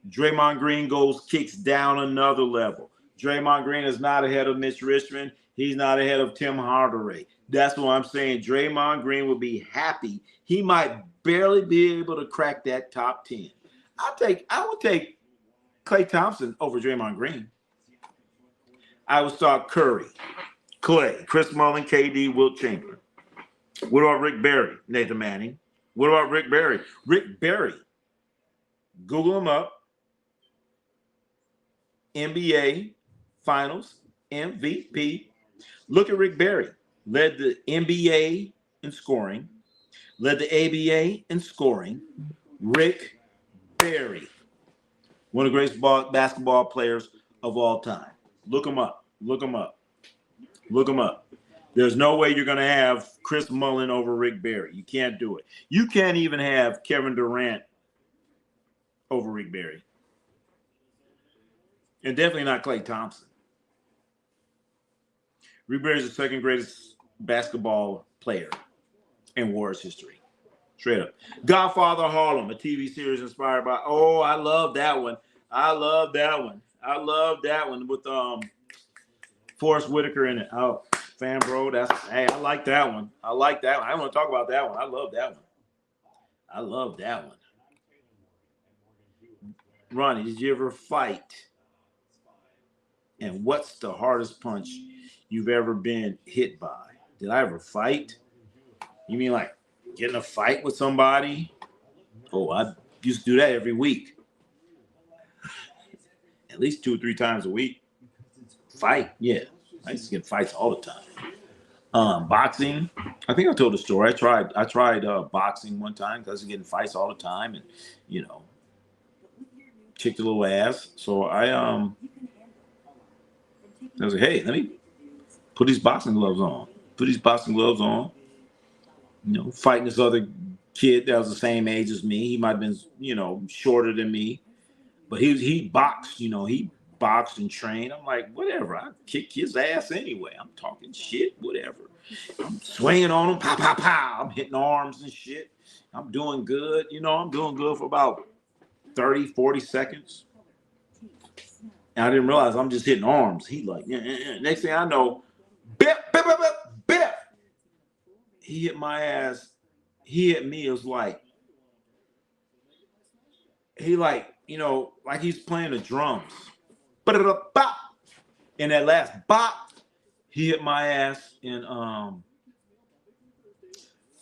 Draymond Green kicks down another level. Draymond Green is not ahead of Mitch Richmond. He's not ahead of Tim Hardaway. That's what I'm saying. Draymond Green will be happy. He might barely be able to crack that top 10. I would take Klay Thompson over Draymond Green. I would start Curry, Klay, Chris Mullin, KD, Wilt Chamberlain. What about Rick Barry, Nathan Manning? What about Rick Barry? Rick Barry. Google him up. NBA Finals MVP. Look at Rick Barry. Led the NBA in scoring. Led the ABA in scoring. Rick Barry. One of the greatest basketball players of all time. Look him up. There's no way you're going to have Chris Mullin over Rick Barry. You can't do it. You can't even have Kevin Durant over Rick Barry. And definitely not Klay Thompson. Rick Barry is the second greatest basketball player in Warriors history. Straight up. Godfather Harlem, a TV series inspired by, I love that one. I love that one with Forrest Whitaker in it. Oh, fan bro, I like that one. I don't want to talk about that one. I love that one. Ronnie, did you ever fight? And what's the hardest punch you've ever been hit by? Did I ever fight? You mean like get in a fight with somebody? Oh, I used to do that every week. At least 2 or 3 times a week. Fight, yeah. I used to get fights all the time. Boxing, I think I told the story. I tried boxing one time because I was getting fights all the time, and kicked a little ass. So I was like, hey, let me put these boxing gloves on. Fighting this other kid that was the same age as me. He might have been, shorter than me, but he boxed. He boxed and trained. I'm like, whatever. I kick his ass anyway. I'm talking shit, whatever. I'm swinging on him, pow, pow, pow. I'm hitting arms and shit. I'm doing good. I'm doing good for about 30, 40 seconds. And I didn't realize I'm just hitting arms. He like, next thing I know, bip, bip, bip, bip, bip. He hit my ass. He hit me. It was like, like he's playing the drums. And that last bop, he hit my ass and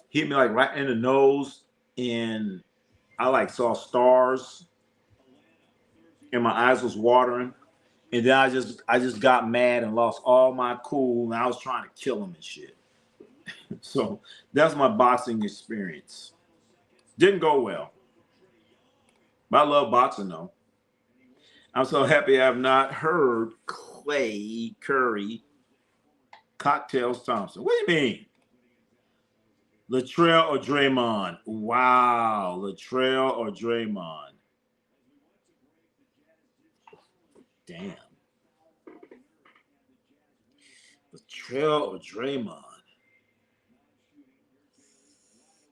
hit me like right in the nose, and I saw stars, and my eyes was watering, and then I just got mad and lost all my cool, and I was trying to kill him and shit. So that's my boxing experience. Didn't go well, but I love boxing though. I'm so happy I have not heard Klay Curry Cocktails Thompson. What do you mean? Latrell or Draymond? Wow, Latrell or Draymond? Damn. Latrell or Draymond?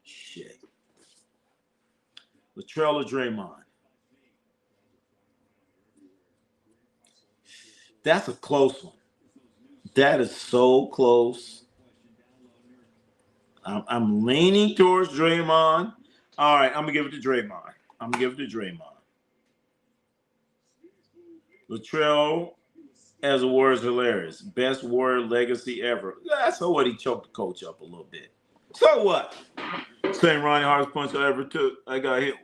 Shit. Latrell or Draymond? That's a close one. That is so close. I'm leaning towards Draymond. All right, I'm going to give it to Draymond. Latrell as a Warrior is hilarious. Best Warrior legacy ever. Yeah, so what? He choked the coach up a little bit. So what? Same Ronnie hardest punch I ever took. I got hit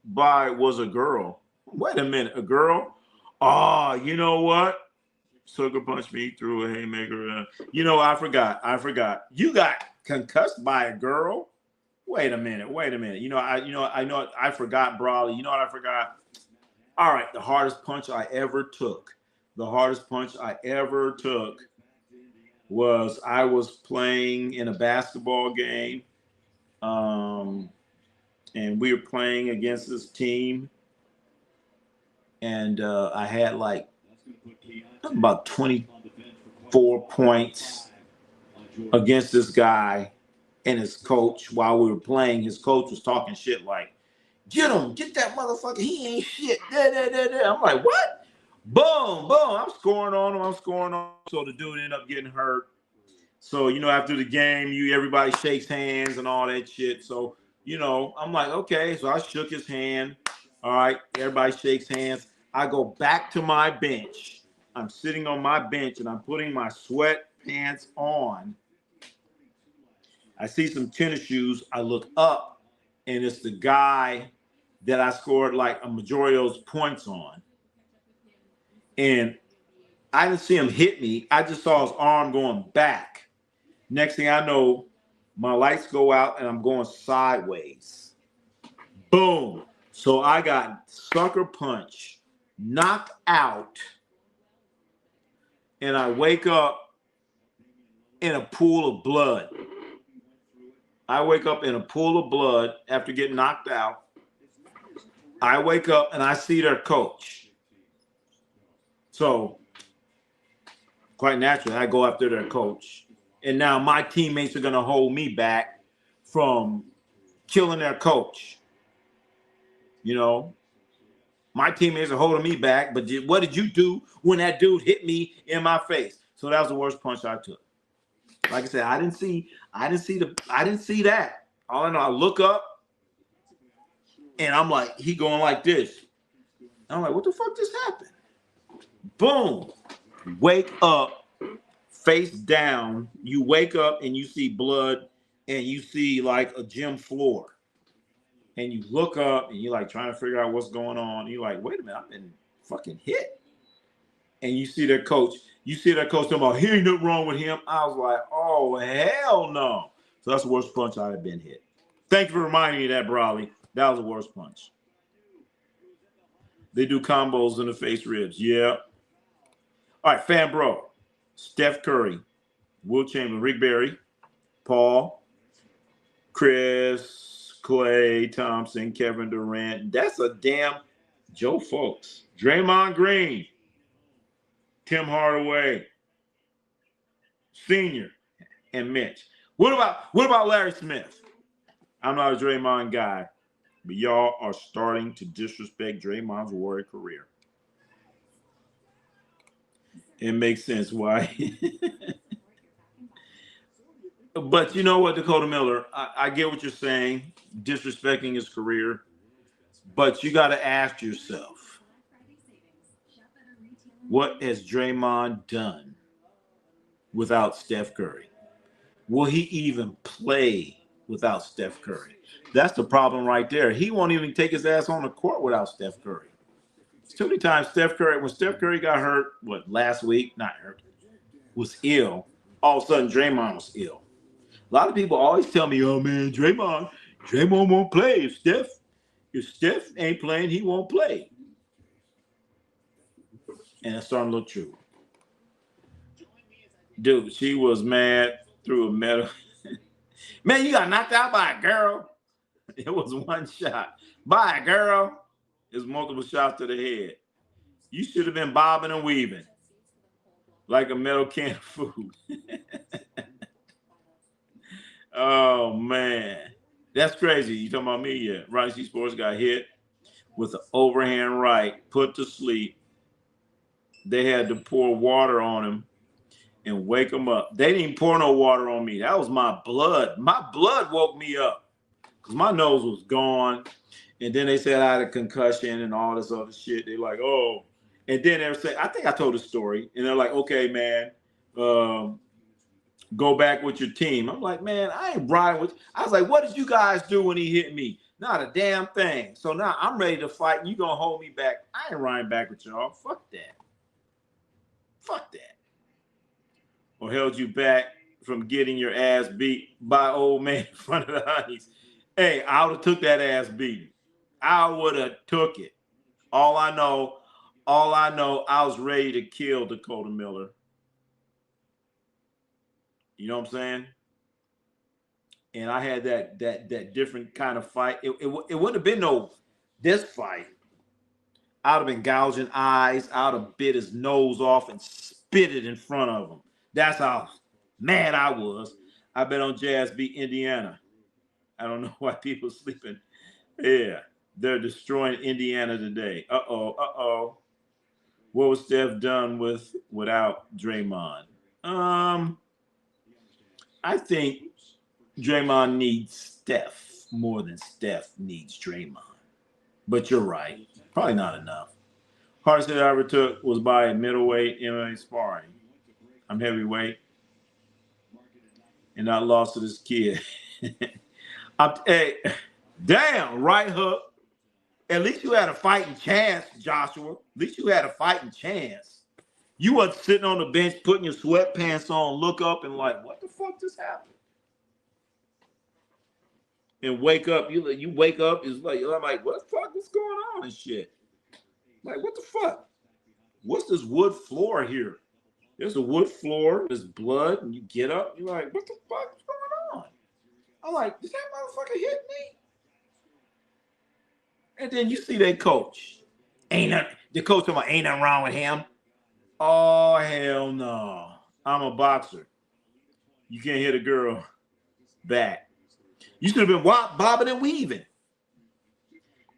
by was a girl. Wait a minute, a girl? Oh, you know what? Sucker punched me through a haymaker. You know, I forgot. You got concussed by a girl. Wait a minute. You know, I forgot, Brawley. You know what I forgot? All right, the hardest punch I ever took. The hardest punch I ever took was I was playing in a basketball game, and we were playing against this team, and I had like about 24 points against this guy and his coach. While we were playing, his coach was talking shit like, "Get him, get that motherfucker. He ain't shit." I'm like, what? Boom, boom. I'm scoring on him. So the dude ended up getting hurt. So, you know, after the game, everybody shakes hands and all that shit. So, you know, I'm like, okay. So I shook his hand. All right. Everybody shakes hands. I go back to my bench. I'm sitting on my bench and I'm putting my sweatpants on. I see some tennis shoes. I look up and it's the guy that I scored like a majority of those points on. And I didn't see him hit me. I just saw his arm going back. Next thing I know, my lights go out and I'm going sideways. Boom. So I got sucker punch, knocked out, and I wake up in a pool of blood. I wake up in a pool of blood after getting knocked out. I wake up and I see their coach. So, quite naturally, I go after their coach. And now my teammates are going to hold me back from killing their coach. You know, my teammates are holding me back. But what did you do when that dude hit me in my face? So that was the worst punch I took. Like I said, I didn't see that. All I know, I look up and I'm like, he going like this. I'm like, what the fuck just happened? Boom. Wake up, face down. You wake up and you see blood and you see like a gym floor. And you look up and you're like trying to figure out what's going on. You're like, wait a minute, I've been fucking hit. And you see their coach. You see that coach talking about, here ain't nothing wrong with him. I was like, oh, hell no. So that's the worst punch I have been hit. Thank you for reminding me of that, Brawley. That was the worst punch. They do combos in the face ribs. Yeah. All right, Fan Bro. Steph Curry, Will Chamberlain, Rick Barry, Paul, Chris, Clay Thompson, Kevin Durant. That's a damn Joe Folks. Draymond Green, Tim Hardaway, Senior, and Mitch. What about Larry Smith? I'm not a Draymond guy, but y'all are starting to disrespect Draymond's Warrior career. It makes sense why. But you know what, Dakota Miller, I get what you're saying, disrespecting his career, but you got to ask yourself, what has Draymond done without Steph Curry? Will he even play without Steph Curry? That's the problem right there. He won't even take his ass on the court without Steph Curry. It's too many times when Steph Curry got hurt, last week, not hurt, was ill, all of a sudden Draymond was ill. A lot of people always tell me, oh man, Draymond won't play. If Steph ain't playing, he won't play. And it's starting to look true. Dude, she was mad through a metal. Man, you got knocked out by a girl. It was one shot. By a girl. It's multiple shots to the head. You should have been bobbing and weaving like a metal can of food. Oh, man. That's crazy. You talking about me? Yeah. Ronnie C. Sports got hit with an overhand right, put to sleep. They had to pour water on him and wake him up. They didn't pour no water on me. That was my blood. My blood woke me up because my nose was gone. And then they said I had a concussion and all this other shit. They're like, oh. And then they were saying, I think I told the story. And they're like, okay, man, go back with your team. I'm like, man, I ain't riding with you. I was like, what did you guys do when he hit me? Not a damn thing. So now I'm ready to fight. You going to hold me back. I ain't riding back with y'all. Fuck that. Fuck that. Or held you back from getting your ass beat by old man in front of the honeys. Hey, I would have took that ass beating. I would have took it. All I know, I was ready to kill Dakota Miller. You know what I'm saying? And I had that different kind of fight. It wouldn't have been no this fight. I'd have been gouging eyes. I'd have bit his nose off and spit it in front of him. That's how mad I was. I bet on Jazz beat Indiana. I don't know why people are sleeping. Yeah, they're destroying Indiana today. Uh-oh. What was Steph done without Draymond? I think Draymond needs Steph more than Steph needs Draymond. But you're right. Probably not enough. Hardest hit I ever took was by middleweight MMA sparring. I'm heavyweight. And I lost to this kid. Hey, damn, right hook. At least you had a fighting chance, Joshua. At least you had a fighting chance. You wasn't sitting on the bench putting your sweatpants on, look up and like, what the fuck just happened? And wake up, you wake up, I'm like, what the fuck is going on and shit? Like, what the fuck? What's this wood floor here? There's a wood floor, there's blood, and you get up, you're like, what the fuck is going on? I'm like, did that motherfucker hit me? And then you see that coach. The coach talking about ain't nothing wrong with him. Oh, hell no. I'm a boxer. You can't hit a girl back. You should have been bobbing and weaving.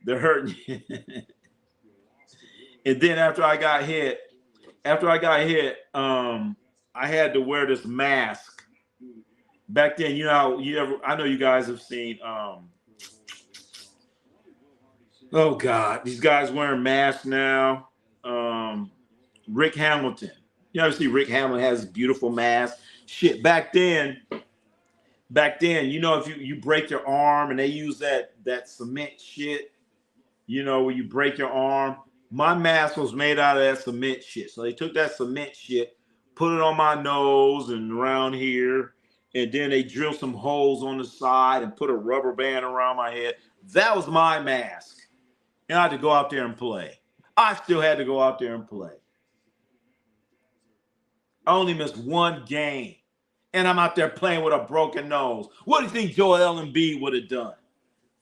They're hurting you. And then after I got hit, I had to wear this mask. Back then, I know you guys have seen oh God, these guys wearing masks now. Rick Hamilton. You ever see Rick Hamilton has this beautiful mask? Shit, back then, if you break your arm and they use that cement shit, where you break your arm. My mask was made out of that cement shit. So they took that cement shit, put it on my nose and around here, and then they drilled some holes on the side and put a rubber band around my head. That was my mask. And I had to go out there and play. I still had to go out there and play. I only missed one game. And I'm out there playing with a broken nose. What do you think Joel Embiid would have done?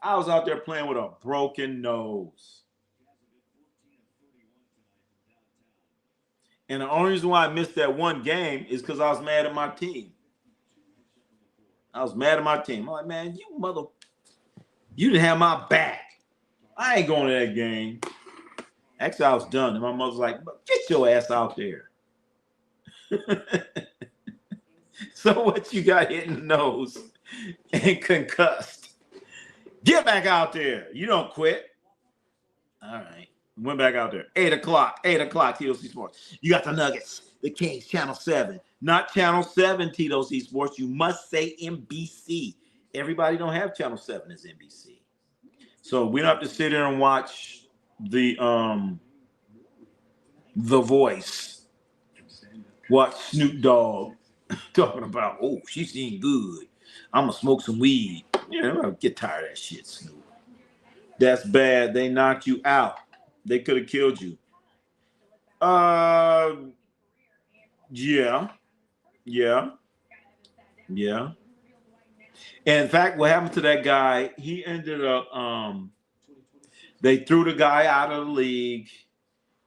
I was out there playing with a broken nose. And the only reason why I missed that one game is because I was mad at my team. I'm like, man, you didn't have my back. I ain't going to that game. Actually, I was done. And my mother's like, get your ass out there. So what you got hit in the nose and concussed? Get back out there. You don't quit. All right. Went back out there. 8 o'clock, TOC Sports. You got the Nuggets, the Kings, Channel 7. Not Channel 7, TOC Sports. You must say NBC. Everybody don't have Channel 7 as NBC. So we don't have to sit there and watch the Voice. Watch Snoop Dogg talking about, oh, she's eating good. I'm going to smoke some weed. I'm get tired of that shit, Snoop. That's bad. They knocked you out. They could have killed you. Yeah. And in fact, what happened to that guy, he ended up, they threw the guy out of the league.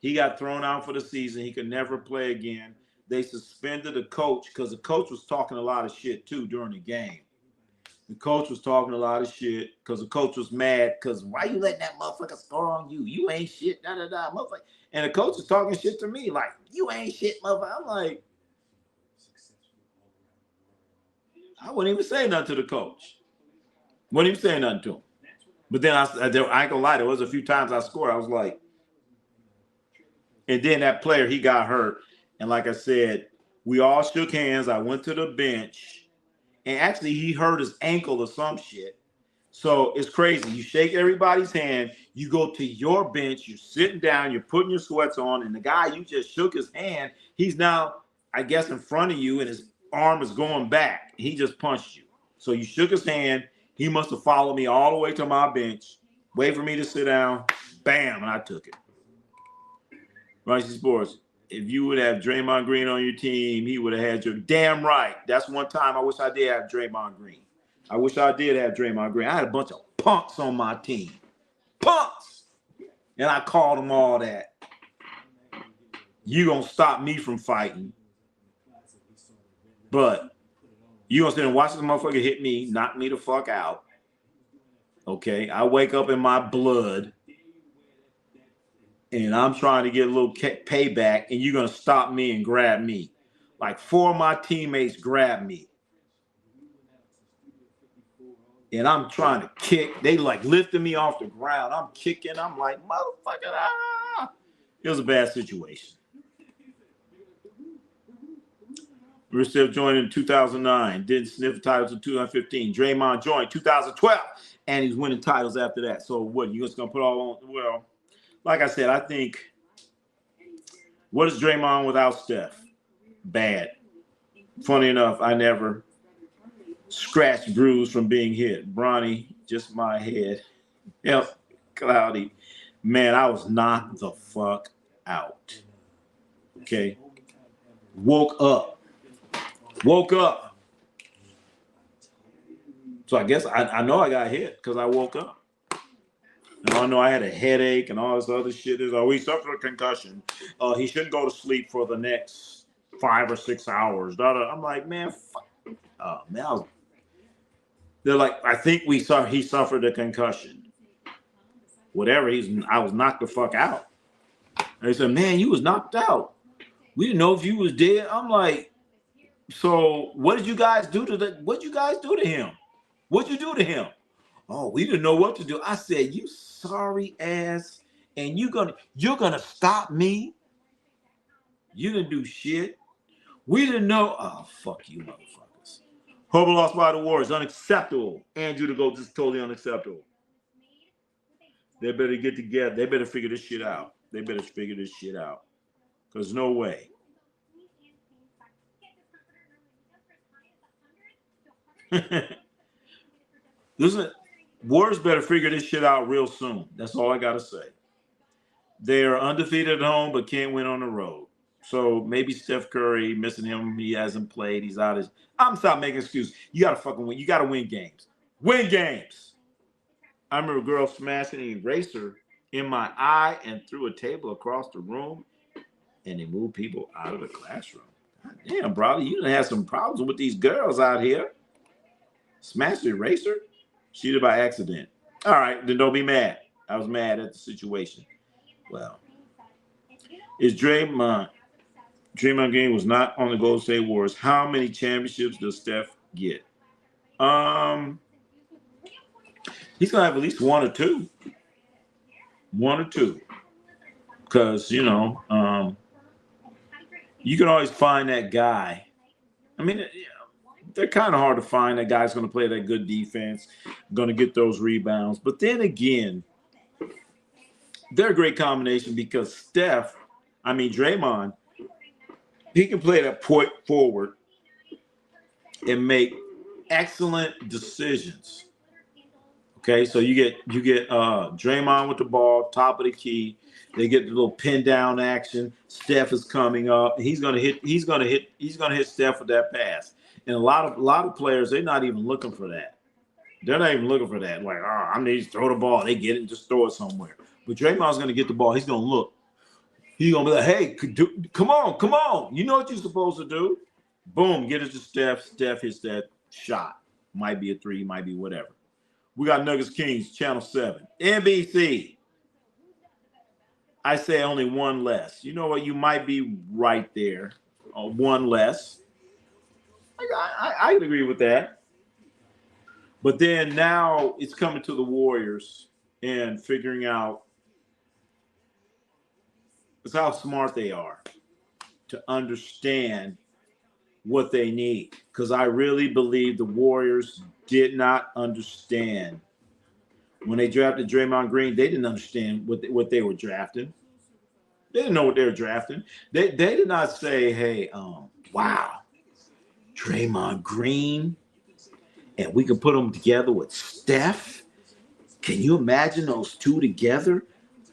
He got thrown out for the season. He could never play again. They suspended the coach because the coach was talking a lot of shit, too, during the game. The coach was talking a lot of shit because the coach was mad because why you letting that motherfucker score on you? You ain't shit, motherfucker. And the coach was talking shit to me like, you ain't shit, motherfucker. I'm like, I wouldn't even say nothing to the coach. Wouldn't even say nothing to him. But then I ain't gonna lie, there was a few times I scored. I was like, and then that player, he got hurt. And like I said, we all shook hands. I went to the bench. And actually, he hurt his ankle or some shit. So it's crazy. You shake everybody's hand. You go to your bench. You're sitting down. You're putting your sweats on. And the guy you just shook his hand, he's now, I guess, in front of you, and his arm is going back. He just punched you. So you shook his hand. He must have followed me all the way to my bench, wait for me to sit down. Bam, and I took it. Rice Sports. If you would have Draymond Green on your team, he would have had your damn right. That's one time I wish I did have Draymond Green. I wish I did have Draymond Green. I had a bunch of punks on my team. Punks! And I called them all that. You gonna stop me from fighting. But you gonna sit and watch this motherfucker hit me, knock me the fuck out. Okay? I wake up in my blood. And I'm trying to get a little payback, and you're gonna stop me and grab me. Like 4 of my teammates grabbed me. And I'm trying to kick. They like lifting me off the ground. I'm kicking. I'm like, motherfucker, ah. It was a bad situation. Rusev joined in 2009. Didn't sniff titles in 2015. Draymond joined 2012. And he's winning titles after that. So what, you just going to put all on? Well, like I said, I think, what is Draymond without Steph? Bad. Funny enough, I never scratched, bruised from being hit. Bronny, just my head. Yep, cloudy. Man, I was knocked the fuck out. Okay. Woke up. So I guess I know I got hit because I woke up. And I know I had a headache and all this other shit. He suffered a concussion. He shouldn't go to sleep for the next 5 or 6 hours. I'm like, man, fuck. Man, they're like, I think he suffered a concussion. Whatever, I was knocked the fuck out. And they said, man, you was knocked out. We didn't know if you was dead. I'm like, so what did you guys do to him? What'd you do to him? Oh, we didn't know what to do. I said, you sorry ass, and you're gonna stop me? You didn't do shit. We didn't know. Oh, fuck you, motherfuckers. Hope lost by the Warriors. Unacceptable. Andrew to go just totally unacceptable. They better get together. They better figure this shit out. Because no way. Listen, Warriors better figure this shit out real soon. That's all I got to say. They are undefeated at home, but can't win on the road. So maybe Steph Curry, missing him, he hasn't played. He's out. I'm stop making excuses. You got to fucking win. You got to win games. Win games. I remember a girl smashing an eraser in my eye and threw a table across the room, and they moved people out of the classroom. God damn, brother, you done had some problems with these girls out here. Smashed the eraser? She did it by accident. All right, then don't be mad. I was mad at the situation. Well, is Draymond Green was not on the Golden State Warriors. How many championships does Steph get? He's gonna have at least 1 or 2. 1 or 2. Because, you can always find that guy. I mean, they're kind of hard to find. That guy's going to play that good defense, going to get those rebounds. But then again, they're a great combination because Draymond, he can play that point forward and make excellent decisions. Okay, so you get Draymond with the ball, top of the key. They get the little pin down action. Steph is coming up. He's gonna hit Steph with that pass. And a lot of players, they're not even looking for that. They're not even looking for that. Like, I need to throw the ball. They get it and just throw it somewhere. But Draymond's gonna get the ball. He's gonna look. He's gonna be like, hey, come on. You know what you're supposed to do. Boom, get it to Steph. Steph hits that shot. Might be a 3, might be whatever. We got Nuggets Kings, Channel 7. NBC. I say only 1 less. You know what? You might be right there. 1 less. I agree with that. But then now it's coming to the Warriors and figuring out how smart they are to understand what they need. Because I really believe the Warriors did not understand When they drafted Draymond Green, they didn't understand what they were drafting. They didn't know what they were drafting. They did not say, hey, wow, Draymond Green, and we can put them together with Steph. Can you imagine those two together?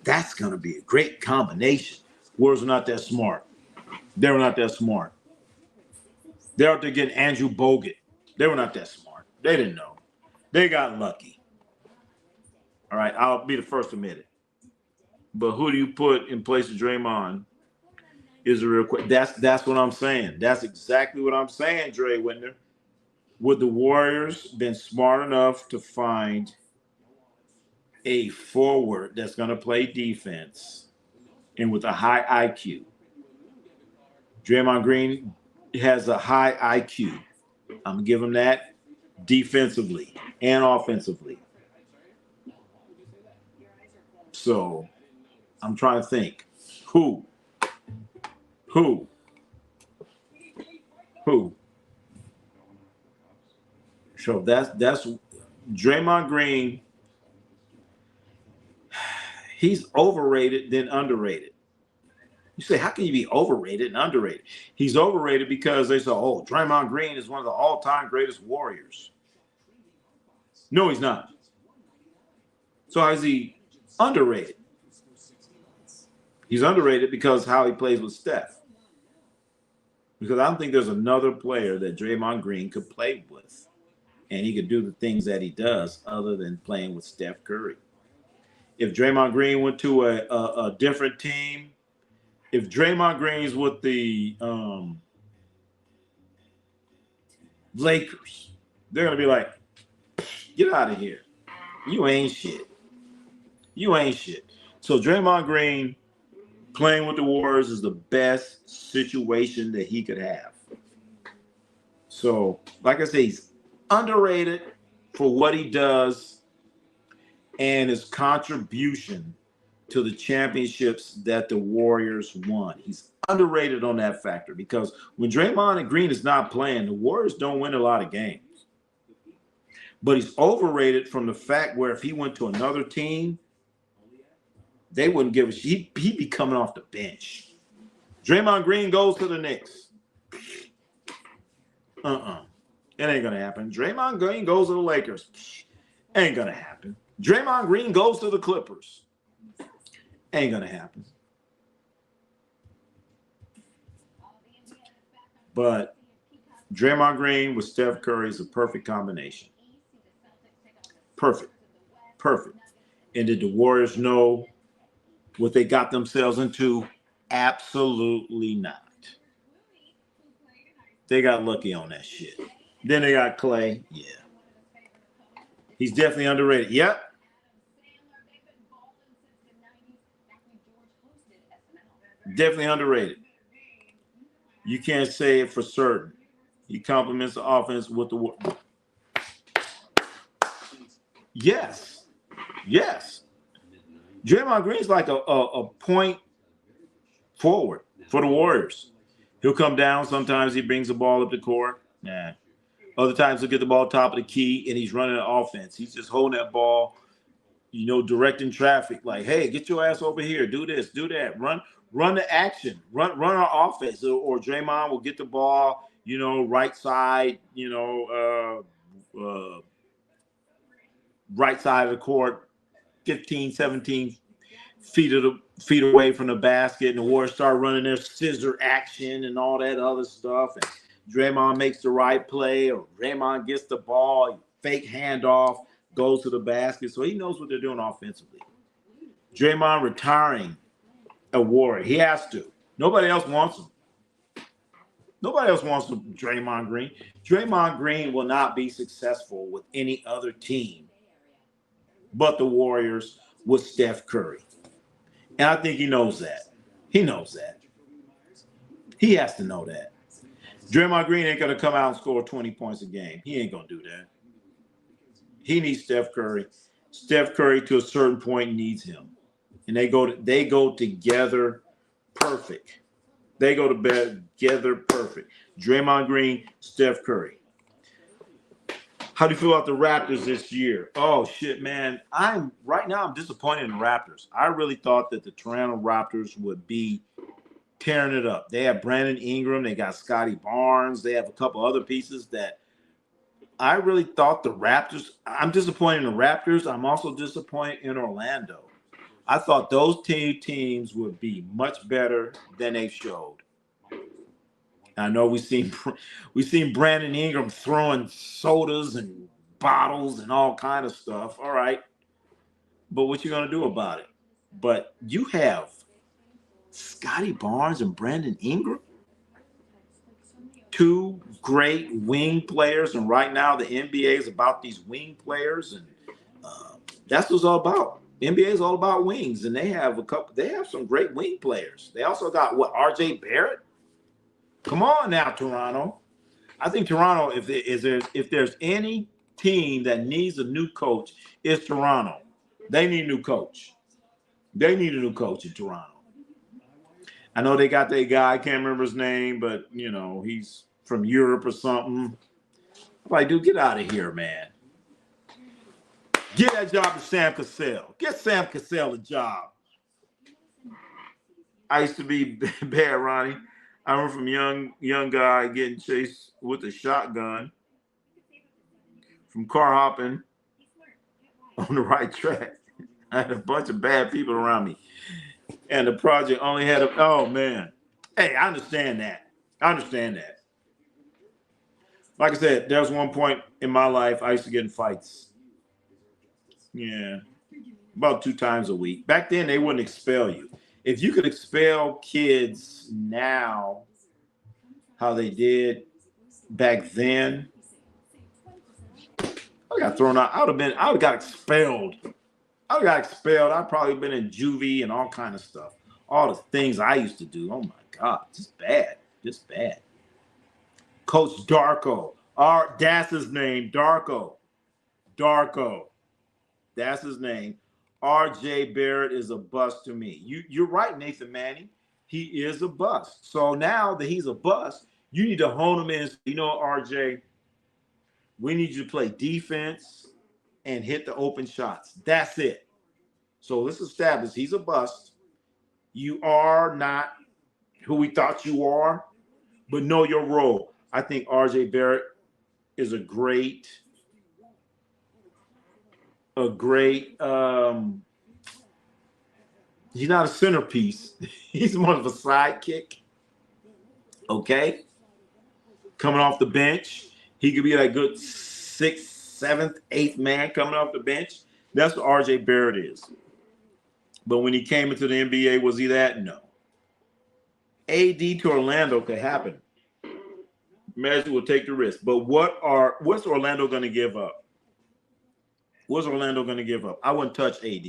That's going to be a great combination. Warriors were not that smart. They were not that smart. They're out there getting Andrew Bogut. They were not that smart. They didn't know. They got lucky. All right, I'll be the first to admit it. But who do you put in place of Draymond is a real question. That's what I'm saying. That's exactly what I'm saying, Dre Winder. Would the Warriors been smart enough to find a forward that's going to play defense and with a high IQ? Draymond Green has a high IQ. I'm going to give him that defensively and offensively. So I'm trying to think. Who? So that's Draymond Green. He's overrated then underrated. You say, how can you be overrated and underrated? He's overrated because they say, oh, Draymond Green is one of the all-time greatest Warriors. No, he's not. So how is he underrated? He's underrated because how he plays with Steph. Because I don't think there's another player that Draymond Green could play with, and he could do the things that he does other than playing with Steph Curry. If Draymond Green went to a different team, if Draymond Green's with the Lakers, they're going to be like, get out of here. You ain't shit. You ain't shit. So Draymond Green playing with the Warriors is the best situation that he could have. So, like I say, he's underrated for what he does and his contribution to the championships that the Warriors won. He's underrated on that factor because when Draymond and Green is not playing, the Warriors don't win a lot of games. But he's overrated from the fact where if he went to another team, they wouldn't give a shit. He'd be coming off the bench. Draymond Green goes to the Knicks. It ain't going to happen. Draymond Green goes to the Lakers. Ain't going to happen. Draymond Green goes to the Clippers. Ain't going to happen. But Draymond Green with Steph Curry is a perfect combination. Perfect. And did the Warriors know what they got themselves into? Absolutely not. They got lucky on that shit. Then they got Clay. Yeah. He's definitely underrated. Yep. Definitely underrated. You can't say it for certain. He complements the offense with the... Yes. Draymond Green's like a point forward for the Warriors. He'll come down. Sometimes he brings the ball up the court. Nah. Other times he'll get the ball top of the key and he's running the offense. He's just holding that ball, directing traffic. Like, hey, get your ass over here. Do this, do that. Run the action. Run our offense. Or Draymond will get the ball, right side, right side of the court, 15, 17 feet away from the basket, and the Warriors start running their scissor action and all that other stuff. And Draymond makes the right play, or Draymond gets the ball, fake handoff, goes to the basket. So he knows what they're doing offensively. Draymond retiring a Warrior. He has to. Nobody else wants him. Nobody else wants Draymond Green. Draymond Green will not be successful with any other team but the Warriors with Steph Curry. And I think he knows that. He knows that. He has to know that. Draymond Green ain't going to come out and score 20 points a game. He ain't going to do that. He needs Steph Curry. Steph Curry, to a certain point, needs him. And they go together perfect. They go to bed together perfect. Draymond Green, Steph Curry. How do you feel about the Raptors this year? Oh shit, man! Right now. I'm disappointed in the Raptors. I really thought that the Toronto Raptors would be tearing it up. They have Brandon Ingram. They got Scotty Barnes. They have a couple other pieces that I really thought the Raptors. I'm disappointed in the Raptors. I'm also disappointed in Orlando. I thought those two teams would be much better than they showed. I know we seen Brandon Ingram throwing sodas and bottles and all kind of stuff. All right, but what you gonna do about it? But you have Scotty Barnes and Brandon Ingram, two great wing players, and right now the NBA is about these wing players, and that's what it's all about. NBA is all about wings, and they have a couple. They have some great wing players. They also got what RJ Barrett. Come on now, Toronto. I think Toronto, if there's any team that needs a new coach, it's Toronto. They need a new coach. They need a new coach in Toronto. I know they got that guy, I can't remember his name, but he's from Europe or something. I'm like, dude, get out of here, man. Get that job to Sam Cassell. Get Sam Cassell a job. I used to be bad, Ronnie. I remember from young guy getting chased with a shotgun from car hopping on the right track. I had a bunch of bad people around me. And the project only had oh man. Hey, I understand that. Like I said, there was one point in my life I used to get in fights. Yeah. About 2 times a week. Back then they wouldn't expel you. If you could expel kids now how they did back then, I got thrown out. I would have got expelled. I'd probably been in juvie and all kind of stuff. All the things I used to do. Oh my God, just bad. Coach Darko. That's his name, Darko. That's his name. RJ Barrett is a bust to me. You're right, Nathan Manning. He is a bust. So now that he's a bust, you need to hone him in. RJ, we need you to play defense and hit the open shots. That's it. So let's establish he's a bust. You are not who we thought you are, but know your role. I think RJ Barrett is a great he's not a centerpiece. He's more of a sidekick. Okay. Coming off the bench. He could be like good 6th, 7th, 8th man coming off the bench. That's what RJ Barrett is. But when he came into the NBA, was he that? No. AD to Orlando could happen. Magic will take the risk. But what's Orlando going to give up? What's Orlando going to give up? I wouldn't touch AD.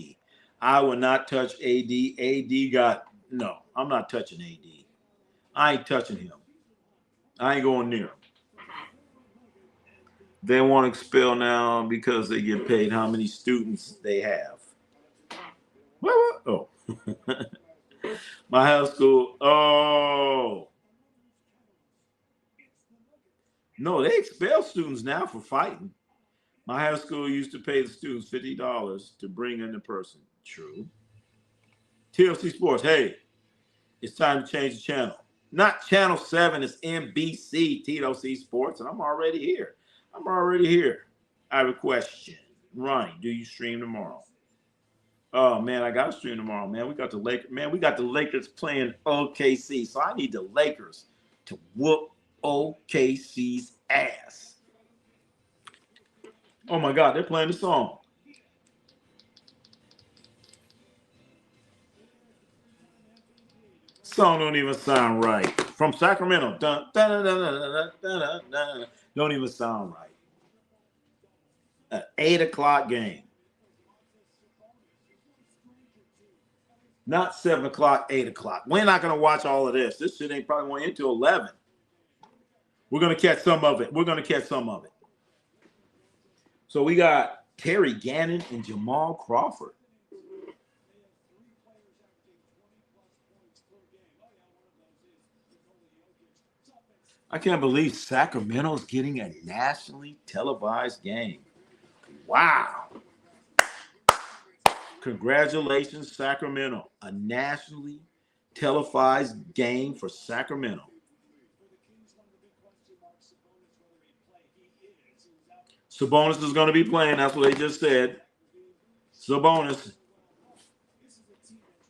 I would not touch AD. No, I'm not touching AD. I ain't touching him. I ain't going near him. They want to expel now because they get paid how many students they have. What? Oh. My high school. Oh. No, they expel students now for fighting. My high school used to pay the students $50 to bring in the person. True. TLC Sports, hey, it's time to change the channel. Not Channel 7, it's NBC, TLC Sports, and I'm already here. I have a question. Ronnie, do you stream tomorrow? Oh, man, I got to stream tomorrow, man. We got the Lakers playing OKC, so I need the Lakers to whoop OKC's ass. Oh, my God, they're playing the song. Song don't even sound right. From Sacramento. Dun, dun, dun, dun, dun, dun, dun, dun. Don't even sound right. An 8 o'clock game. Not 7 o'clock, 8 o'clock. We're not going to watch all of this. This shit ain't probably going into 11. We're going to catch some of it. So we got Terry Gannon and Jamal Crawford. I can't believe Sacramento's getting a nationally televised game. Wow. Congratulations, Sacramento. A nationally televised game for Sacramento. Sabonis is going to be playing. That's what they just said. Sabonis.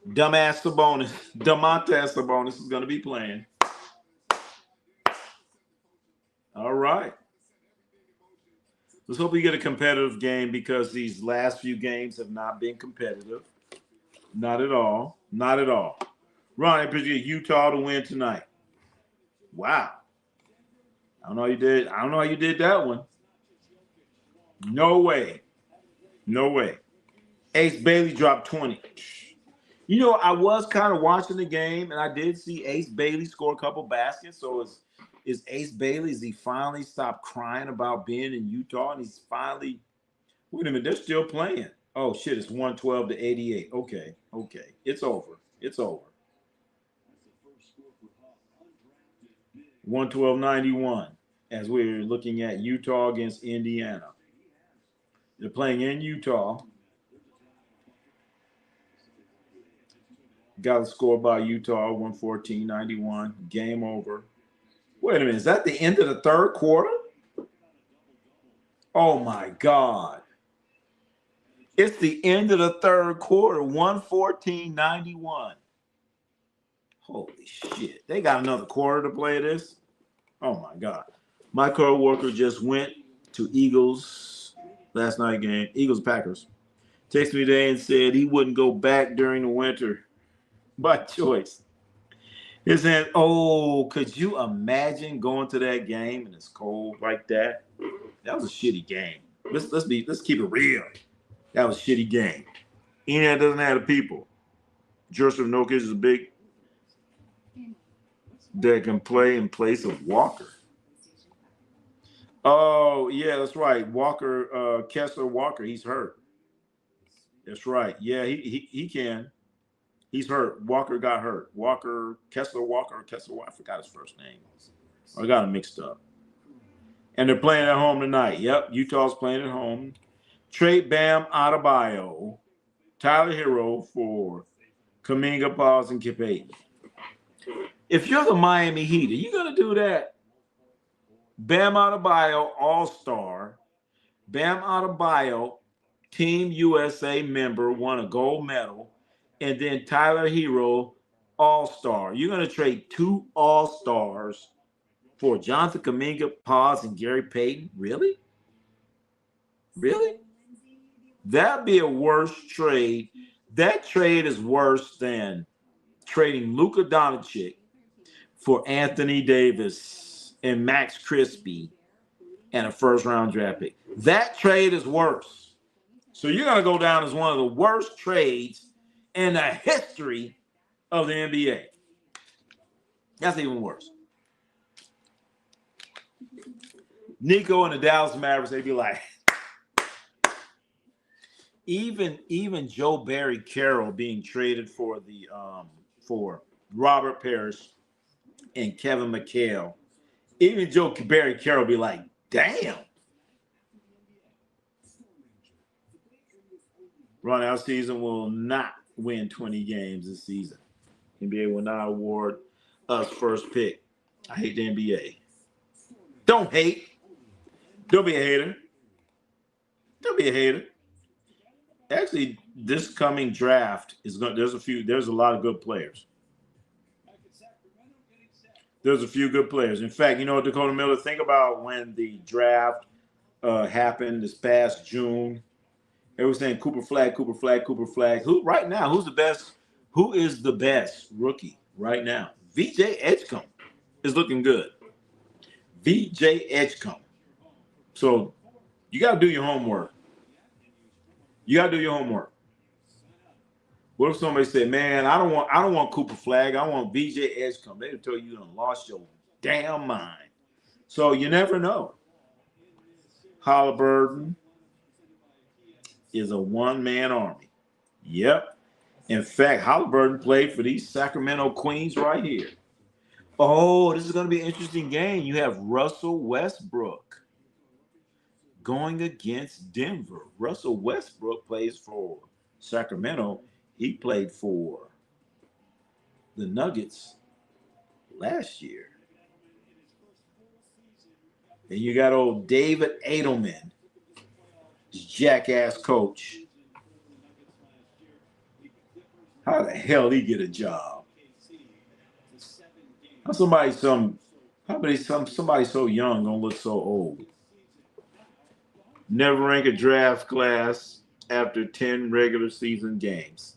Dumbass Sabonis. Domantas Sabonis is going to be playing. All right. Let's hope we get a competitive game because these last few games have not been competitive. Not at all. Not at all. Ron, I predict Utah to win tonight. Wow. I don't know how you did. I don't know how you did that one. No way. No way. Ace Bailey dropped 20. You know, I was kind of watching the game, and I did see Ace Bailey score a couple baskets. So is Ace Bailey, is he finally stopped crying about being in Utah? And he's finally, wait a minute, they're still playing. Oh, shit, it's 112 to 88. Okay. It's over. It's over. 112-91 as we're looking at Utah against Indiana. They're playing in Utah. Got a score by Utah, 114-91. Game over. Wait a minute. Is that the end of the third quarter? Oh, my God. It's the end of the third quarter, 114-91. Holy shit. They got another quarter to play this? Oh, my God. My coworker just went to Eagles last night game, Eagles-Packers. Texted me today and said he wouldn't go back during the winter by choice. He said, oh, could you imagine going to that game and it's cold like that? That was a shitty game. Let's keep it real. That was a shitty game. Indiana doesn't have the people. Joseph Nokic is a big that can play in place of Walker. Oh, yeah, that's right. Walker, Kessler Walker, he's hurt. That's right. Yeah, he can. He's hurt. Walker got hurt. Kessler Walker, I forgot his first name. I got him mixed up. And they're playing at home tonight. Yep, Utah's playing at home. Trade Bam Adebayo, Tyler Hero for Kuminga, Paz, and Kipay. If you're the Miami Heat, are you going to do that? Bam Adebayo, All-Star. Bam Adebayo, Team USA member, won a gold medal. And then Tyler Hero, All-Star. You're going to trade two All-Stars for Jonathan Kuminga, Paz, and Gary Payton? Really? Really? That'd be a worse trade. That trade is worse than trading Luka Doncic for Anthony Davis and Max Crispy and a first-round draft pick. That trade is worse. So you're going to go down as one of the worst trades in the history of the NBA. That's even worse. Nico and the Dallas Mavericks, they'd be like, even Joe Barry Carroll being traded for the for Robert Parrish and Kevin McHale, even Joe Barry Carroll be like, damn. Ron, our season will not win 20 games this season. NBA will not award us first pick. I hate the NBA. Don't hate. Don't be a hater. Don't be a hater. Actually, this coming draft is going. There's a lot of good players. There's a few good players. In fact, you know what, Dakota Miller, think about when the draft happened this past June. They were saying Cooper Flag. Who right now? Who's the best? Who is the best rookie right now? VJ Edgecombe is looking good. VJ Edgecombe. So you got to do your homework. What if somebody said, "Man, I don't want Cooper Flag. I want VJ Edgecombe"? They'll tell you done lost your damn mind. So you never know. Halliburton is a one-man army. Yep. In fact, Halliburton played for these Sacramento Queens right here. Oh, this is going to be an interesting game. You have Russell Westbrook going against Denver. Russell Westbrook plays for Sacramento. He played for the Nuggets last year. And you got old David Adelman, jackass coach. How the hell did he get a job? How somebody so young gonna look so old? Never rank a draft class after 10 regular season games.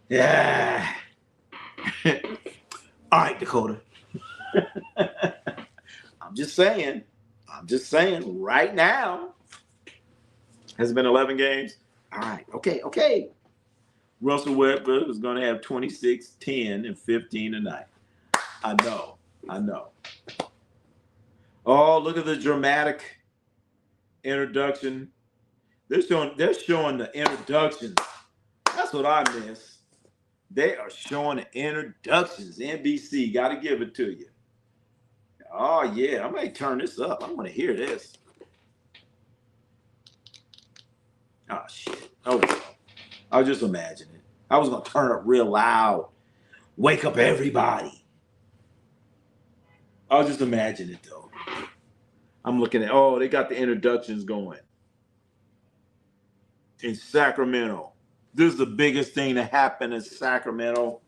Yeah. All right, Dakota. I'm just saying right now. Has it been 11 games? All right. Okay. Russell Westbrook is going to have 26, 10, and 15 tonight. I know. Oh, look at the dramatic introduction. They're showing the introductions. That's what I miss. They are showing the introductions. NBC, got to give it to you. Oh, yeah. I may turn this up. I want to hear this. Oh, shit. Oh, well. I was just imagining it. I was going to turn it real loud. Wake up everybody. I'll just imagine it, though. I'm looking at, they got the introductions going. In Sacramento. This is the biggest thing that happened in Sacramento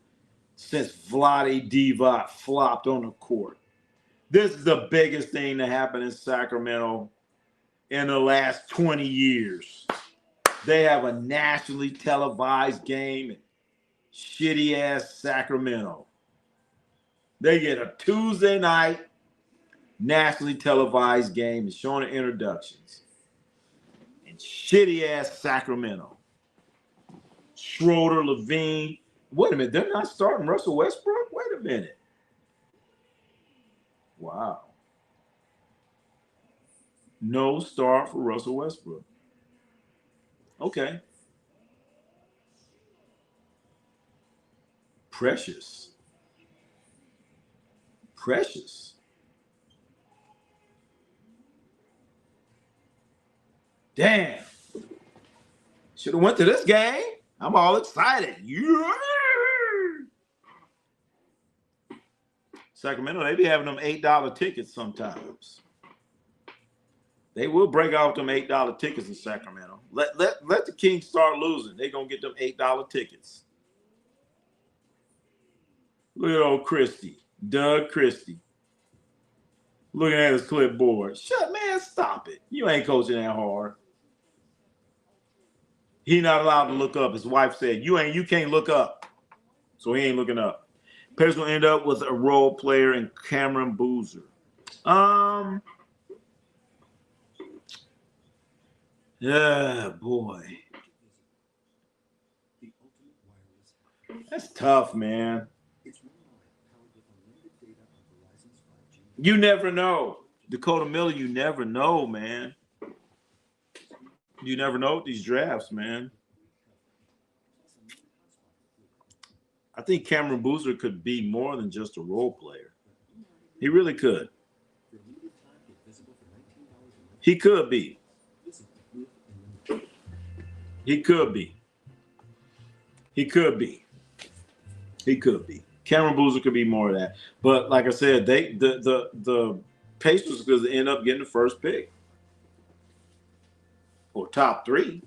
since Vlade Divac flopped on the court. This is the biggest thing that happened in Sacramento in the last 20 years. They have a nationally televised game in shitty-ass Sacramento. They get a Tuesday night nationally televised game and showing the introductions in shitty-ass Sacramento. Schroeder, Levine. Wait a minute, they're not starting Russell Westbrook? Wait a minute. Wow. No start for Russell Westbrook. Okay. Precious. Damn. Should have went to this game. I'm all excited. Yeah. Sacramento, they be having them $8 tickets sometimes. They will break out them $8 tickets in Sacramento. Let the Kings start losing. They're going to get them $8 tickets. Look at old Christie. Doug Christie. Looking at his clipboard. Man, stop it. You ain't coaching that hard. He not allowed to look up. His wife said, you can't look up. So he ain't looking up. Players will end up with a role player in Cameron Boozer. Yeah, boy. That's tough, man. You never know. Dakota Miller, you never know, man. You never know with these drafts, man. I think Cameron Boozer could be more than just a role player. He really could. He could be. Cameron Boozer could be more of that. But like I said, the Pacers could end up getting the first pick or top 3.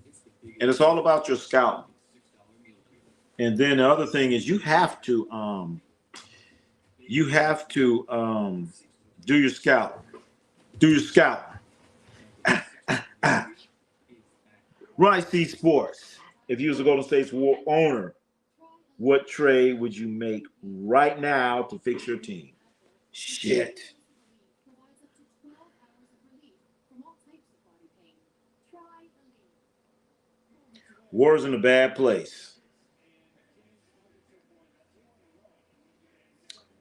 And it's all about your scouting. And then the other thing is you have to do your scouting. Rice C Sports. If you was a Golden State's owner, what trade would you make right now to fix your team? Shit. War's in a bad place.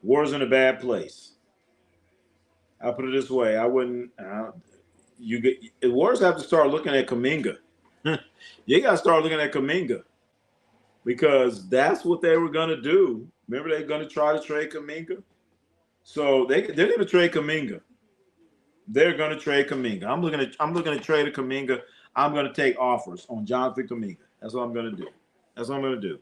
War's in a bad place. I'll put it this way. I wouldn't. Warriors have to start looking at Kuminga. You got to start looking at Kuminga. because that's what they were going to do. Remember, they're going to try to trade Kuminga. So they're going to trade Kuminga. They're going to trade Kuminga. I'm looking to trade a Kuminga. I'm going to take offers on Jonathan Kuminga. That's what I'm going to do. That's what I'm going to do.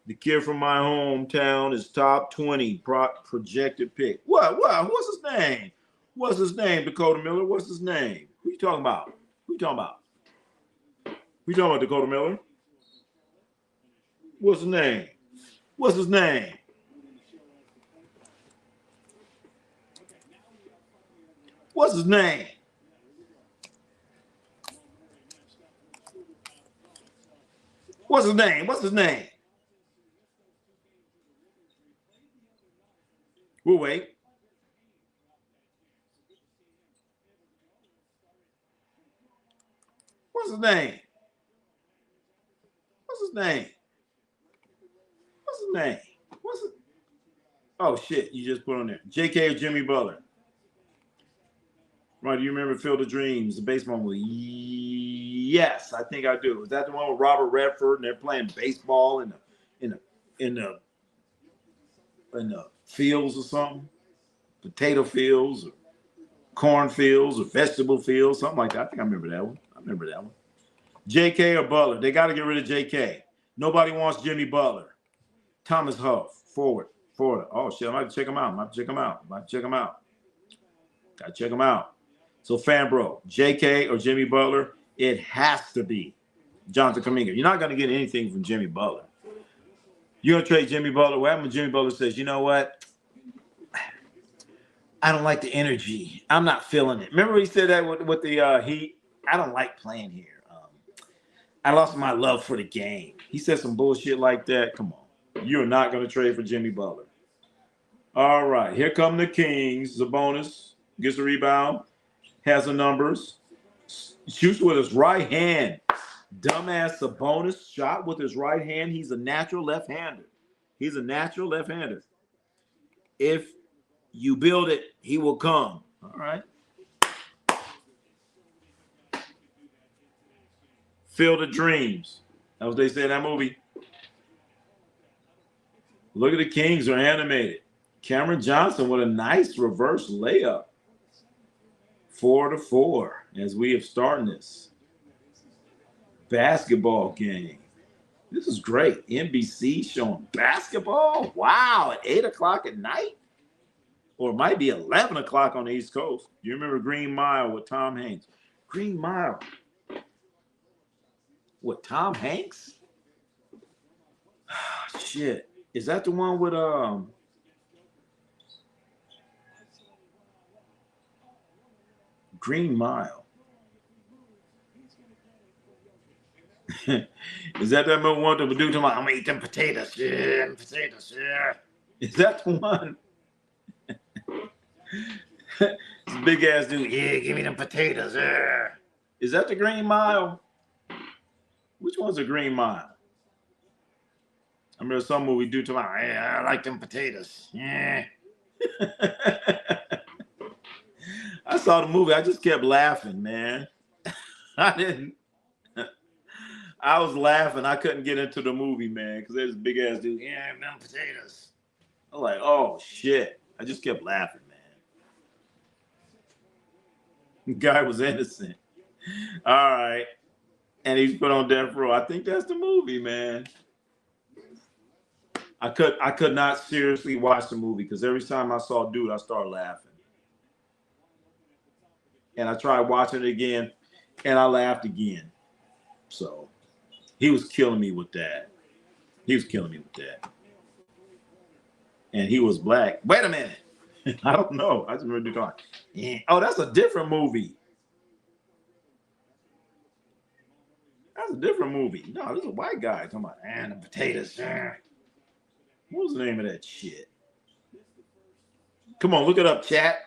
The kid from my hometown is top 20 projected pick. What? What's his name? What's his name, Dakota Miller? What's his name? Who you talking about? Who you talking about? Who you talking about, Dakota Miller? What's his name? What's his name? What's his name? What's his name? What's his name? We'll wait. What's his name? What's his name? What's his name? What's it? Oh shit! You just put on there. J.K. or Jimmy Butler. Right? Do you remember Field of Dreams, the baseball movie? Yes, I think I do. Was that the one with Robert Redford and they're playing baseball in the fields or something? Potato fields or corn fields or vegetable fields, something like that. I think I remember that one. J.K. or Butler. They got to get rid of J.K. Nobody wants Jimmy Butler. Thomas Huff, forward. Oh, shit, I might check him out. Gotta check him out. So, Fanbro, J.K. or Jimmy Butler, it has to be Jonathan Kuminga. You're not going to get anything from Jimmy Butler. You're going to trade Jimmy Butler. What happens when Jimmy Butler says, you know what? I don't like the energy. I'm not feeling it. Remember he said that with the Heat? I don't like playing here. I lost my love for the game. He said some bullshit like that. Come on. You're not going to trade for Jimmy Butler. All right. Here come the Kings. Sabonis gets the rebound. Has the numbers. Shoots with his right hand. Dumbass Sabonis shot with his right hand. He's a natural left-hander. If you build it, he will come. All right. Field of Dreams. That's what they say in that movie. Look at the Kings are animated. Cameron Johnson with a nice reverse layup. 4-4 as we have started this basketball game. This is great. NBC showing basketball. Wow, at 8 o'clock at night? Or it might be 11 o'clock on the East Coast. You remember Green Mile with Tom Hanks? Green Mile. With Tom Hanks? Shit. Is that the one with Green Mile? Is that one that would do to my? I'm gonna eat them potatoes. Yeah, potatoes. Yeah. Is that the one? This big ass dude. Yeah, give me them potatoes. Yeah. Is that the Green Mile? Which one's the Green Mile? I remember some movie do to my. Yeah, I like them potatoes. Yeah. I saw the movie. I just kept laughing, man. I was laughing. I couldn't get into the movie, man, because there's a big ass dude. Yeah, them potatoes. I was like, oh shit. I just kept laughing, man. The guy was innocent. All right. And he's put on death row. I think that's the movie, man. I could not seriously watch the movie because every time I saw dude, I started laughing. And I tried watching it again, and I laughed again. So he was killing me with that. And he was black. Wait a minute. I don't know. I just remember talking. Yeah. Oh, that's a different movie. That's a different movie. No, this is a white guy talking about the potatoes. What was the name of that shit? Come on, look it up, chat.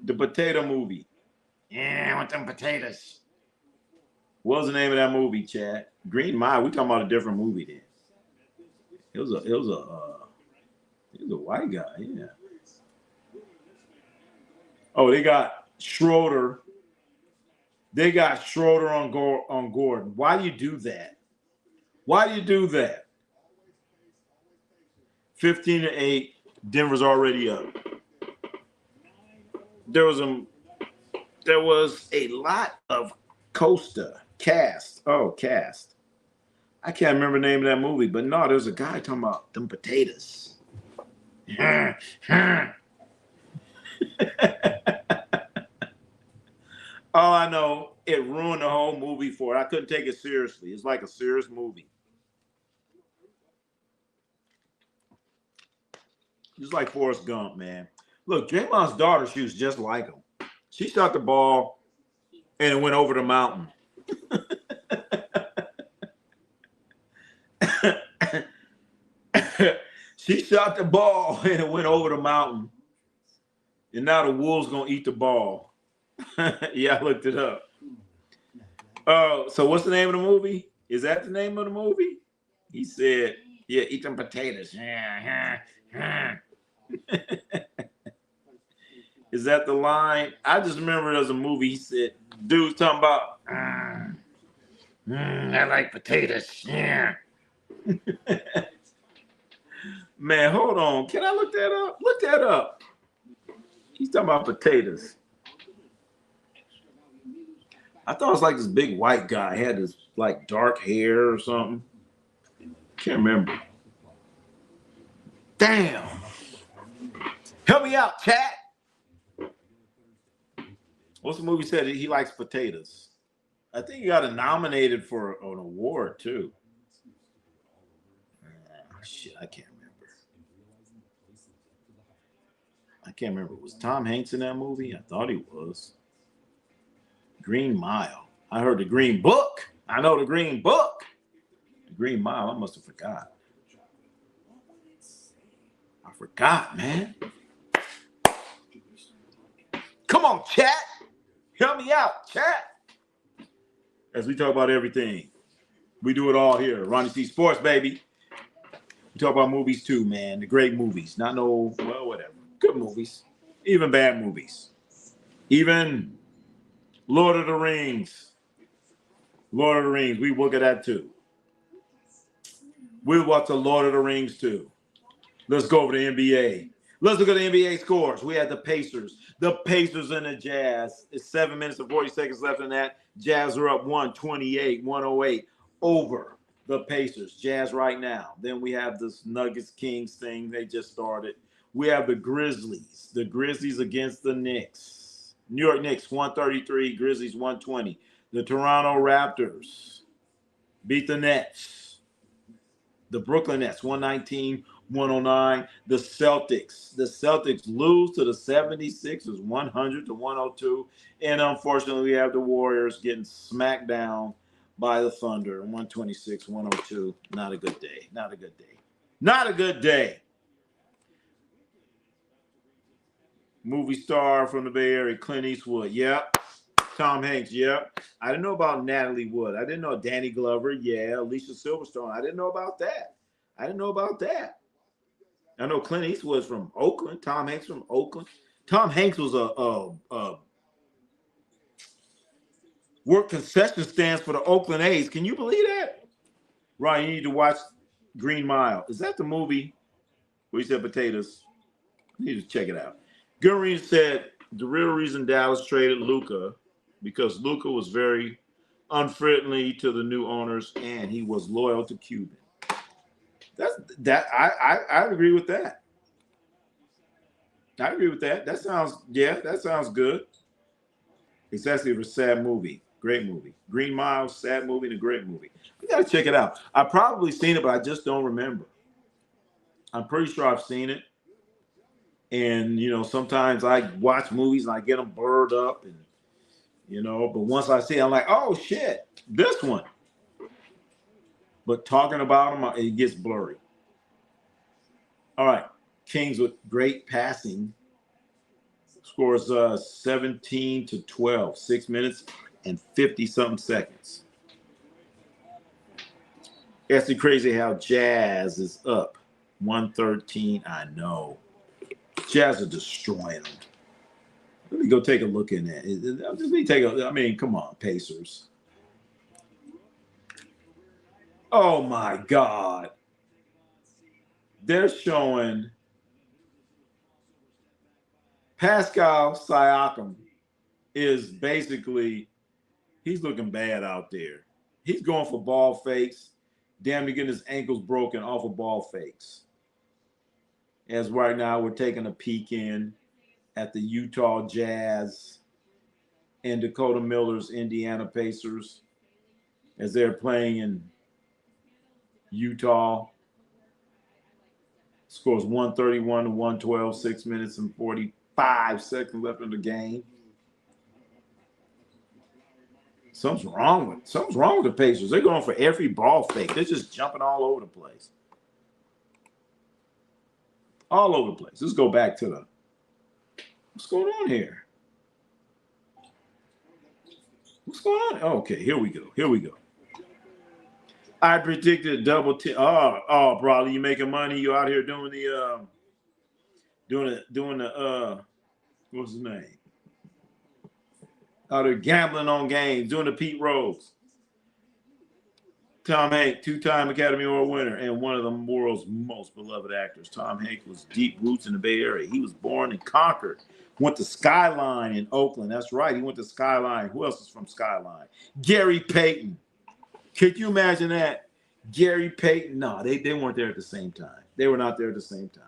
The potato movie. Yeah, I want them potatoes. What was the name of that movie, chat? Green Mile. We talking about a different movie then. It was a white guy. Yeah. Oh, they got Schroeder. They got Schroeder on Gordon. Why do you do that? Why do you do that? 15-8. Denver's already up. There was a lot of cast. Oh, cast. I can't remember the name of that movie, but no, there's a guy talking about them potatoes. All I know, it ruined the whole movie for it. I couldn't take it seriously. It's like a serious movie. Just like Forrest Gump, man. Look, Draymond's daughter shoots just like him. She shot the ball and it went over the mountain. She shot the ball and it went over the mountain. And now the wolves gonna eat the ball. Yeah, I looked it up. Oh, so what's the name of the movie? Is that the name of the movie? He said, yeah, eat them potatoes. Is that the line? I just remember there's a movie he said, dude's talking about, I like potatoes. Yeah. Man, hold on. Can I look that up? Look that up. He's talking about potatoes. I thought it was like this big white guy. He had this like dark hair or something. Can't remember. Damn. Help me out, chat. What's the movie said he likes potatoes? I think he got nominated for an award too. Shit, I can't remember. I can't remember. Was Tom Hanks in that movie? I thought he was. Green Mile. I heard the Green Book. I know the Green Book. The Green Mile. I must have forgot. I forgot, man. Come on, chat. Help me out, chat. As we talk about everything, we do it all here. Ronnie C Sports, baby. We talk about movies too, man. The great movies. Not no, well, whatever. Good movies. Even bad movies. Even Lord of the Rings. Lord of the Rings. We look at that too. We'll watch the Lord of the Rings too. Let's go over the NBA. Let's look at the NBA scores. We had the Pacers. The Pacers and the Jazz. It's 7 minutes and 40 seconds left in that. Jazz are up 128-108 over the Pacers. Jazz right now. Then we have this Nuggets Kings thing they just started. We have the Grizzlies. The Grizzlies against the Knicks. New York Knicks 133, Grizzlies 120. The Toronto Raptors beat the Nets. The Brooklyn Nets 119-109. The Celtics lose to the 76ers 100-102. And unfortunately, we have the Warriors getting smacked down by the Thunder 126-102. Not a good day. Not a good day. Not a good day. Movie star from the Bay Area, Clint Eastwood. Yep. Tom Hanks. Yep. I didn't know about Natalie Wood. I didn't know Danny Glover. Yeah. Alicia Silverstone. I didn't know about that. I know Clint Eastwood's from Oakland. Tom Hanks from Oakland. Tom Hanks was a work concession stands for the Oakland A's. Can you believe that? Ryan, you need to watch Green Mile. Is that the movie where he said potatoes? You need to check it out. Gureen said the real reason Dallas traded Luka because Luka was very unfriendly to the new owners and he was loyal to Cuban. I agree with that. I agree with that. That sounds good. Especially for a sad movie. Great movie. Green Mile, sad movie, and a great movie. You gotta check it out. I've probably seen it, but I just don't remember. I'm pretty sure I've seen it. And sometimes I watch movies and I get them blurred up and but once I see it, I'm like, oh shit, this one. But talking about them, it gets blurry. All right. Kings with great passing. Scores 17-12, 6 minutes and 50-something seconds. It's crazy how Jazz is up 113. I know. Jazz are destroying them. Let me go take a look in that. Come on, Pacers. Oh my God. They're showing Pascal Siakam is basically, he's looking bad out there. He's going for ball fakes. Damn near getting his ankles broken off of ball fakes. As right now we're taking a peek in at the Utah Jazz and Dakota Miller's Indiana Pacers as they're playing in Utah. Scores 131 to 112, 6 minutes and 45 seconds left in the game. Something's wrong with the Pacers. They're going for every ball fake. They're just jumping all over the place. All over the place. Let's go back to the, what's going on here? What's going on? Okay, here we go. I predicted a double team. Oh, brother, you making money? You out here doing the what's his name? Out there gambling on games, doing the Pete Rose. Tom Hanks, two-time Academy Award winner and one of the world's most beloved actors. Tom Hanks was deep roots in the Bay Area. He was born in Concord, went to Skyline in Oakland. That's right, he went to Skyline. Who else is from Skyline? Gary Payton. Could you imagine that? Gary Payton? No, they weren't there at the same time. They were not there at the same time.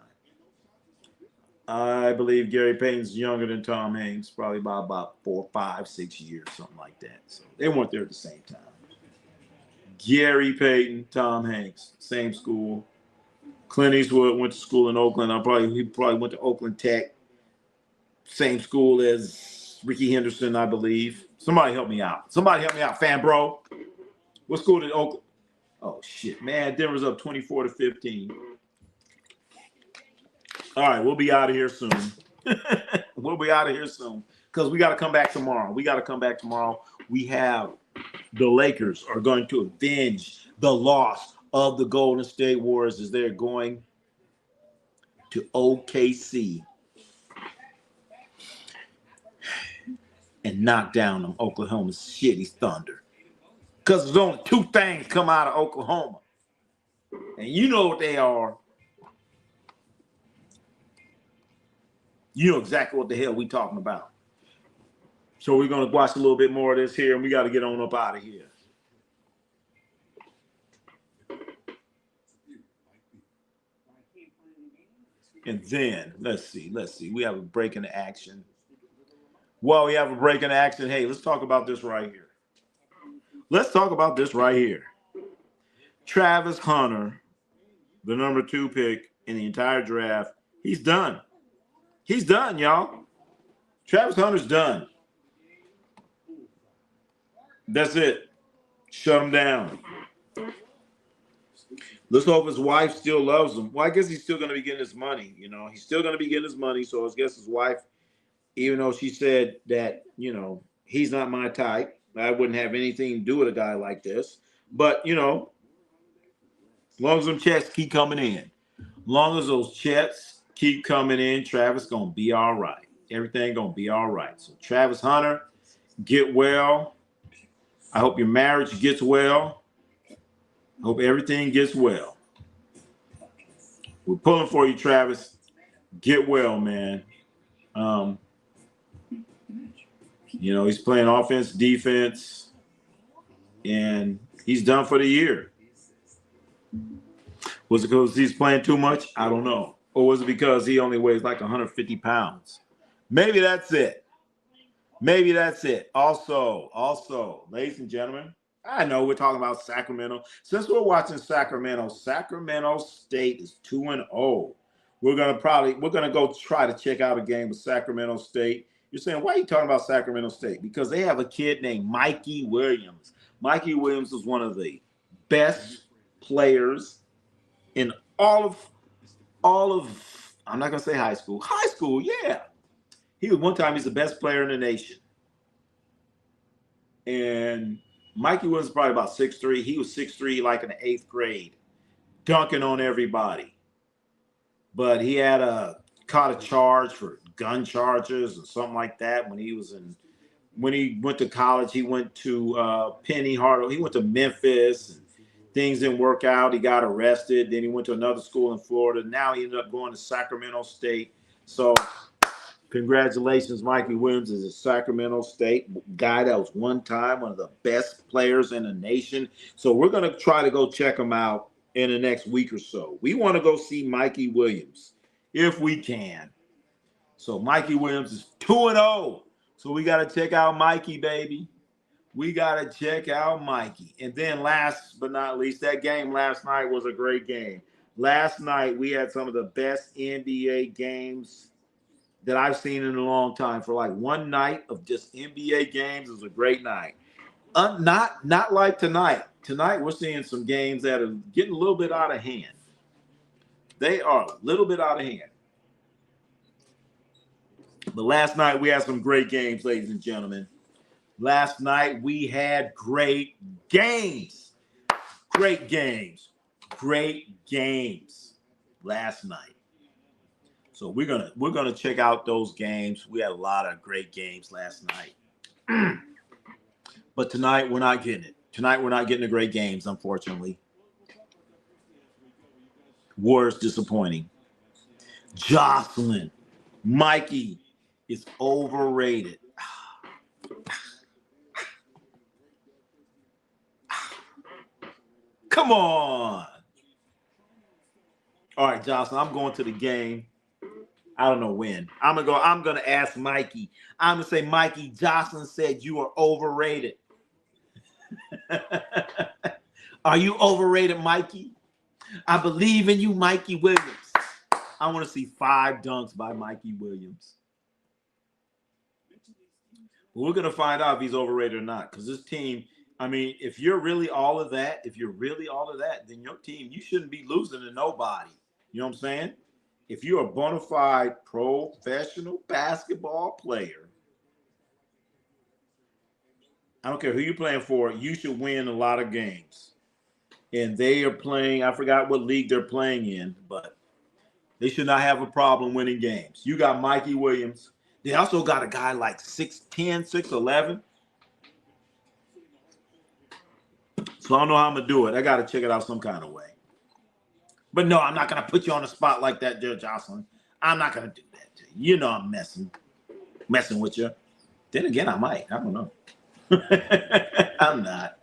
I believe Gary Payton's younger than Tom Hanks, probably by about 4, 5, 6 years, something like that. So they weren't there at the same time. Gary Payton, Tom Hanks, same school. Clint Eastwood went to school in Oakland. He probably went to Oakland Tech. Same school as Ricky Henderson, I believe. Somebody help me out. Fan bro. What school did Oakland? Oh shit, man. Denver's up 24 to 15. All right, we'll be out of here soon. Because we got to come back tomorrow. We have the Lakers are going to avenge the loss of the Golden State Warriors as they're going to OKC and knock down them Oklahoma City Thunder. Because there's only 2 things come out of Oklahoma. And you know what they are. You know exactly what the hell we talking about. So we're going to watch a little bit more of this here, and we got to get on up out of here. And then, let's see. We have a break in the action. Well, we have a break in the action. Hey, let's talk about this right here. Travis Hunter, the number 2 pick in the entire draft, he's done. He's done, y'all. Travis Hunter's done. That's it. Shut him down. Let's hope his wife still loves him. Well, I guess he's still going to be getting his money. You know, he's still going to be getting his money. So I guess his wife, even though she said that, you know, he's not my type, I wouldn't have anything to do with a guy like this. But, you know, as long as them checks keep coming in, Travis going to be all right. Everything going to be all right. So Travis Hunter, get well. I hope your marriage gets well. I hope everything gets well. We're pulling for you, Travis. Get well, man. You know, he's playing offense, defense, and he's done for the year. Was it because he's playing too much? I don't know. Or was it because he only weighs like 150 pounds? Maybe that's it. Also, ladies and gentlemen, I know we're talking about Sacramento. Since we're watching Sacramento State is 2-0. We're gonna go try to check out a game with Sacramento State. You're saying, why are you talking about Sacramento State? Because they have a kid named Mikey Williams. Mikey Williams is one of the best players in all of I'm not gonna say high school. High school, yeah. He's the best player in the nation. And Mikey was probably about 6'3". He was 6'3", like in the 8th grade, dunking on everybody. But he had caught a charge for gun charges or something like that when he went to college. He went to Penny Hartle. He went to Memphis. And things didn't work out. He got arrested. Then he went to another school in Florida. Now he ended up going to Sacramento State. So congratulations, Mikey Williams is a Sacramento State guy that was one time one of the best players in the nation. So we're going to try to go check him out in the next week or so. We want to go see Mikey Williams if we can. So Mikey Williams is 2-0. So we got to check out Mikey, baby. We got to check out Mikey. And then last but not least, that game last night was a great game. Last night, we had some of the best NBA games that I've seen in a long time. For like one night of just NBA games, it was a great night. Not like tonight. Tonight, we're seeing some games that are getting a little bit out of hand. They are a little bit out of hand. But last night, we had some great games, ladies and gentlemen. Last night, we had great games. Great games. Great games last night. So we're gonna check out those games. We had a lot of great games last night. But tonight, we're not getting it. Tonight, we're not getting the great games, unfortunately. Warriors disappointing. Jocelyn, Mikey is overrated. Come on. All right, Jocelyn, I'm going to the game. I don't know when. I'm gonna ask Mikey. I'm gonna say, Mikey, Jocelyn said you are overrated. Are you overrated, Mikey? I believe in you, Mikey Williams. I want to see 5 dunks by Mikey Williams. We're gonna find out if he's overrated or not, because this team. I mean, if you're really all of that, then your team, you shouldn't be losing to nobody. You know what I'm saying? If you're a bona fide professional basketball player, I don't care who you're playing for, you should win a lot of games. And they are playing, I forgot what league they're playing in, but they should not have a problem winning games. You got Mikey Williams. They also got a guy like 6'10", 6'11". So I don't know how I'm going to do it. I got to check it out some kind of way. But no, I'm not going to put you on the spot like that, dear Jocelyn. I'm not going to do that to you. You know I'm messing with you. Then again, I might. I don't know. I'm not.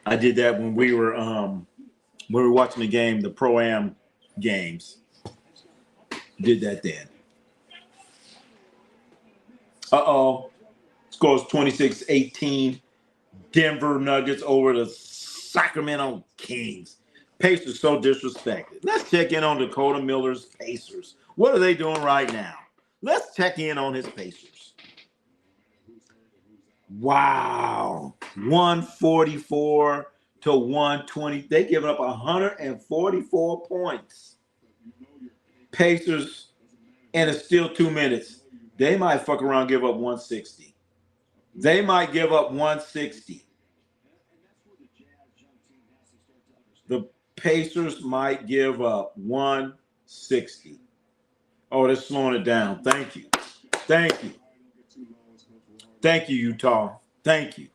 I did that when we were watching the game, the Pro-Am games. Did that then. Uh-oh. Scores 26-18. Denver Nuggets over the Sacramento Kings. Pacers so disrespected. Let's check in on Dakota Miller's Pacers. What are they doing right now? Let's check in on his Pacers. Wow. 144 to 120. They giving up 144 points. Pacers, and it's still 2 minutes. They might fuck around and give up 160. They might give up 160. The Pacers might give up 160. Oh, they're slowing it down. Thank you. Thank you. Thank you, Utah. Thank you.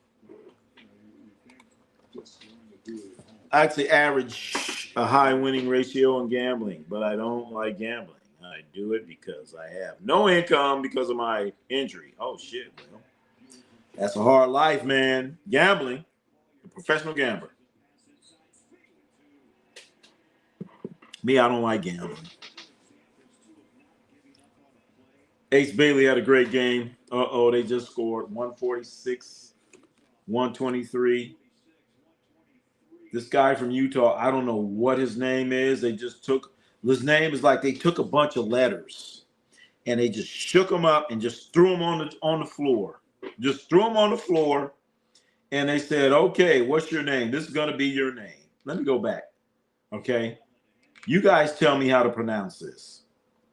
I actually average a high winning ratio in gambling, but I don't like gambling. I do it because I have no income because of my injury. Oh, shit. Well, that's a hard life, man. Gambling, a professional gambler. Me, I don't like gambling. Ace Bailey had a great game. Uh-oh, they just scored 146, 123. This guy from Utah, I don't know what his name is. His name is like they took a bunch of letters and they just shook them up and just threw them on the floor. Just threw them on the floor and they said, okay, what's your name? This is going to be your name. Let me go back. Okay. You guys tell me how to pronounce this.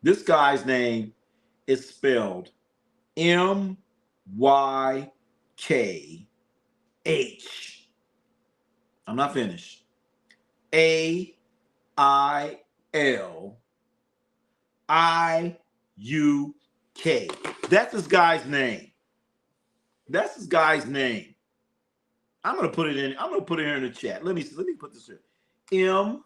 This guy's name is spelled M-Y-K-H. I'm not finished. A-I-L-I-U-K. That's his guy's name. That's his guy's name. I'm gonna put it in. I'm gonna put it here in the chat. Let me put this here. MYKHAL.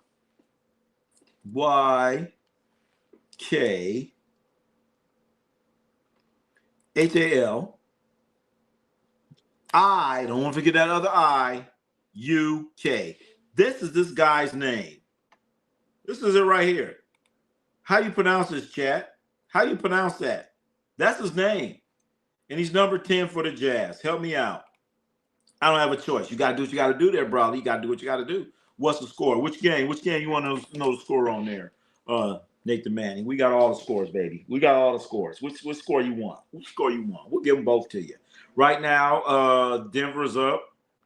Don't want to forget that other I. UK. This is this guy's name. This is it right here. How do you pronounce this, chat? How do you pronounce that? That's his name. And he's number 10 for the Jazz. Help me out. I don't have a choice. You got to do what you got to do there, Bradley. You got to do what you got to do. What's the score? Which game? Which game you want to know the score on there? Nathan Manning. We got all the scores, baby. We got all the scores. Which score you want? Which score you want? We'll give them both to you. Right now, Denver's up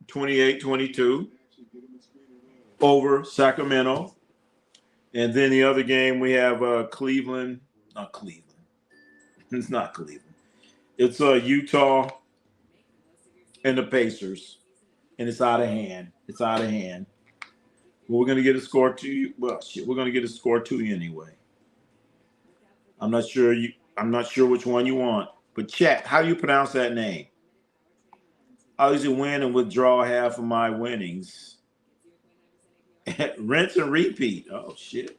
28-22 over Sacramento. And then the other game, we have Cleveland. Not Cleveland. It's not Cleveland. It's Utah and the Pacers. And it's out of hand. It's out of hand. Well, we're going to get a score to you. Well, shit, we're going to get a score to you anyway. I'm not sure which one you want. But chat, how do you pronounce that name? I'll usually win and withdraw half of my winnings. Rinse and repeat. Oh, shit.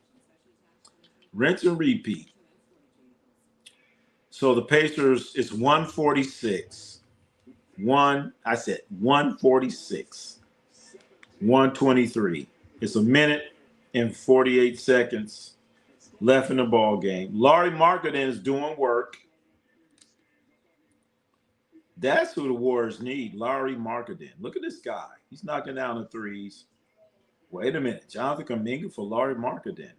Rinse and repeat. So the Pacers, it's 146. I said 146. 123. It's a minute and 48 seconds left in the ball game. Lauri Markkanen is doing work. That's who the Warriors need, Lauri Markkanen. Look at this guy. He's knocking down the threes. Wait a minute. Jonathan Kuminga for Lauri Markkanen.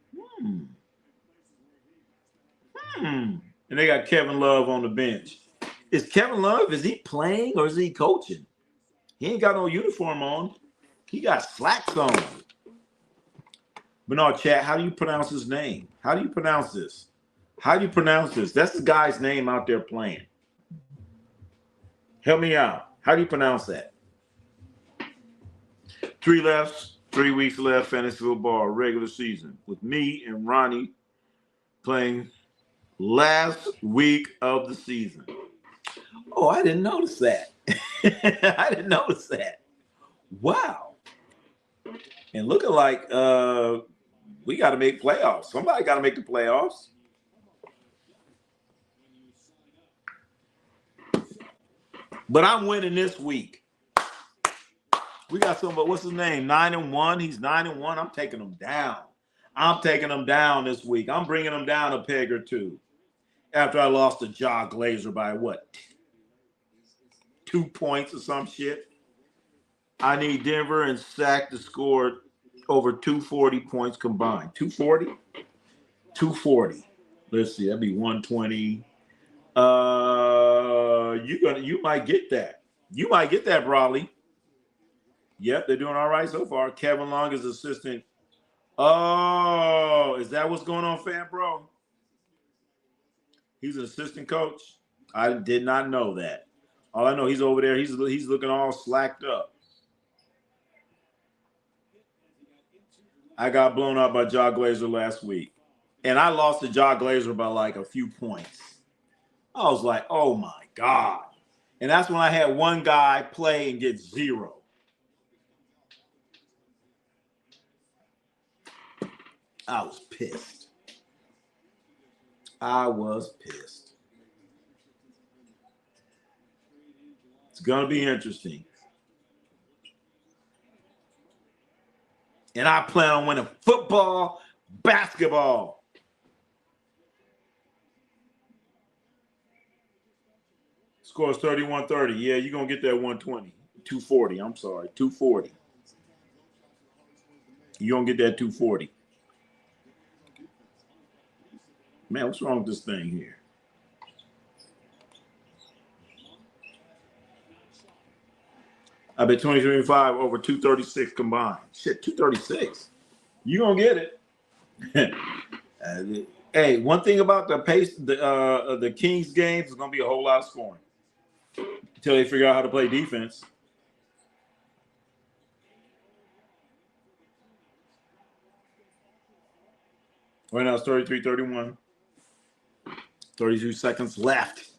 And they got Kevin Love on the bench. Is Kevin Love, is he playing or is he coaching? He ain't got no uniform on. He got slacks on. But no, chat, how do you pronounce his name? How do you pronounce this? How do you pronounce this? That's the guy's name out there playing. Help me out. How do you pronounce that? 3 weeks left, fantasy football, regular season. With me and Ronnie playing last week of the season. Oh, I didn't notice that. I didn't notice that. Wow. And looking like we got to make playoffs. Somebody got to make the playoffs. But I'm winning this week. We got somebody, what's his name? 9-1. He's 9-1. I'm taking him down. I'm taking him down this week. I'm bringing him down a peg or two. After I lost to Ja Glazer by what? 2 points or some shit. I need Denver and Sac to score over 240 points combined. 240? 240. Let's see. That'd be 120. You might get that. You might get that, Brawley. Yep, they're doing all right so far. Kevin Long is assistant. Oh, is that what's going on, fan bro? He's an assistant coach. I did not know that. All I know, he's over there. He's looking all slacked up. I got blown out by Ja Glazer last week. And I lost to Ja Glazer by like a few points. I was like, oh my God. And that's when I had one guy play and get 0. I was pissed. I was pissed. It's going to be interesting. And I plan on winning football, basketball. Scores 31-30. Yeah, you're going to get that 120. 240. I'm sorry. 240. You're going to get that 240. Man, what's wrong with this thing here? I bet 23-5 over 236 combined. Shit, 236. You gonna get it. Hey, one thing about the Kings games is gonna be a whole lot of scoring until they figure out how to play defense. Right now it's 33-31. 32 seconds left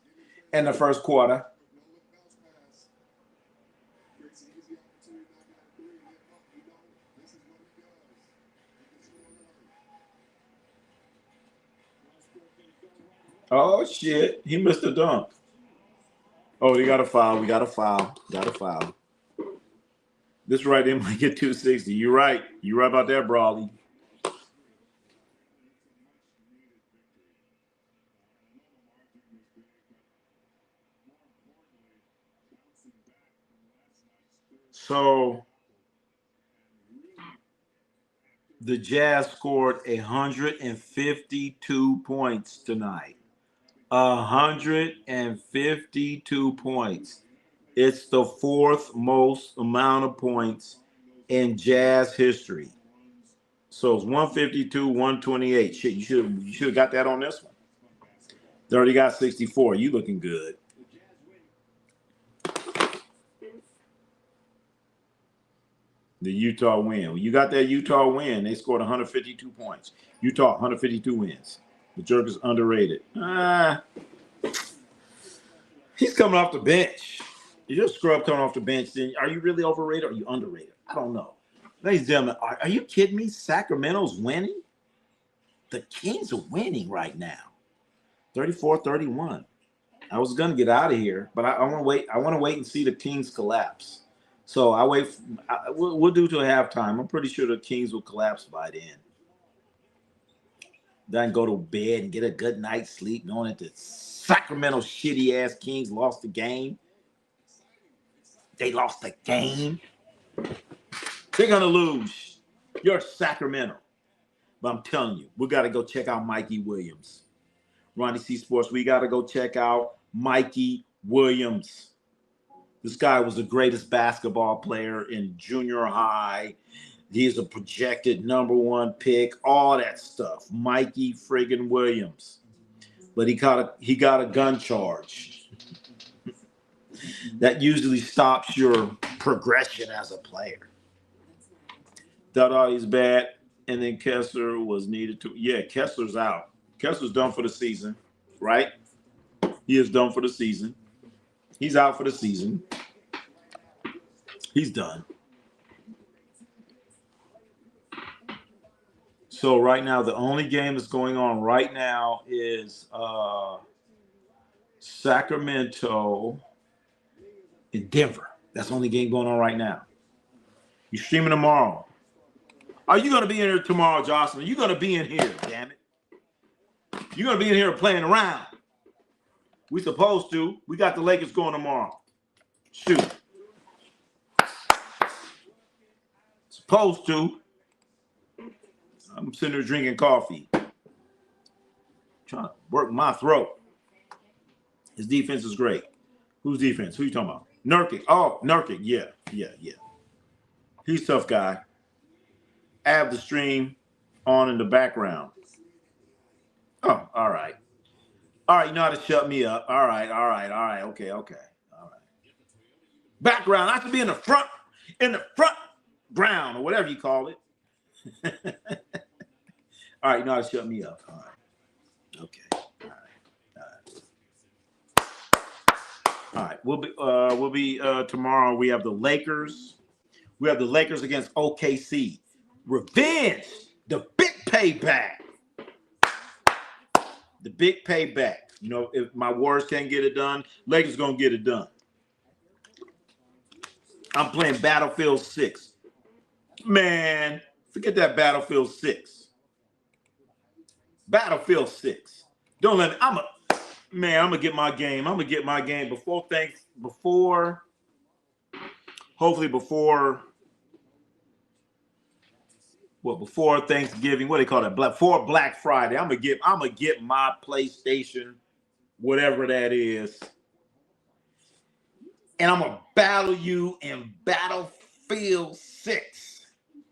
in the first quarter. Oh, shit. He missed the dunk. Oh, they got a foul. We got a foul. Got a foul. This right there might get 260. You're right. You're right about that, Brawley. So the Jazz scored 152 points tonight. 152 points. It's the fourth most amount of points in Jazz history. So it's 152, 128. Shit, you should have got that on this one. They already got 64. You looking good. The Utah win. When you got that Utah win, they scored 152 points. Utah, 152 wins. The jerk is underrated. He's coming off the bench. You're a scrub coming off the bench. Then are you really overrated or are you underrated? I don't know. Ladies and gentlemen, are you kidding me? Sacramento's winning? The Kings are winning right now. 34-31. I was gonna get out of here, but I want to wait. I want to wait and see the Kings collapse. So I wait. We'll do till halftime. I'm pretty sure the Kings will collapse by then. Then go to bed and get a good night's sleep, knowing that the Sacramento shitty ass Kings lost the game. They lost the game. They're gonna lose. You're Sacramento, but I'm telling you, we got to go check out Mikey Williams. Ronnie C Sports. We got to go check out Mikey Williams. This guy was the greatest basketball player in junior high. He's a projected #1 pick, all that stuff. Mikey friggin' Williams. But he got a gun charge. That usually stops your progression as a player. Dada is bad. And then Kessler was needed to. Yeah, Kessler's out. Kessler's done for the season, right? He is done for the season. He's out for the season. He's done. So right now, the only game that's going on right now is Sacramento and Denver. That's the only game going on right now. You're streaming tomorrow. Are you going to be in here tomorrow, Jocelyn? You're going to be in here, damn it. You're going to be in here playing around. We supposed to. We got the Lakers going tomorrow. Shoot. Supposed to. I'm sitting there drinking coffee. Trying to work my throat. His defense is great. Whose defense? Who you talking about? Nurkic. Oh, Nurkic. Yeah. He's a tough guy. I have the stream on in the background. Oh, all right. All right, you know how to shut me up. All right. Okay. All right. Background. I should be in the front ground or whatever you call it. All right, you know how to shut me up. All right. Okay. All right. We'll be tomorrow. We have the Lakers. We have the Lakers against OKC. Revenge. The big payback. The big payback. You know, if my Warriors can't get it done, Lakers gonna get it done. I'm playing Battlefield 6. Man, forget that Battlefield 6. Battlefield 6. Don't let me. I'm gonna get my game. I'm gonna get my game before Thanksgiving. What do they call that? Before Black Friday. I'm gonna get my PlayStation, whatever that is. And I'm gonna battle you in Battlefield 6.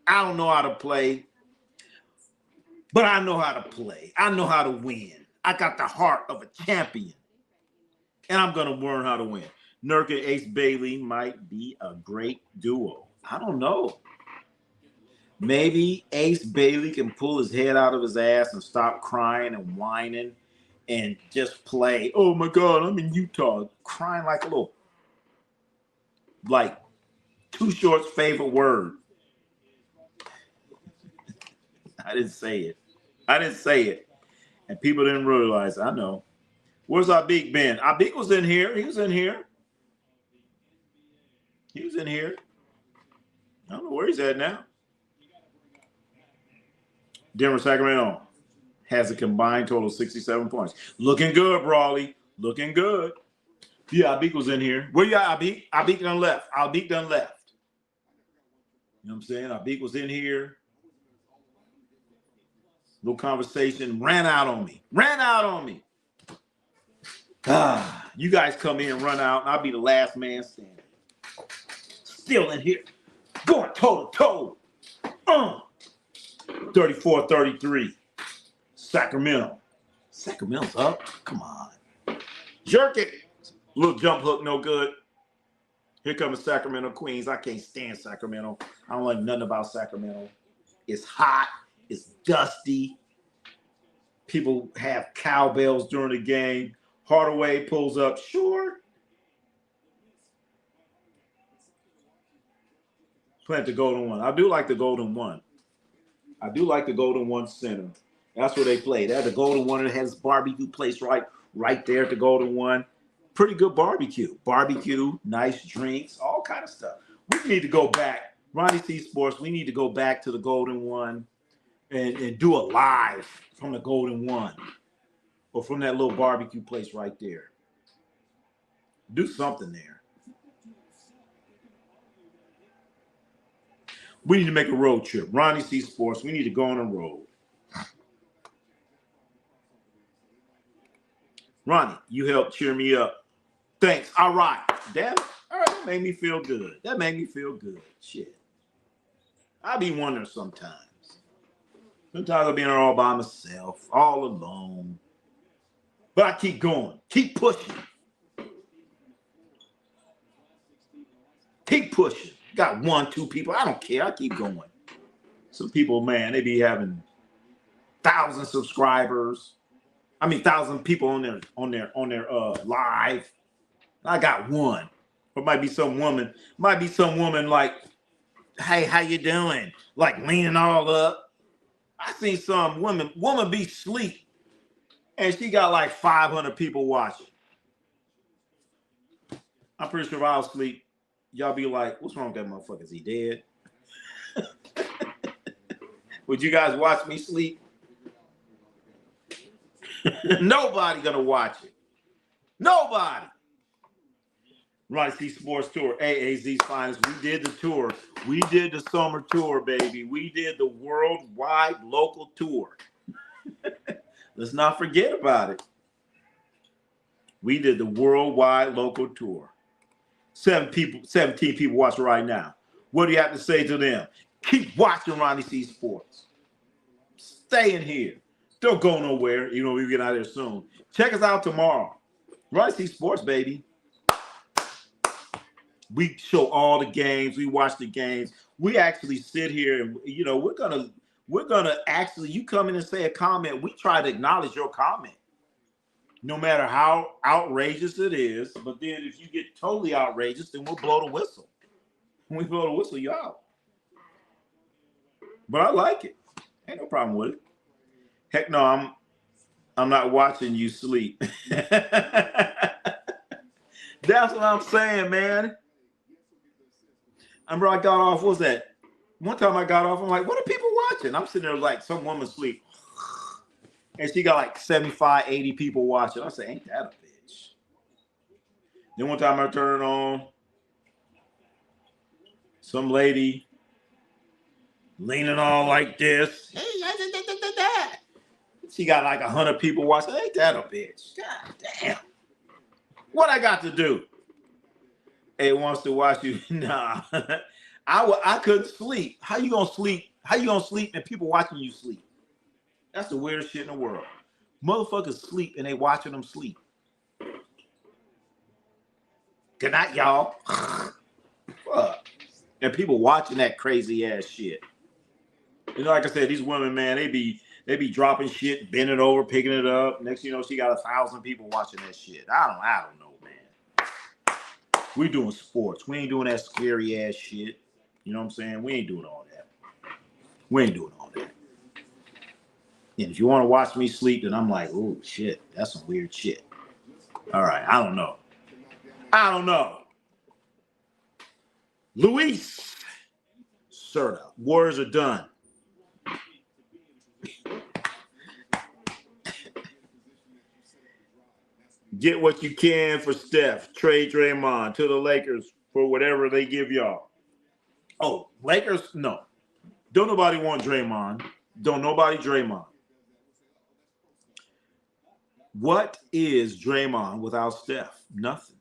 I don't know how to play, but I know how to play. I know how to win. I got the heart of a champion. And I'm going to learn how to win. Nurk and Ace Bailey might be a great duo. I don't know. Maybe Ace Bailey can pull his head out of his ass and stop crying and whining and just play. Oh, my God, I'm in Utah. Crying like a little, like Too Short's favorite word. I didn't say it. And people didn't realize. I know. Where's Abik been? Abik was in here. He was in here. He was in here. I don't know where he's at now. Denver, Sacramento has a combined total of 67 points. Looking good, Brawley. Looking good. Yeah, Abik was in here. Where you at, Abik? Abik done left. Abik done left. You know what I'm saying? Abik was in here. Little conversation. Ran out on me. Ran out on me. You guys come in and run out, and I'll be the last man standing. Still in here. Going toe-to-toe. 34-33. Sacramento. Sacramento's up. Come on. Jerk it. Little jump hook, no good. Here comes Sacramento Queens. I can't stand Sacramento. I don't like nothing about Sacramento. It's hot. It's dusty. People have cowbells during the game. Hardaway pulls up short. Plant the golden one. I do like the golden one. I do like the golden one center. That's where they play. They have the golden one. It has barbecue place right there at the golden one. Pretty good barbecue. Barbecue, nice drinks, all kind of stuff. We need to go back. Ronnie C Sports, we need to go back to the golden one and do a live from the golden one or from that little barbecue place right there. Do something there. We need to make a road trip. Ronnie C Sports, we need to go on a road. Ronnie, you helped cheer me up. Thanks. All right. Damn. All right. That made me feel good. That made me feel good. Shit. I be wondering sometimes. Sometimes I'll be in there all by myself, all alone. But I keep going. Keep pushing. Keep pushing. Got 1, 2 people. I don't care. I keep going. Some people, man, they be having 1,000 subscribers. 1,000 people on their live. I got 1. Or might be some woman like, hey, how you doing? Like leaning all up. I seen some woman be asleep and she got like 500 people watching. I'm pretty sure if I was asleep, y'all be like, what's wrong with that motherfucker? Is he dead? Would you guys watch me sleep? Nobody gonna watch it. Nobody. Ronnie C Sports Tour, AAZ's finest. We did the tour. We did the summer tour, baby. We did the worldwide local tour. Let's not forget about it. We did the worldwide local tour. 17 people watching right now. What do you have to say to them? Keep watching Ronnie C Sports. Stay in here. Don't go nowhere. We get out of there soon. Check us out tomorrow. Ronnie C Sports, baby. We show all the games. We watch the games. We actually sit here and, we're gonna actually, you come in and say a comment. We try to acknowledge your comment, no matter how outrageous it is. But then if you get totally outrageous, then we'll blow the whistle. When we blow the whistle, you out. But I like it. Ain't no problem with it. Heck no, I'm not watching you sleep. That's what I'm saying, man. I remember I got off, what was that? One time I got off, I'm like, what are people watching? I'm sitting there like some woman sleep. And she got like 75, 80 people watching. I said, ain't that a bitch? Then one time I turned it on, some lady leaning all like this. She got like 100 people watching. Ain't that a bitch? God damn. What I got to do? Hey, wants to watch you. Nah. I couldn't sleep. How you gonna sleep? How you gonna sleep and people watching you sleep? That's the weirdest shit in the world. Motherfuckers sleep and they watching them sleep. Good night, y'all. Fuck. And people watching that crazy ass shit. Like I said, these women, man, they be dropping shit, bending over, picking it up. Next, she got 1,000 people watching that shit. I don't know, man. We doing sports. We ain't doing that scary ass shit. You know what I'm saying? We ain't doing all that. We ain't doing all that. And if you want to watch me sleep, then I'm like, oh shit, that's some weird shit. All right, I don't know. Luis Serta. Warriors are done. Get what you can for Steph. Trade Draymond to the Lakers for whatever they give y'all. Oh, Lakers? No. Don't nobody want Draymond. Don't nobody Draymond. What is Draymond without Steph? Nothing.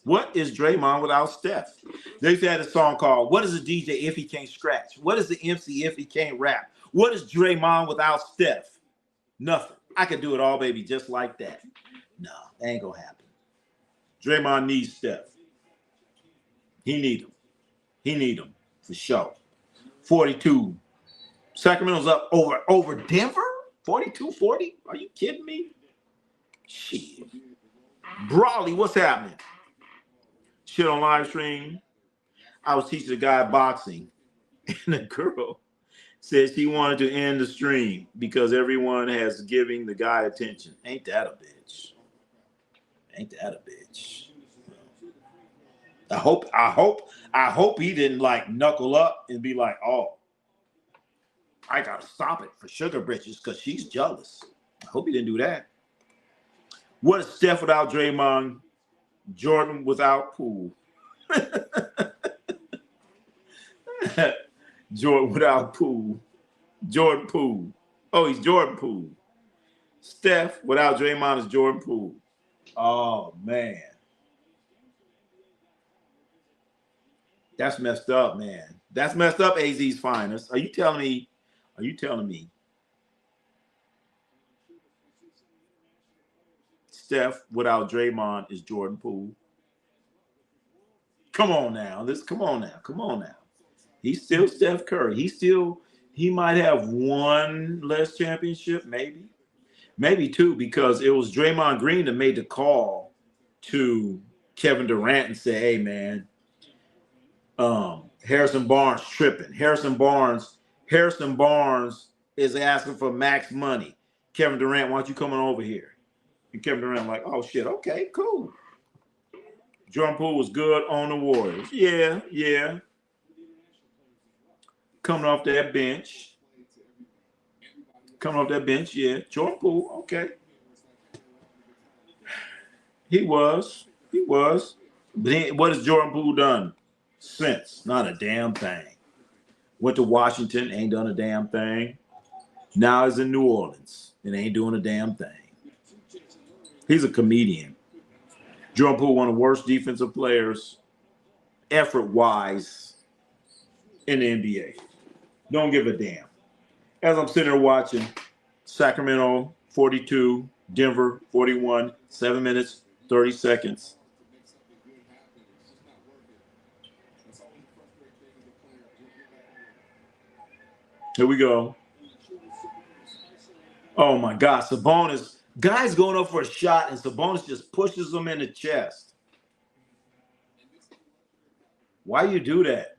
What is Draymond without Steph? They had a song called "What is a DJ if he can't scratch? What is the MC if he can't rap? What is Draymond without Steph? Nothing. I could do it all, baby, just like that. No, that ain't gonna happen. Draymond needs Steph. He need him for sure. 42. Sacramento's up over Denver? 42-40? Are you kidding me? Shit. Brawley, what's happening? Shit on live stream. I was teaching a guy boxing, and the girl said she wanted to end the stream because everyone has giving the guy attention. Ain't that a bitch? Ain't that a bitch? I hope he didn't like knuckle up and be like, oh, I gotta stop it for Sugar Britches because she's jealous. I hope he didn't do that. What is Steph without Draymond? Jordan without Poole. Jordan without Poole. Jordan Poole. Oh, he's Jordan Poole. Steph without Draymond is Jordan Poole. Oh, man. That's messed up, man. That's messed up, AZ's finest. Are you telling me Steph without Draymond is Jordan Poole? Come on now. Come on now. He's still Steph Curry. He might have one less championship, maybe. Maybe two, because it was Draymond Green that made the call to Kevin Durant and say, hey, man, Harrison Barnes tripping. Harrison Barnes is asking for max money. Kevin Durant, why don't you come on over here? And Kevin Durant like, oh, shit, okay, cool. Jordan Poole was good on the Warriors. Yeah. Coming off that bench. Yeah. Jordan Poole, okay. He was. But what has Jordan Poole done since? Not a damn thing. Went to Washington, ain't done a damn thing. Now he's in New Orleans and ain't doing a damn thing. He's a comedian. Jordan Poole, one of the worst defensive players, effort-wise, in the NBA. Don't give a damn. As I'm sitting there watching, Sacramento 42, Denver 41, 7 minutes, 30 seconds. Here we go. Oh, my God. Sabonis. Guy's going up for a shot, and Sabonis just pushes him in the chest. Why you do that?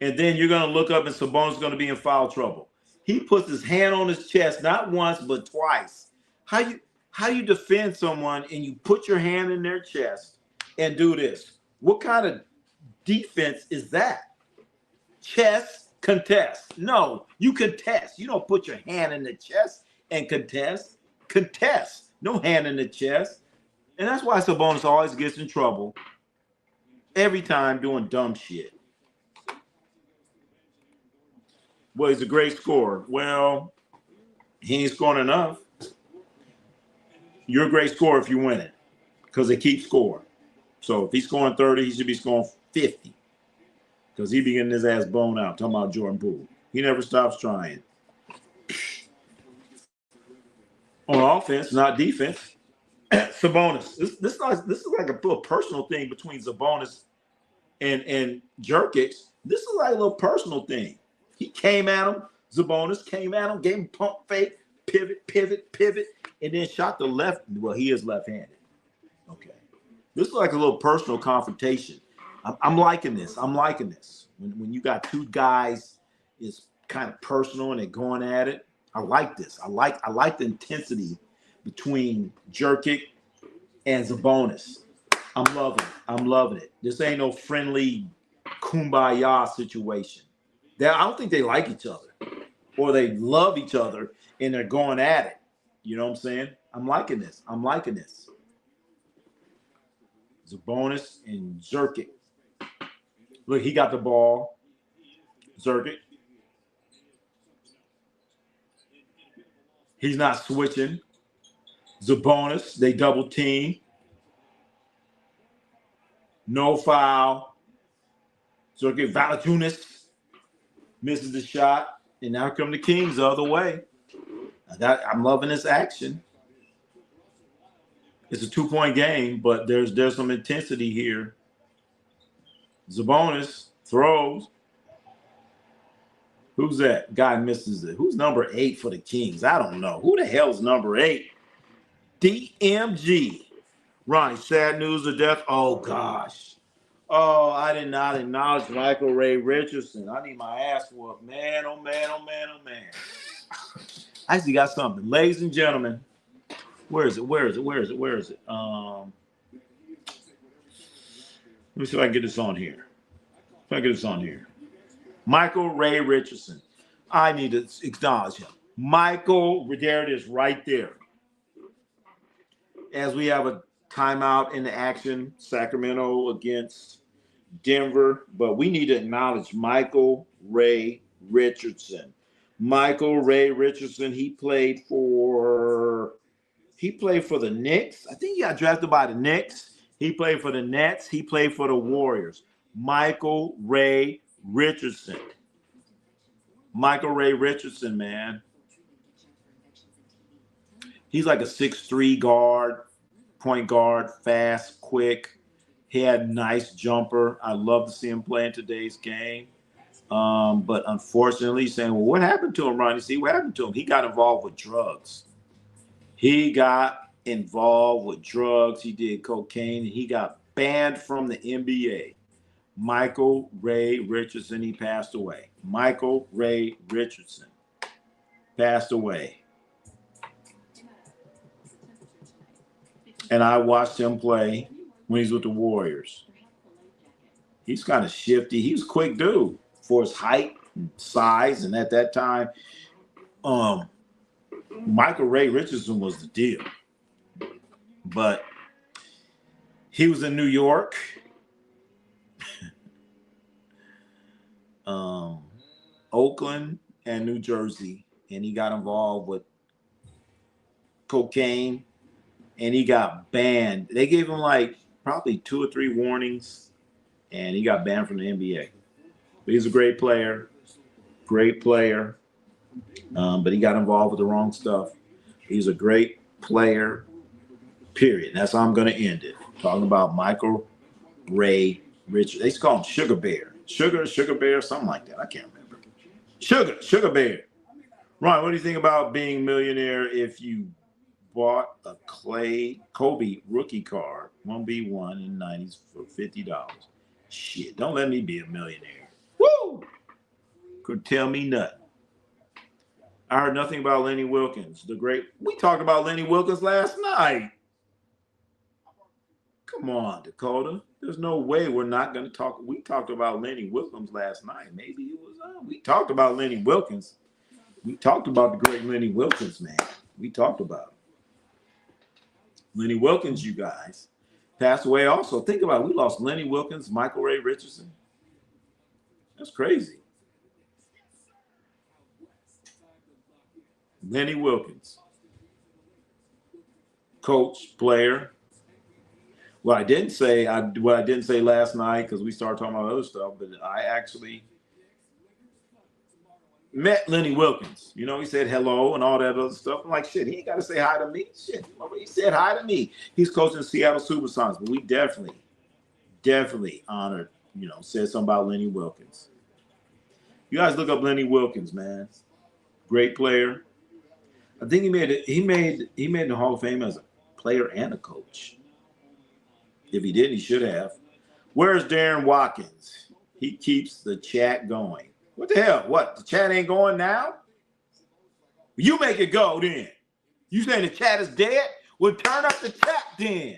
And then you're going to look up, and Sabonis is going to be in foul trouble. He puts his hand on his chest, not once, but twice. How you defend someone and you put your hand in their chest and do this? What kind of defense is that? Chest, contest. No, you contest. You don't put your hand in the chest and contest. Contest. No hand in the chest. And that's why Sabonis always gets in trouble every time doing dumb shit. Well, he's a great scorer. Well, he ain't scoring enough. You're a great scorer if you win it because they keep scoring. So if he's scoring 30, he should be scoring 50 because he be getting his ass blown out. Talking about Jordan Poole. He never stops trying. On offense, not defense. Sabonis. This is like a little personal thing between Sabonis and Jerkic. This is like a little personal thing. He came at him. Sabonis came at him, gave him pump fake, pivot, and then shot the left. Well, he is left-handed. Okay. This is like a little personal confrontation. I'm liking this. When you got two guys, it's kind of personal and they're going at it. I like this. I like the intensity between Jerkic and Sabonis. I'm loving it. This ain't no friendly kumbaya situation. I don't think they like each other or they love each other and they're going at it. You know what I'm saying? I'm liking this. Sabonis and Jerkic. Look, he got the ball. Jerkic. He's not switching. Sabonis, they double team. No foul. Jerkic, Valanciunas misses the shot. And now come the Kings the other way. I'm loving this action. It's a 2-point game, but there's some intensity here. Sabonis throws. Who's that? Guy misses it. Who's number 8 for the Kings? I don't know. Who the hell's number 8? DMG. Ronnie, sad news of death. Oh, gosh. Oh, I did not acknowledge Michael Ray Richardson. I need my ass whooped. Man, oh, man, oh, man, oh, man. I actually got something. Ladies and gentlemen, where is it? Let me see if I can get this on here. Michael Ray Richardson. I need to acknowledge him. Michael, there it is right there. As we have a timeout in the action, Sacramento against Denver, but we need to acknowledge Michael Ray Richardson. Michael Ray Richardson, he played for the Knicks. I think he got drafted by the Knicks. He played for the Nets. He played for the Warriors. Michael Ray Richardson. Michael Ray Richardson, man. He's like a 6'3" guard, point guard, fast, quick. He had a nice jumper. I love to see him play in today's game. But unfortunately, saying, well, what happened to him, Ronnie? See, what happened to him? He got involved with drugs. He did cocaine, and he got banned from the NBA. Michael Ray Richardson, he passed away. Michael Ray Richardson passed away. And I watched him play when he's with the Warriors. He's kind of shifty. He was a quick dude for his height and size. And at that time, Michael Ray Richardson was the deal. But he was in New York. Oakland and New Jersey. And he got involved with cocaine. And he got banned. They gave him like probably 2 or 3 warnings. And he got banned from the NBA. But he's a great player. But he got involved with the wrong stuff. He's a great player, period. That's how I'm going to end it. Talking about Michael Ray Richardson. They used to call him Sugar Bear. Sugar Bear, something like that. I can't remember. Sugar Bear. Ron, what do you think about being a millionaire if you bought a Kobe rookie card, 1B1 in the 90s for $50? Shit, don't let me be a millionaire. Woo! Could tell me nothing. I heard nothing about Lenny Wilkens, the great. We talked about Lenny Wilkens last night. Come on, Dakota. There's no way we're not going to talk. We talked about Lenny Wilkens last night. Maybe it was on. We talked about Lenny Wilkens. We talked about the great Lenny Wilkens, man. We talked about him. Lenny Wilkens, you guys, passed away also. Think about it. We lost Lenny Wilkens, Michael Ray Richardson. That's crazy. Lenny Wilkens, coach, player. What I didn't say last night, because we started talking about other stuff, but I actually met Lenny Wilkens. You know, he said hello and all that other stuff. I'm like, shit, he ain't got to say hi to me. Shit, he said hi to me. He's coaching the Seattle Supersonics, but we definitely honored, said something about Lenny Wilkens. You guys look up Lenny Wilkens, man. Great player. I think he made the Hall of Fame as a player and a coach. If he didn't, he should have. Where's Darren Watkins? He keeps the chat going. What the hell? What? The chat ain't going now? You make it go then. You saying the chat is dead? Well, turn up the chat then.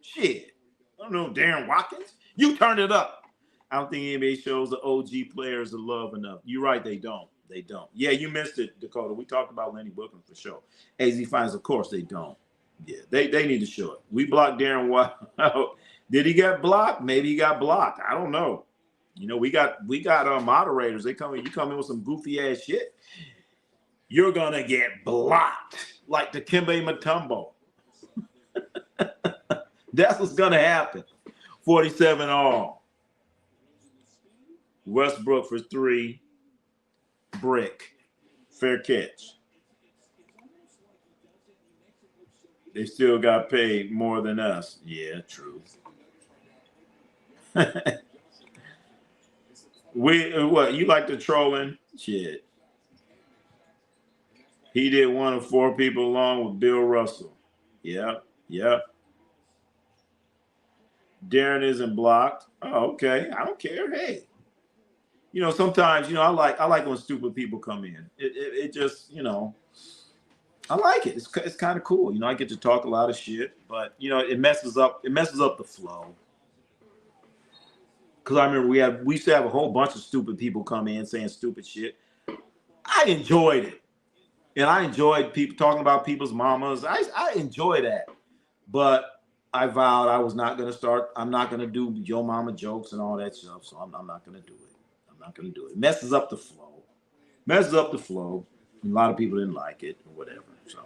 Shit. I don't know, Darren Watkins. You turn it up. I don't think NBA shows the OG players the love enough. You're right, they don't. They don't. Yeah, you missed it, Dakota. We talked about Lenny Booker for sure. AZ Finals, of course, they don't. Yeah, they need to show it. We blocked Darren Watkins. Did he get blocked? Maybe he got blocked. I don't know. You know, we got moderators. You come in with some goofy ass shit, you're gonna get blocked like the Dikembe Mutombo. That's what's gonna happen. 47 all. Westbrook for 3. Brick. Fair catch. They still got paid more than us. Yeah, true. What, you like the trolling? Shit. He did one of 4 people along with Bill Russell. Yep. Darren isn't blocked. Oh, okay. I don't care. Hey. You know, sometimes, you know, I like when stupid people come in. It just, you know, I like it. It's kind of cool. You know, I get to talk a lot of shit, but you know, it messes up the flow. Because I remember we used to have a whole bunch of stupid people come in saying stupid shit. I enjoyed it. And I enjoyed people talking about people's mamas. I enjoy that. But I vowed I was not going to start. I'm not going to do your mama jokes and all that stuff. So I'm not going to do it. I'm not going to do it. It messes up the flow. A lot of people didn't like it or whatever. So,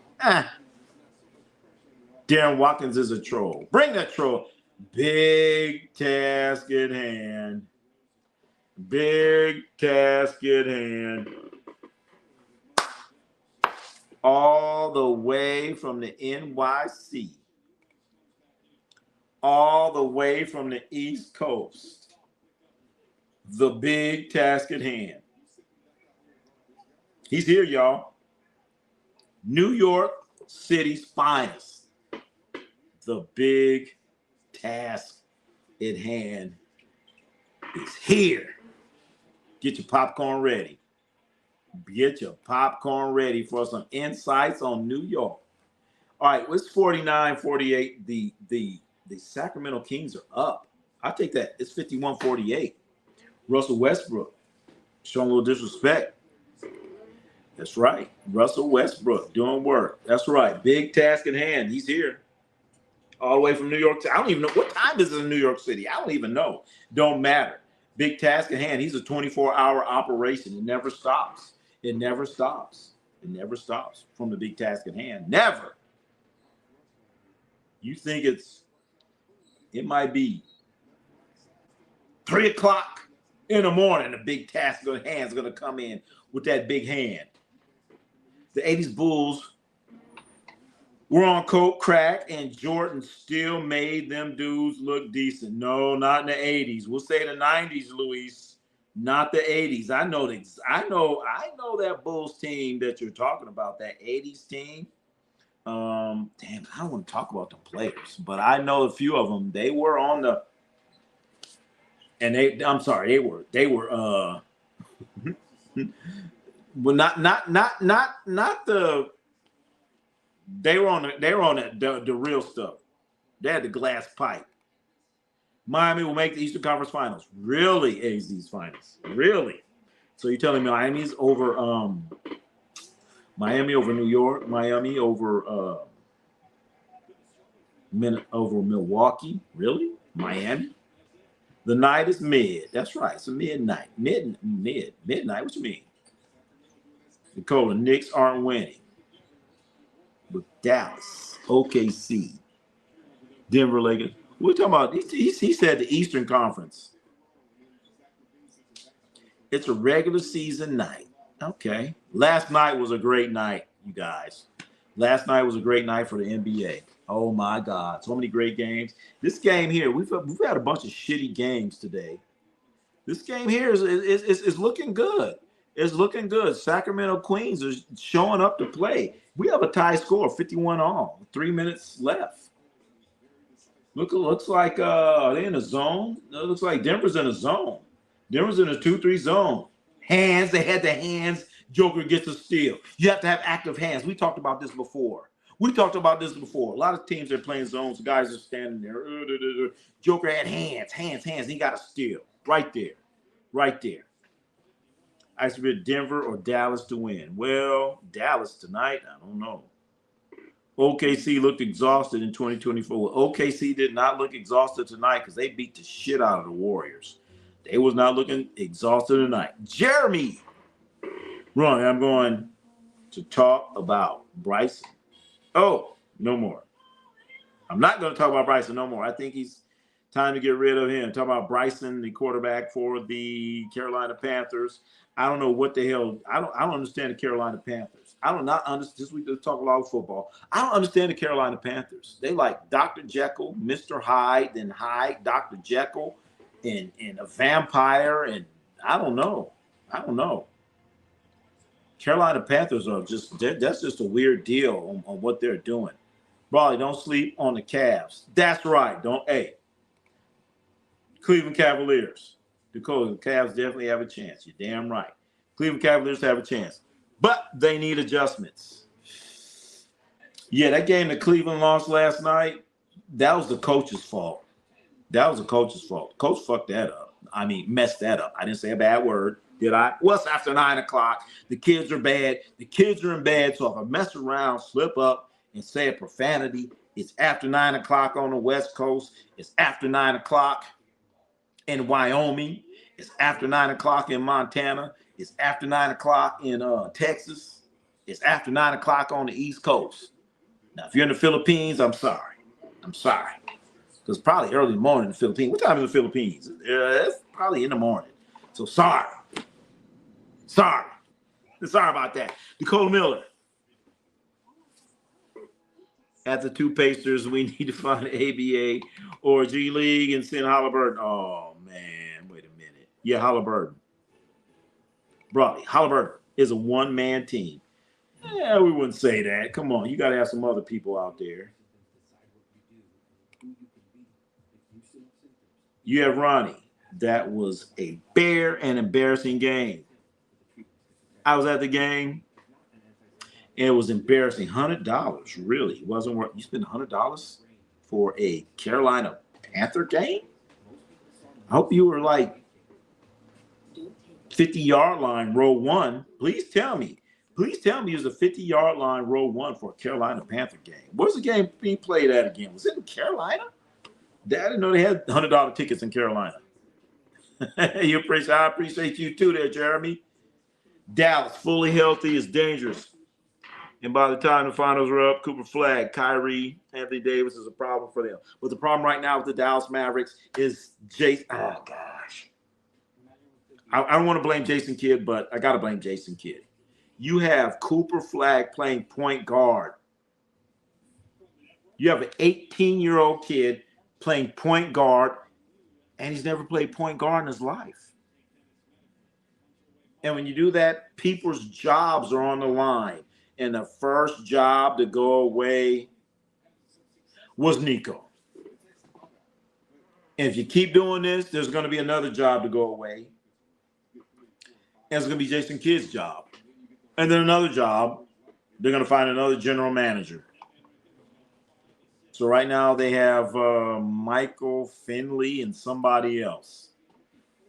Darren Watkins is a troll. Bring that troll. Big task at hand. Big task at hand. All the way from the NYC. All the way from the East Coast. The big task at hand. He's here, y'all. New York City's finest. The big task at hand is here. Get your popcorn ready. Get your popcorn ready for some insights on New York. All right, it's 49-48. The Sacramento Kings are up. I'll take that. It's 51-48. Russell Westbrook showing a little disrespect. That's right. Russell Westbrook doing work. That's right. Big task at hand. He's here. All the way from New York. I don't even know. What time is it in New York City? I don't even know. Don't matter. Big task at hand. He's a 24-hour operation. It never stops. It never stops. It never stops from the big task at hand. Never. You think it might be 3 o'clock in the morning, the big task at hand is going to come in with that big hand. The 80s Bulls were on coke, crack, and Jordan still made them dudes look decent. No, not in the 80s. We'll say the 90s, Luis, not the 80s. I know that Bulls team that you're talking about, that 80s team. Damn, I don't want to talk about the players, but I know a few of them. They were on the, and they were well, not the. They were on the real stuff. They had the glass pipe. Miami will make the Eastern Conference Finals. Really, AZ's Finals. Really. So you're telling me Miami's over Miami over New York, Miami over Milwaukee. Really? Miami? The night is mid. That's right. It's a midnight. Midnight. What you mean? Nicola, Knicks aren't winning. With Dallas, OKC, Denver Lakers. We're talking about, he said the Eastern Conference. It's a regular season night. Okay. Last night was a great night, you guys. Last night was a great night for the NBA. Oh, my God. So many great games. This game here, we've had a bunch of shitty games today. This game here is looking good. It's looking good. Sacramento Queens are showing up to play. We have a tie score, 51 all, 3 minutes left. Looks like are they in a zone? It looks like Denver's in a zone. Denver's in a 2-3 zone. Hands, they had the hands Joker gets a steal. You have to have active hands. We talked about this before. A lot of teams are playing zones. The guys are standing there. Joker had hands. He got a steal. Right there. I expect Denver or Dallas to win. Well, Dallas tonight, I don't know. OKC looked exhausted in 2024. OKC did not look exhausted tonight because they beat the shit out of the Warriors. They was not looking exhausted tonight. Jeremy. Wrong. I'm going to talk about Bryson. Oh, no more. I'm not going to talk about Bryson no more. I think he's time to get rid of him. Talk about Bryson, the quarterback for the Carolina Panthers. I don't know what the hell. I don't understand the Carolina Panthers. I don't not understand. We talk a lot of football. I don't understand the Carolina Panthers. They like Dr. Jekyll, Mr. Hyde, then Hyde, Dr. Jekyll, and a vampire, and I don't know. Carolina Panthers are that's just a weird deal on what they're doing. Brawley, don't sleep on the Cavs. That's right. Cleveland Cavaliers. Dakota, the Cavs definitely have a chance. You're damn right. Cleveland Cavaliers have a chance. But they need adjustments. Yeah, that game that Cleveland lost last night, that was the coach's fault. Coach fucked that up. I mean, messed that up. I didn't say a bad word, did I? Well, it's after 9 o'clock. The kids are bad. The kids are in bed. So if I mess around, slip up, and say a profanity, it's after 9 o'clock on the West Coast. It's after 9 o'clock in Wyoming. It's after 9 o'clock in Montana. It's after 9 o'clock in Texas. It's after 9 o'clock on the East Coast. Now, if you're in the Philippines, I'm sorry. Because probably early in the morning in the Philippines. What time is the Philippines? It's probably in the morning. So sorry. Sorry about that. Dakota Miller. At the two Pacers, we need to find an ABA or G League and send Halliburton. Oh, man. Wait a minute. Yeah, Halliburton. Bro, Halliburton is a one-man team. Yeah, we wouldn't say that. Come on. You got to have some other people out there. You have Ronnie. That was a bare and embarrassing game. I was at the game. And it was embarrassing. $100, really. It wasn't worth. You spend $100 for a Carolina Panther game? I hope you were like 50-yard line, row one. Please tell me it was a 50-yard line, row one for a Carolina Panther game. Where's the game being played at again? Was it in Carolina? I didn't know they had $100 tickets in Carolina. I appreciate you too there, Jeremy. Dallas, fully healthy, is dangerous. And by the time the finals are up, Cooper Flag, Kyrie, Anthony Davis is a problem for them. But the problem right now with the Dallas Mavericks is Jason. Oh, gosh. I don't want to blame Jason Kidd, but I got to blame Jason Kidd. You have Cooper Flag playing point guard. You have an 18-year-old kid playing point guard, and he's never played point guard in his life. And when you do that, people's jobs are on the line. And the first job to go away was Nico. And if you keep doing this, there's going to be another job to go away. And it's going to be Jason Kidd's job. And then another job, they're going to find another general manager. So right now they have Michael Finley and somebody else.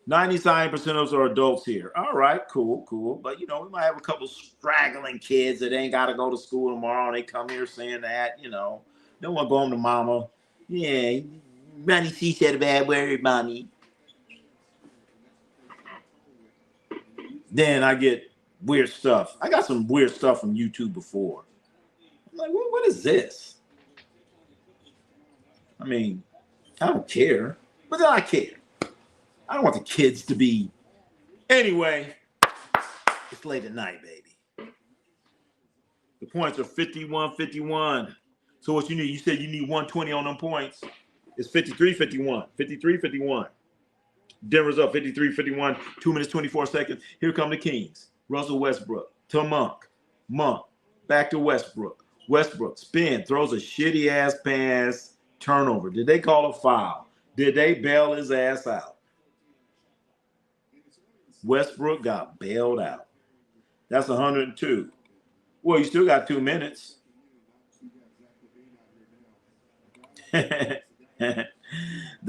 99% of us are adults here. All right, cool. But, we might have a couple straggling kids that ain't got to go to school tomorrow. And they come here saying that, don't want to go home to mama. Yeah, Ronnie C said a bad word, mommy. Then I get weird stuff. I got some weird stuff from YouTube before. I'm like, what is this? I mean, I don't care. But then I care. I don't want the kids to be. Anyway, it's late at night, baby. The points are 51-51. So what you need? You said you need 120 on them points. It's 53-51. 53-51. Denver's up 53-51. 2 minutes, 24 seconds. Here come the Kings. Russell Westbrook to Monk. Back to Westbrook. Westbrook spin, throws a shitty-ass pass, turnover. Did they call a foul? Did they bail his ass out? Westbrook got bailed out. That's 102. Well, you still got 2 minutes. The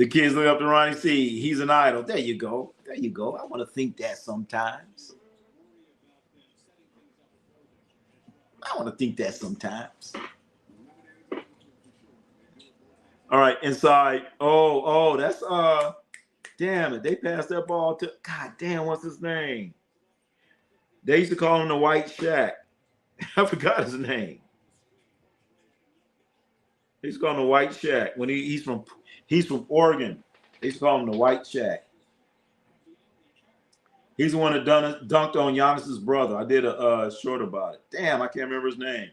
kids look up to Ronnie C. He's an idol. There you go. There you go. I want to think that sometimes. I want to think that sometimes. All right, inside. Oh, that's damn it. They passed that ball to God damn, what's his name? They used to call him the White Shack. I forgot his name. He's called him the White Shack. When he's from Oregon. They used to call him the White Shack. He's the one that dunked on Giannis's brother. I did a short about it. Damn, I can't remember his name.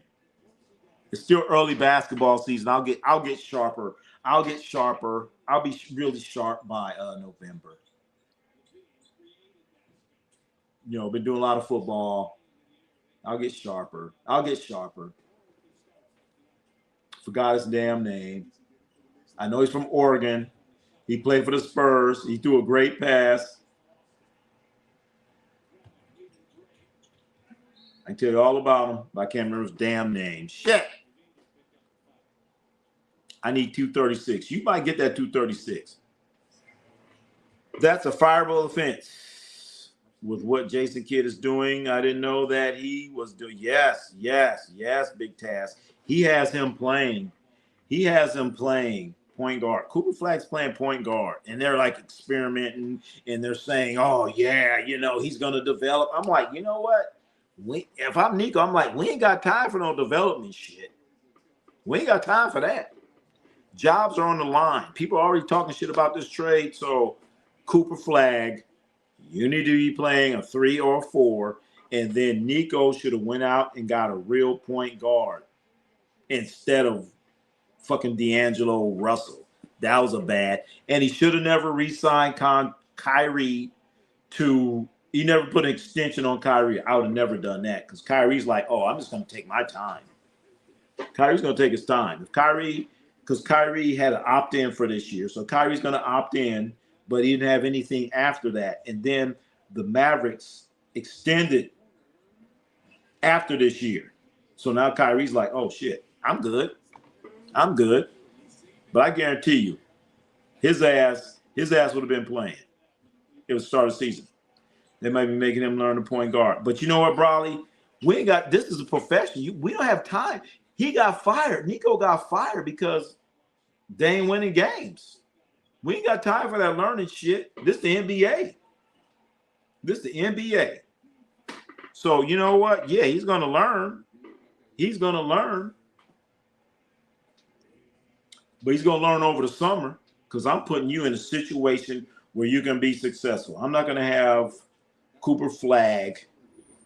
It's still early basketball season. I'll get sharper. I'll be really sharp by November. You know, been doing a lot of football. I'll get sharper. Forgot his damn name. I know he's from Oregon. He played for the Spurs. He threw a great pass. I can tell you all about him, but I can't remember his damn name. Shit. I need 236. You might get that 236. That's a fireable offense with what Jason Kidd is doing. I didn't know that he was doing. Yes, big task. He has him playing point guard. Cooper Flagg's playing point guard, and they're like experimenting, and they're saying, oh, yeah, you know, he's going to develop. I'm like, you know what? If I'm Nico, I'm like, we ain't got time for no development shit. We ain't got time for that. Jobs are on the line. People are already talking shit about this trade. So Cooper Flagg, you need to be playing a 3 or a 4. And then Nico should have went out and got a real point guard instead of fucking D'Angelo Russell. That was a bad. And he should have never re-signed Kyrie he never put an extension on Kyrie. I would have never done that because Kyrie's like, oh, I'm just going to take my time. Kyrie's going to take his time. Because Kyrie had an opt-in for this year. So Kyrie's going to opt in, but he didn't have anything after that. And then the Mavericks extended after this year. So now Kyrie's like, oh, shit, I'm good. But I guarantee you, his ass would have been playing. It was start of the season. They might be making him learn the point guard. But you know what, Brawley? This is a profession. We don't have time. He got fired. Nico got fired because they ain't winning games. We ain't got time for that learning shit. This the NBA. So you know what? Yeah, he's going to learn. But he's going to learn over the summer because I'm putting you in a situation where you can be successful. I'm not going to have Cooper Flagg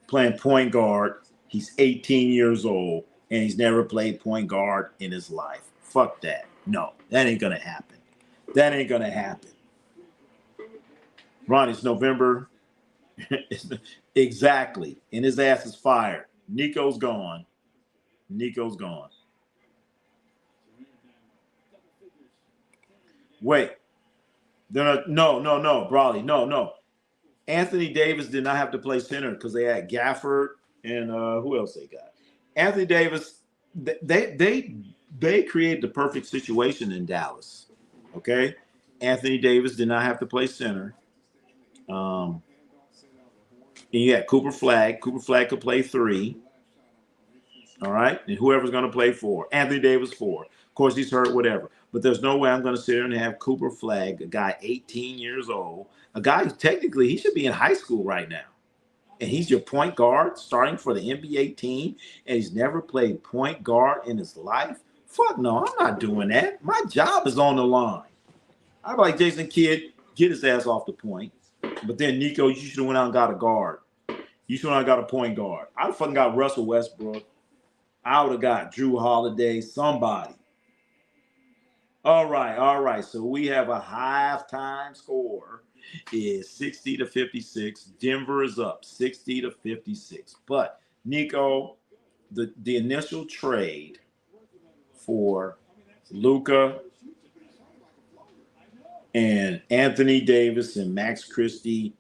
playing point guard. He's 18 years old, and he's never played point guard in his life. Fuck that. No, that ain't going to happen. Ron, it's November. Exactly. And his ass is fired. Nico's gone. Wait. No, Brawley. No. Anthony Davis did not have to play center because they had Gafford and who else they got? Anthony Davis, they created the perfect situation in Dallas. Okay? Anthony Davis did not have to play center. And you had Cooper Flagg. Cooper Flagg could play 3. All right? And whoever's going to play 4. Anthony Davis 4. Of course, he's hurt, whatever. But there's no way I'm going to sit here and have Cooper Flagg, a guy 18 years old, a guy who technically he should be in high school right now. And he's your point guard starting for the NBA team, and he's never played point guard in his life. Fuck no, I'm not doing that. My job is on the line. I'm like Jason Kidd, get his ass off the point. But then, Nico, you should have went out and got a guard. You should have got a point guard. I fucking got Russell Westbrook. I would have got Drew Holiday, somebody. All right. So we have a halftime score is 60-56. Denver is up 60-56. But Nico, the initial trade for Luka and Anthony Davis and Max Christie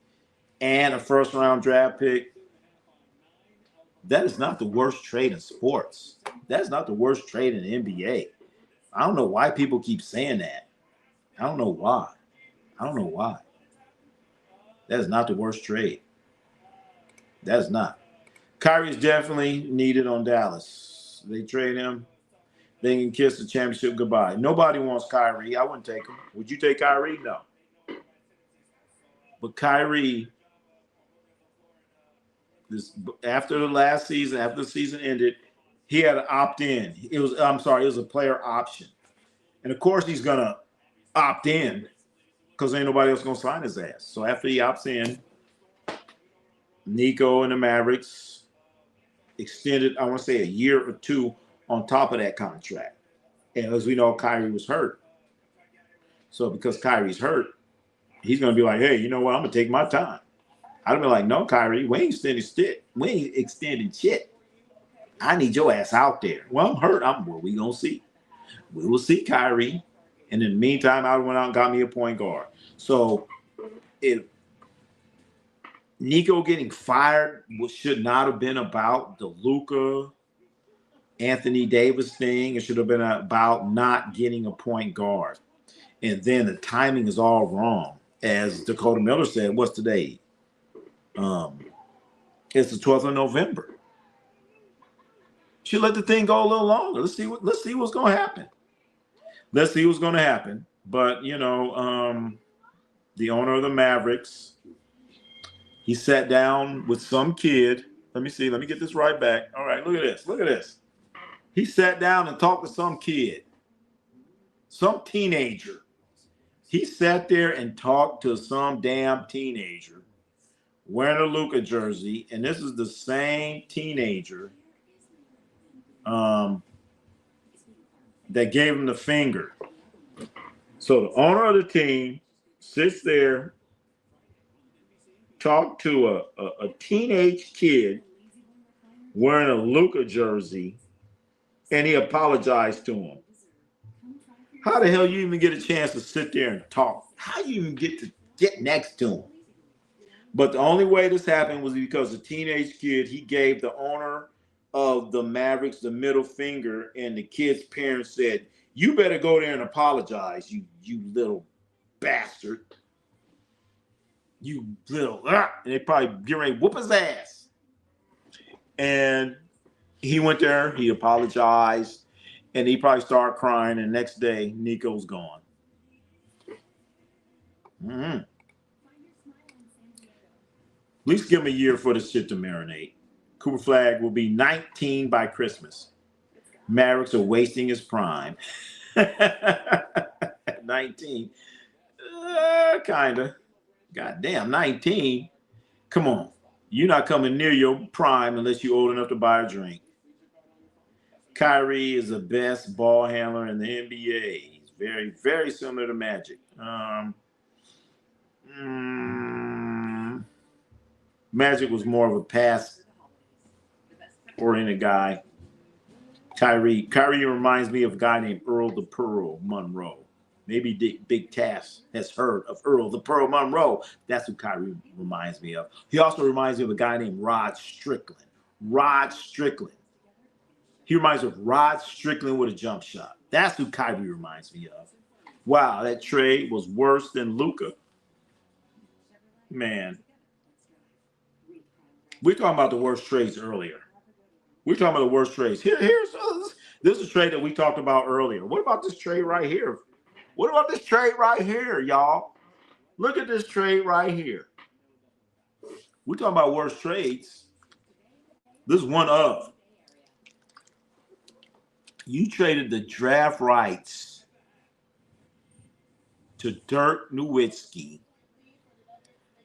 and a first-round draft pick, That is not the worst trade in sports. That's not the worst trade in the NBA. I don't know why people keep saying that. I don't know why. I don't know why. That is not the worst trade. That is not. Kyrie's definitely needed on Dallas. They trade him. They can kiss the championship goodbye. Nobody wants Kyrie. I wouldn't take him. Would you take Kyrie? No. But Kyrie, after the last season, after the season ended, he had to opt in. It was a player option. And of course he's gonna opt in because ain't nobody else gonna sign his ass. So after he opts in, Nico and the Mavericks extended, I want to say, a year or two on top of that contract. And as we know, Kyrie was hurt. So because Kyrie's hurt, he's gonna be like, hey, you know what? I'm gonna take my time. I'd be like, no, Kyrie, we ain't extending shit. I need your ass out there. Well, I'm hurt. Well, we gonna see. We will see Kyrie. And in the meantime, I went out and got me a point guard. So if Nico getting fired should not have been about the Luka, Anthony Davis thing. It should have been about not getting a point guard. And then the timing is all wrong. As Dakota Miller said, what's today? It's the 12th of November. Should let the thing go a little longer. Let's see what's going to happen. Let's see what's going to happen. But the owner of the Mavericks, he sat down with some kid. Let me see. Let me get this right back. All right, look at this. Look at this. He sat down and talked to some kid, some teenager. He sat there and talked to some damn teenager wearing a Luka jersey, and this is the same teenager that gave him the finger. So the owner of the team sits there, talked to a teenage kid wearing a Luka jersey, and he apologized to him. How the hell you even get a chance to sit there and talk? How you even get to get next to him? But the only way this happened was because the teenage kid, he gave the owner of the Mavericks the middle finger, and the kid's parents said, you better go there and apologize, you little bastard. You little, and they probably get ready to whoop his ass. And he went there, he apologized, and he probably started crying, and the next day, Nico's gone. Mm-hmm. At least give him a year for this shit to marinate. Cooper Flag will be 19 by Christmas. Mavericks are wasting his prime. 19. Kinda. Goddamn, 19. Come on. You're not coming near your prime unless you're old enough to buy a drink. Kyrie is the best ball handler in the NBA. He's very, very similar to Magic. Magic was more of a pass-oriented guy. Kyrie reminds me of a guy named Earl the Pearl Monroe. Maybe Big Tass has heard of Earl the Pearl Monroe. That's who Kyrie reminds me of. He also reminds me of a guy named Rod Strickland. Rod Strickland. He reminds me of Rod Strickland with a jump shot. That's who Kyrie reminds me of. Wow, that trade was worse than Luka. Man. We're talking about the worst trades earlier. We're talking about the worst trades. This is a trade that we talked about earlier. What about this trade right here? What about this trade right here, y'all? Look at this trade right here. We're talking about worst trades. This is one of. You traded the draft rights to Dirk Nowitzki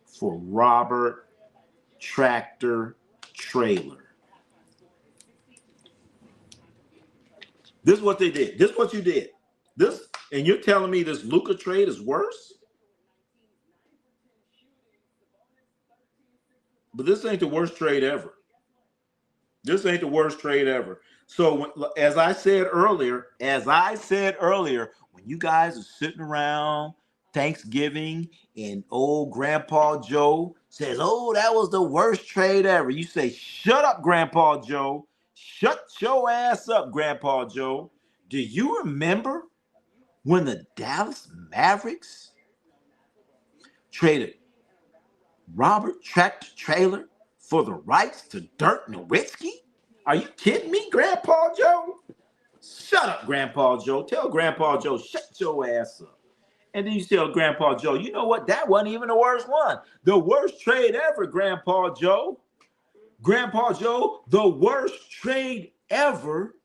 for Robert Tractor Trailer. This is what they did. This is what you did. This, and you're telling me this Luka trade is worse? But this ain't the worst trade ever. This ain't the worst trade ever. So as I said earlier, when you guys are sitting around Thanksgiving, and old Grandpa Joe says, "Oh, that was the worst trade ever." You say, "Shut up, Grandpa Joe. Shut your ass up, Grandpa Joe." Do you remember when the Dallas Mavericks traded Robert Tractor Trailer for the rights to Dirk Nowitzki? Are you kidding me, Grandpa Joe? Shut up, Grandpa Joe. Tell Grandpa Joe, shut your ass up. And then you tell Grandpa Joe, you know what? That wasn't even the worst one. The worst trade ever, Grandpa Joe. Grandpa Joe, the worst trade ever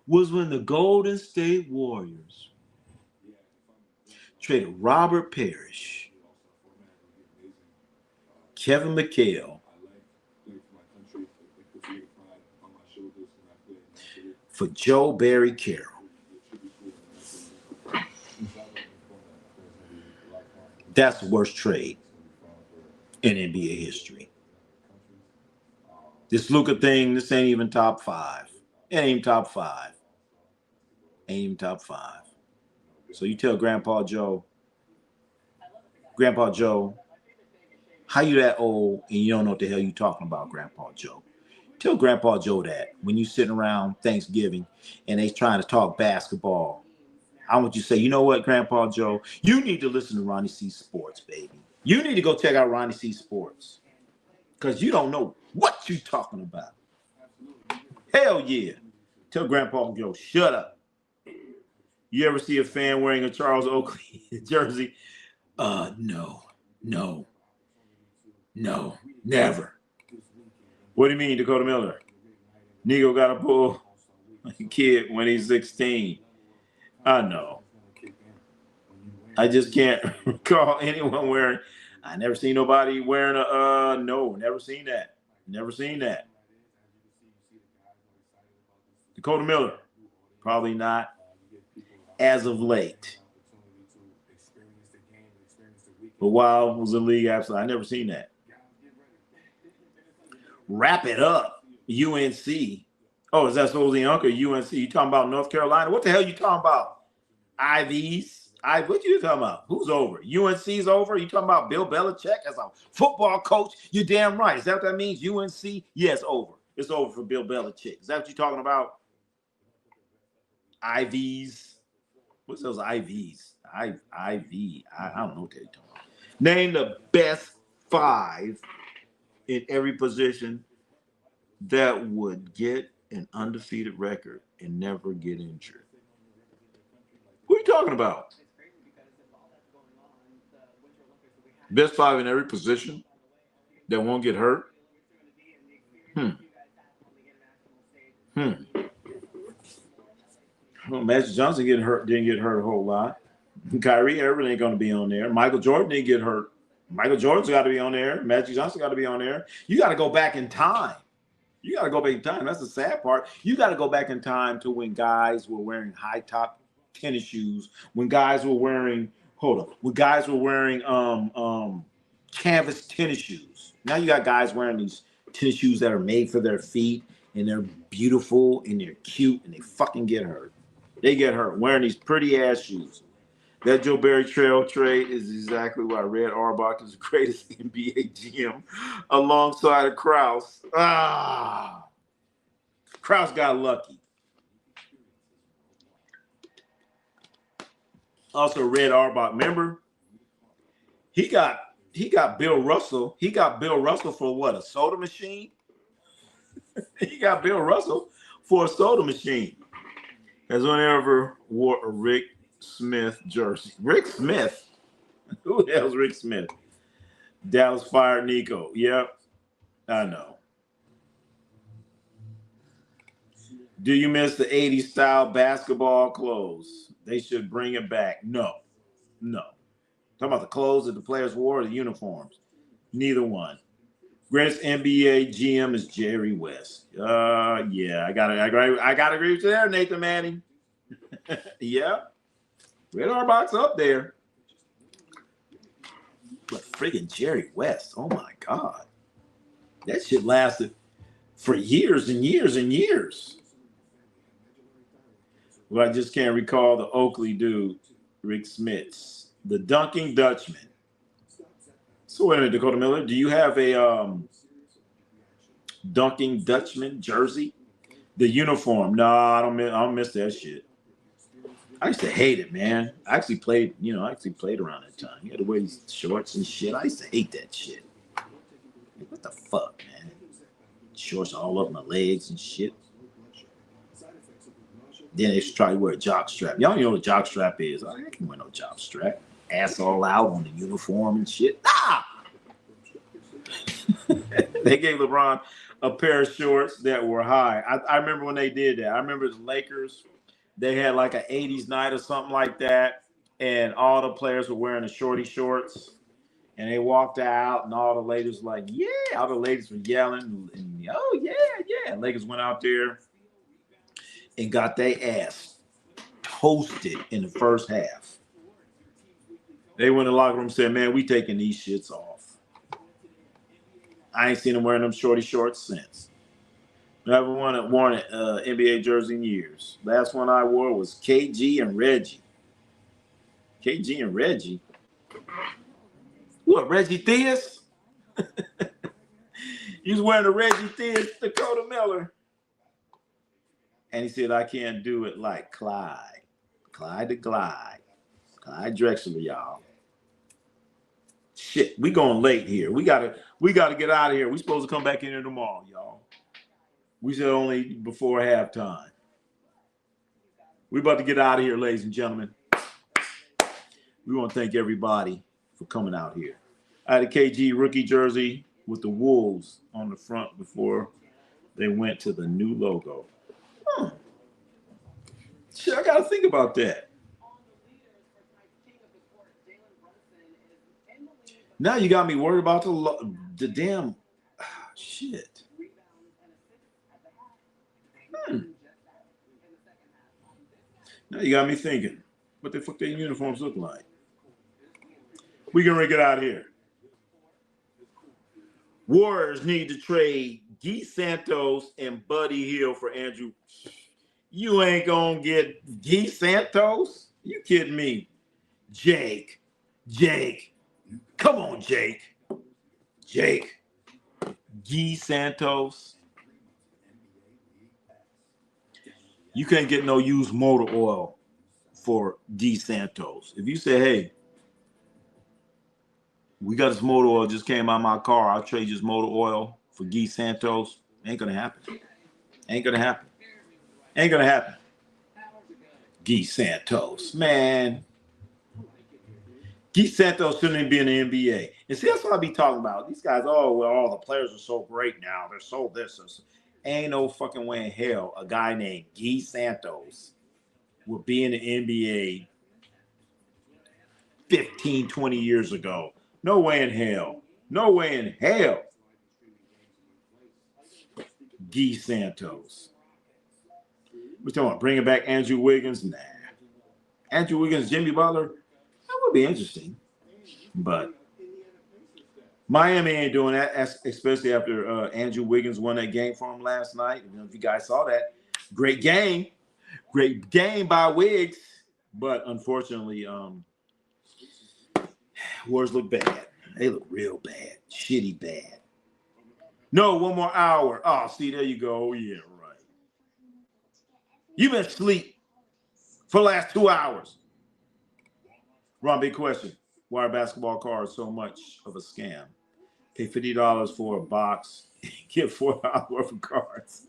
was when the Golden State Warriors traded Robert Parrish, Kevin McHale for Joe Barry Carroll. That's the worst trade in NBA history. This Luka thing, this ain't even top 5. It ain't even top 5. Ain't even top 5. So you tell Grandpa Joe, how you that old and you don't know what the hell you talking about, Grandpa Joe? Tell Grandpa Joe that when you sitting around Thanksgiving and they trying to talk basketball. I want you to say, you know what, Grandpa Joe? You need to listen to Ronnie C. Sports, baby. You need to go check out Ronnie C. Sports. Because you don't know what you talking about. Hell yeah. Tell Grandpa Joe, shut up. You ever see a fan wearing a Charles Oakley jersey? No, never. What do you mean, Dakota Miller? Nico got to pull a kid when he's 16. I know. I just can't recall anyone wearing. I never seen nobody wearing no, never seen that. Never seen that. Dakota Miller, probably not as of late. But while I was in the league, absolutely, I never seen that. Wrap it up, UNC. Oh, is that supposed to be Uncle UNC? You talking about North Carolina? What the hell you talking about? IVs? What you talking about? Who's over? UNC's over? You talking about Bill Belichick as a football coach? You're damn right. Is that what that means? UNC? Yeah, it's over. It's over for Bill Belichick. Is that what you're talking about? IVs? What's those IVs? I don't know what they're talking about. Name the best 5 in every position that would get an undefeated record and never get injured. Who are you talking about? Best 5 in every position that won't get hurt? Well, Magic Johnson didn't get hurt a whole lot. Kyrie Irving ain't going to be on there. Michael Jordan didn't get hurt. Michael Jordan's got to be on there. Magic Johnson got to be on there. You got to go back in time. That's the sad part. You got to go back in time to when guys were wearing high top tennis shoes. When guys were wearing canvas tennis shoes. Now you got guys wearing these tennis shoes that are made for their feet and they're beautiful and they're cute and they fucking get hurt. They get hurt wearing these pretty ass shoes. That Joe Barry Trail trade is exactly why Red Auerbach is the greatest NBA GM alongside of Krause. Krause got lucky. Also, Red Auerbach, remember? He got Bill Russell. He got Bill Russell for what? A soda machine? He got Bill Russell for a soda machine. Has anyone ever wore a Rick Smith jersey? Rick Smith? Who the hell's Rick Smith? Dallas fired Nico. Yep, I know. Do you miss the 80s style basketball clothes? They should bring it back. No. Talking about the clothes that the players wore or the uniforms. Neither one. Greatest NBA GM is Jerry West. Yeah, I gotta agree with you there, Nathan Manning. Yeah. Red Auerbach's up there. But friggin' Jerry West, oh my God. That shit lasted for years and years and years. Well, I just can't recall the Oakley dude, Rick Smits. The Dunking Dutchman. So wait a minute, Dakota Miller, do you have a Dunking Dutchman jersey? The uniform? No, I don't miss that shit. I used to hate it, man. I actually played around that time. You had to wear these shorts and shit. I used to hate that shit. Like, what the fuck, man? Shorts all up my legs and shit. Then they used to try to wear a jock strap. Y'all know what a jock strap is. I can't wear no jock strap. Ass all out on the uniform and shit. Ah! They gave LeBron a pair of shorts that were high. I remember when they did that. I remember the Lakers. They had like an 80s night or something like that. And all the players were wearing the shorty shorts. And they walked out and all the ladies were like, yeah. All the ladies were yelling. And, oh, yeah, yeah. And Lakers went out there and got their ass toasted in the first half. They went in the locker room and said, man, we taking these shits off. I ain't seen them wearing them shorty shorts since. Never worn an NBA jersey in years. Last one I wore was KG and Reggie. KG and Reggie? What, Reggie Theus? He was wearing a Reggie Theus Dakota Miller. And he said, I can't do it like Clyde. Clyde the Glide. Clyde Drexler, y'all. Shit, we going late here. We gotta get out of here. We supposed to come back in here tomorrow, y'all. We said only before halftime. We about to get out of here, ladies and gentlemen. We want to thank everybody for coming out here. I had a KG rookie jersey with the Wolves on the front before they went to the new logo. Huh. Shit, I got to think about that. Now you got me worried about the damn shit. Now you got me thinking, what the fuck their uniforms look like? We can get out of here. Warriors need to trade Guy Santos and Buddy Hield for Andrew. You ain't gonna get Guy Santos? You kidding me? Jake. Come on, Jake. Guy Santos. You can't get no used motor oil for Guy Santos. If you say, hey, we got this motor oil just came out of my car, I'll trade you this motor oil for Guy Santos. Ain't gonna happen. Guy Santos, man. Guy Santos shouldn't even be in the NBA. And see, that's what I be talking about. These guys, oh, well, all the players are so great now. They're so this. Ain't no fucking way in hell a guy named Guy Santos will be in the NBA 15, 20 years ago. No way in hell. Guy Santos. We're talking about bringing back Andrew Wiggins? Nah. Andrew Wiggins, Jimmy Butler? That would be interesting. But Miami ain't doing that, especially after Andrew Wiggins won that game for him last night. I don't know if you guys saw that. Great game by Wiggs. But unfortunately, Warriors look bad. They look real bad. Shitty bad. No, 1 more hour. Oh, see, there you go. Oh, yeah, right. You've been asleep for the last 2 hours. Ron, big question. Why are basketball cards so much of a scam? Pay $50 for a box, get $4 worth of cards.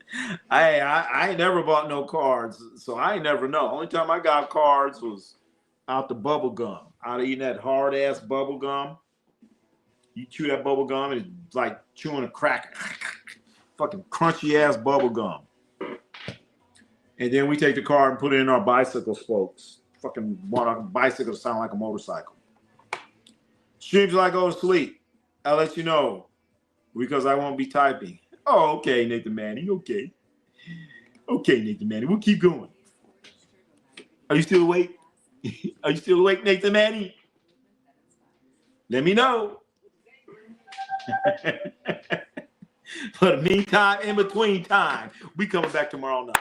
I ain't never bought no cards, so I ain't never know. Only time I got cards was out the bubble gum. Out of eating that hard ass bubble gum. You chew that bubble gum and it's like chewing a cracker. Fucking crunchy ass bubble gum. And then we take the card and put it in our bicycle spokes. Fucking want our bicycle to sound like a motorcycle. Streams like go to sleep. I'll let you know because I won't be typing. Oh, okay, Nathan Manning. Okay. Okay, Nathan Manning. We'll keep going. Are you still awake? Are you still awake, Nathan Manning? Let me know. For the meantime, in between time, we coming back tomorrow night.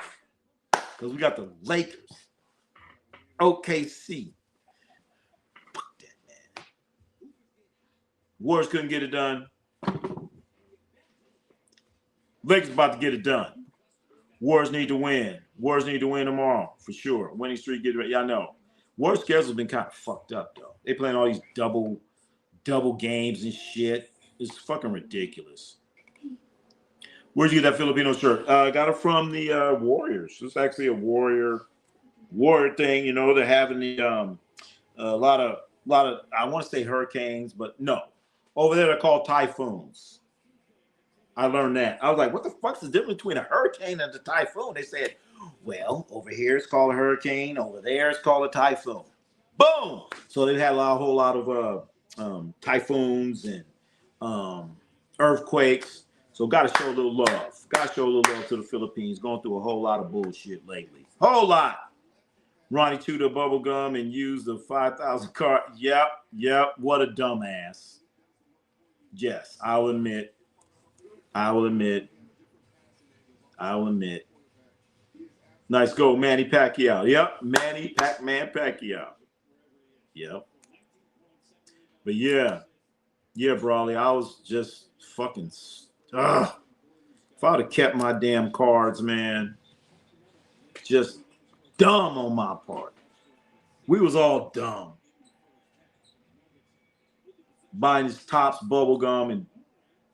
Because we got the Lakers. OKC. Fuck them. Warriors couldn't get it done. Lakers about to get it done. Warriors need to win. Warriors need to win tomorrow for sure. Winning streak, get ready. Y'all know. Warriors schedule's been kind of fucked up though. They playing all these double games and shit. It's fucking ridiculous. Where'd you get that Filipino shirt? Got it from the Warriors. It's actually a Warrior thing. You know, they're having the a lot of I want to say hurricanes, but no. Over there they're called typhoons. I learned that. I was like, what the fuck's the difference between a hurricane and a typhoon? They said, well, over here it's called a hurricane. Over there it's called a typhoon. Boom! So they've had a whole lot of typhoons and earthquakes. So got to show a little love. Got to show a little love to the Philippines. Going through a whole lot of bullshit lately. Whole lot. Ronnie chewed a bubble gum and used the 5,000 card. Yep. What a dumbass. Yes, I'll admit. Nice go, Manny Pacquiao. Yep, Manny Pac-Man Pacquiao. Yep. But yeah, Brawley, I was just fucking. If I'd have kept my damn cards, man, just dumb on my part. We was all dumb. Buying this Topps bubble gum and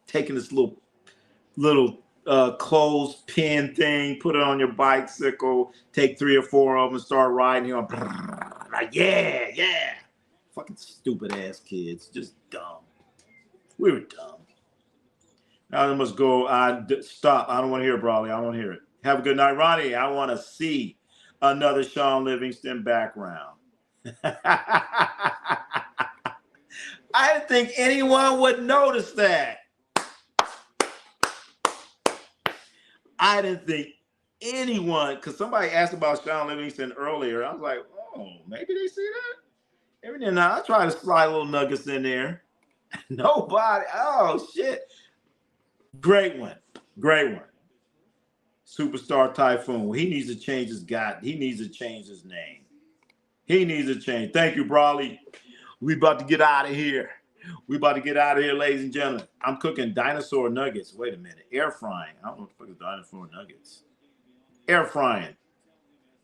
taking this little closed pin thing, put it on your bicycle, take 3 or 4 of them and start riding here. Like, yeah. Fucking stupid ass kids. Just dumb. We were dumb. Now I must go. Stop. I don't want to hear it, Brawley. I don't want to hear it. Have a good night, Ronnie. I want to see another Sean Livingston background. I didn't think anyone would notice that. I didn't think anyone, because somebody asked about Sean Livingston earlier. I was like, oh, maybe they see that? Every now and then I try to slide little nuggets in there. Nobody. Oh, shit. Great one. Superstar Typhoon. He needs to change his He needs to change his name. He needs to change. Thank you, Brawley. We about to get out of here. Ladies and gentlemen. I'm cooking dinosaur nuggets. Wait a minute. Air frying. I don't know what the fuck is dinosaur nuggets. Air frying.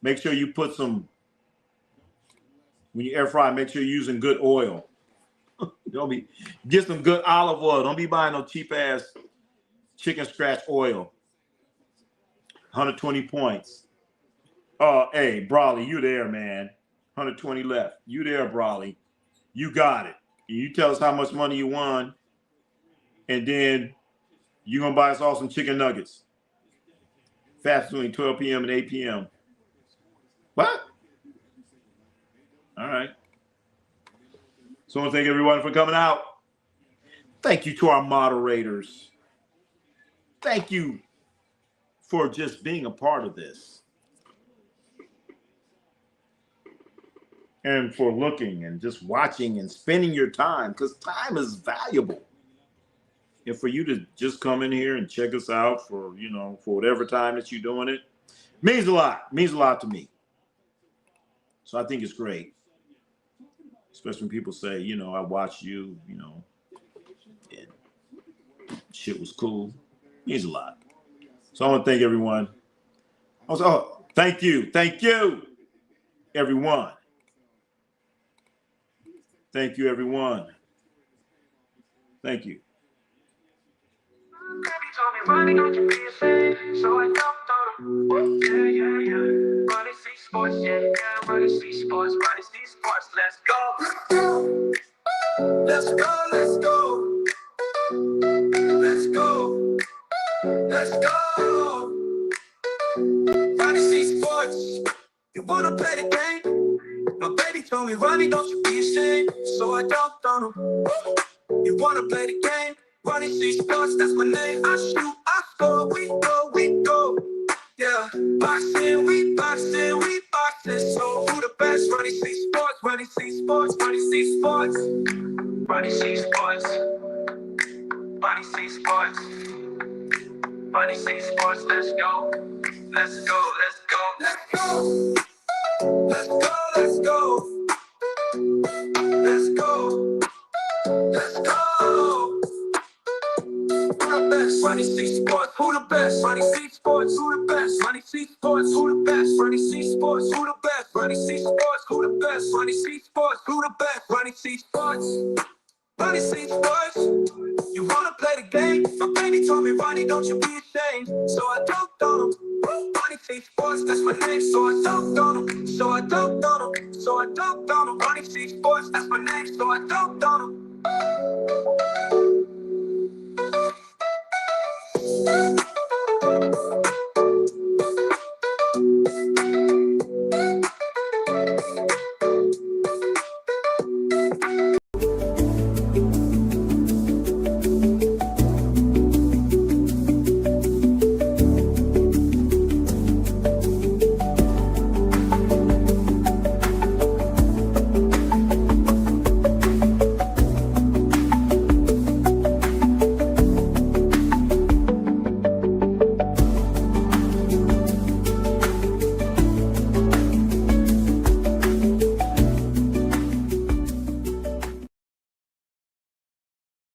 Make sure you put some, when you air fry, make sure you're using good oil. Get some good olive oil. Don't be buying no cheap ass chicken scratch oil. 120 points. Hey, Brawley, you there, man. 120 left. You there, Brawley. You got it. You tell us how much money you won, and then you're going to buy us all some chicken nuggets. Fast between 12 p.m. and 8 p.m. What? All right. So I want to thank everyone for coming out. Thank you to our moderators. Thank you for just being a part of this. And for looking and just watching and spending your time, because time is valuable. And for you to just come in here and check us out for, for whatever time that you're doing it, means a lot. Means a lot to me. So I think it's great. Especially when people say, I watched you, and shit was cool. Means a lot. So I want to thank everyone. Thank you, everyone. Thank you, everyone. Thank you. Running on your PSA, so I don't. Yeah. Running C sports, yeah. Running C sports, let's go. Let's go. Running C sports. You wanna play the game? My baby told me, Ronnie, don't you be ashamed. So I jumped on him. You wanna play the game? Ronnie C Sports, that's my name. I shoot, I score, we go. Yeah, boxing, we boxing. So who the best? Ronnie C Sports. Ronnie C Sports, let's go. Let's go. best? Money C Sports, who the best? Money C Sports, who the best? Money C Sports, who the best? Money C Sports, who the best? Money C Sports, who the best? Money C Sports, who the best? Money C Sports, Money C Sports. You wanna play the game? My baby told me, Ronnie, don't you be ashamed. So I dunked on him. Ronnie C Sports, that's my name. So I dunked on him. So I dunked on him. So I dunked on him. Ronnie C Sports, that's my name. So I dunked on him.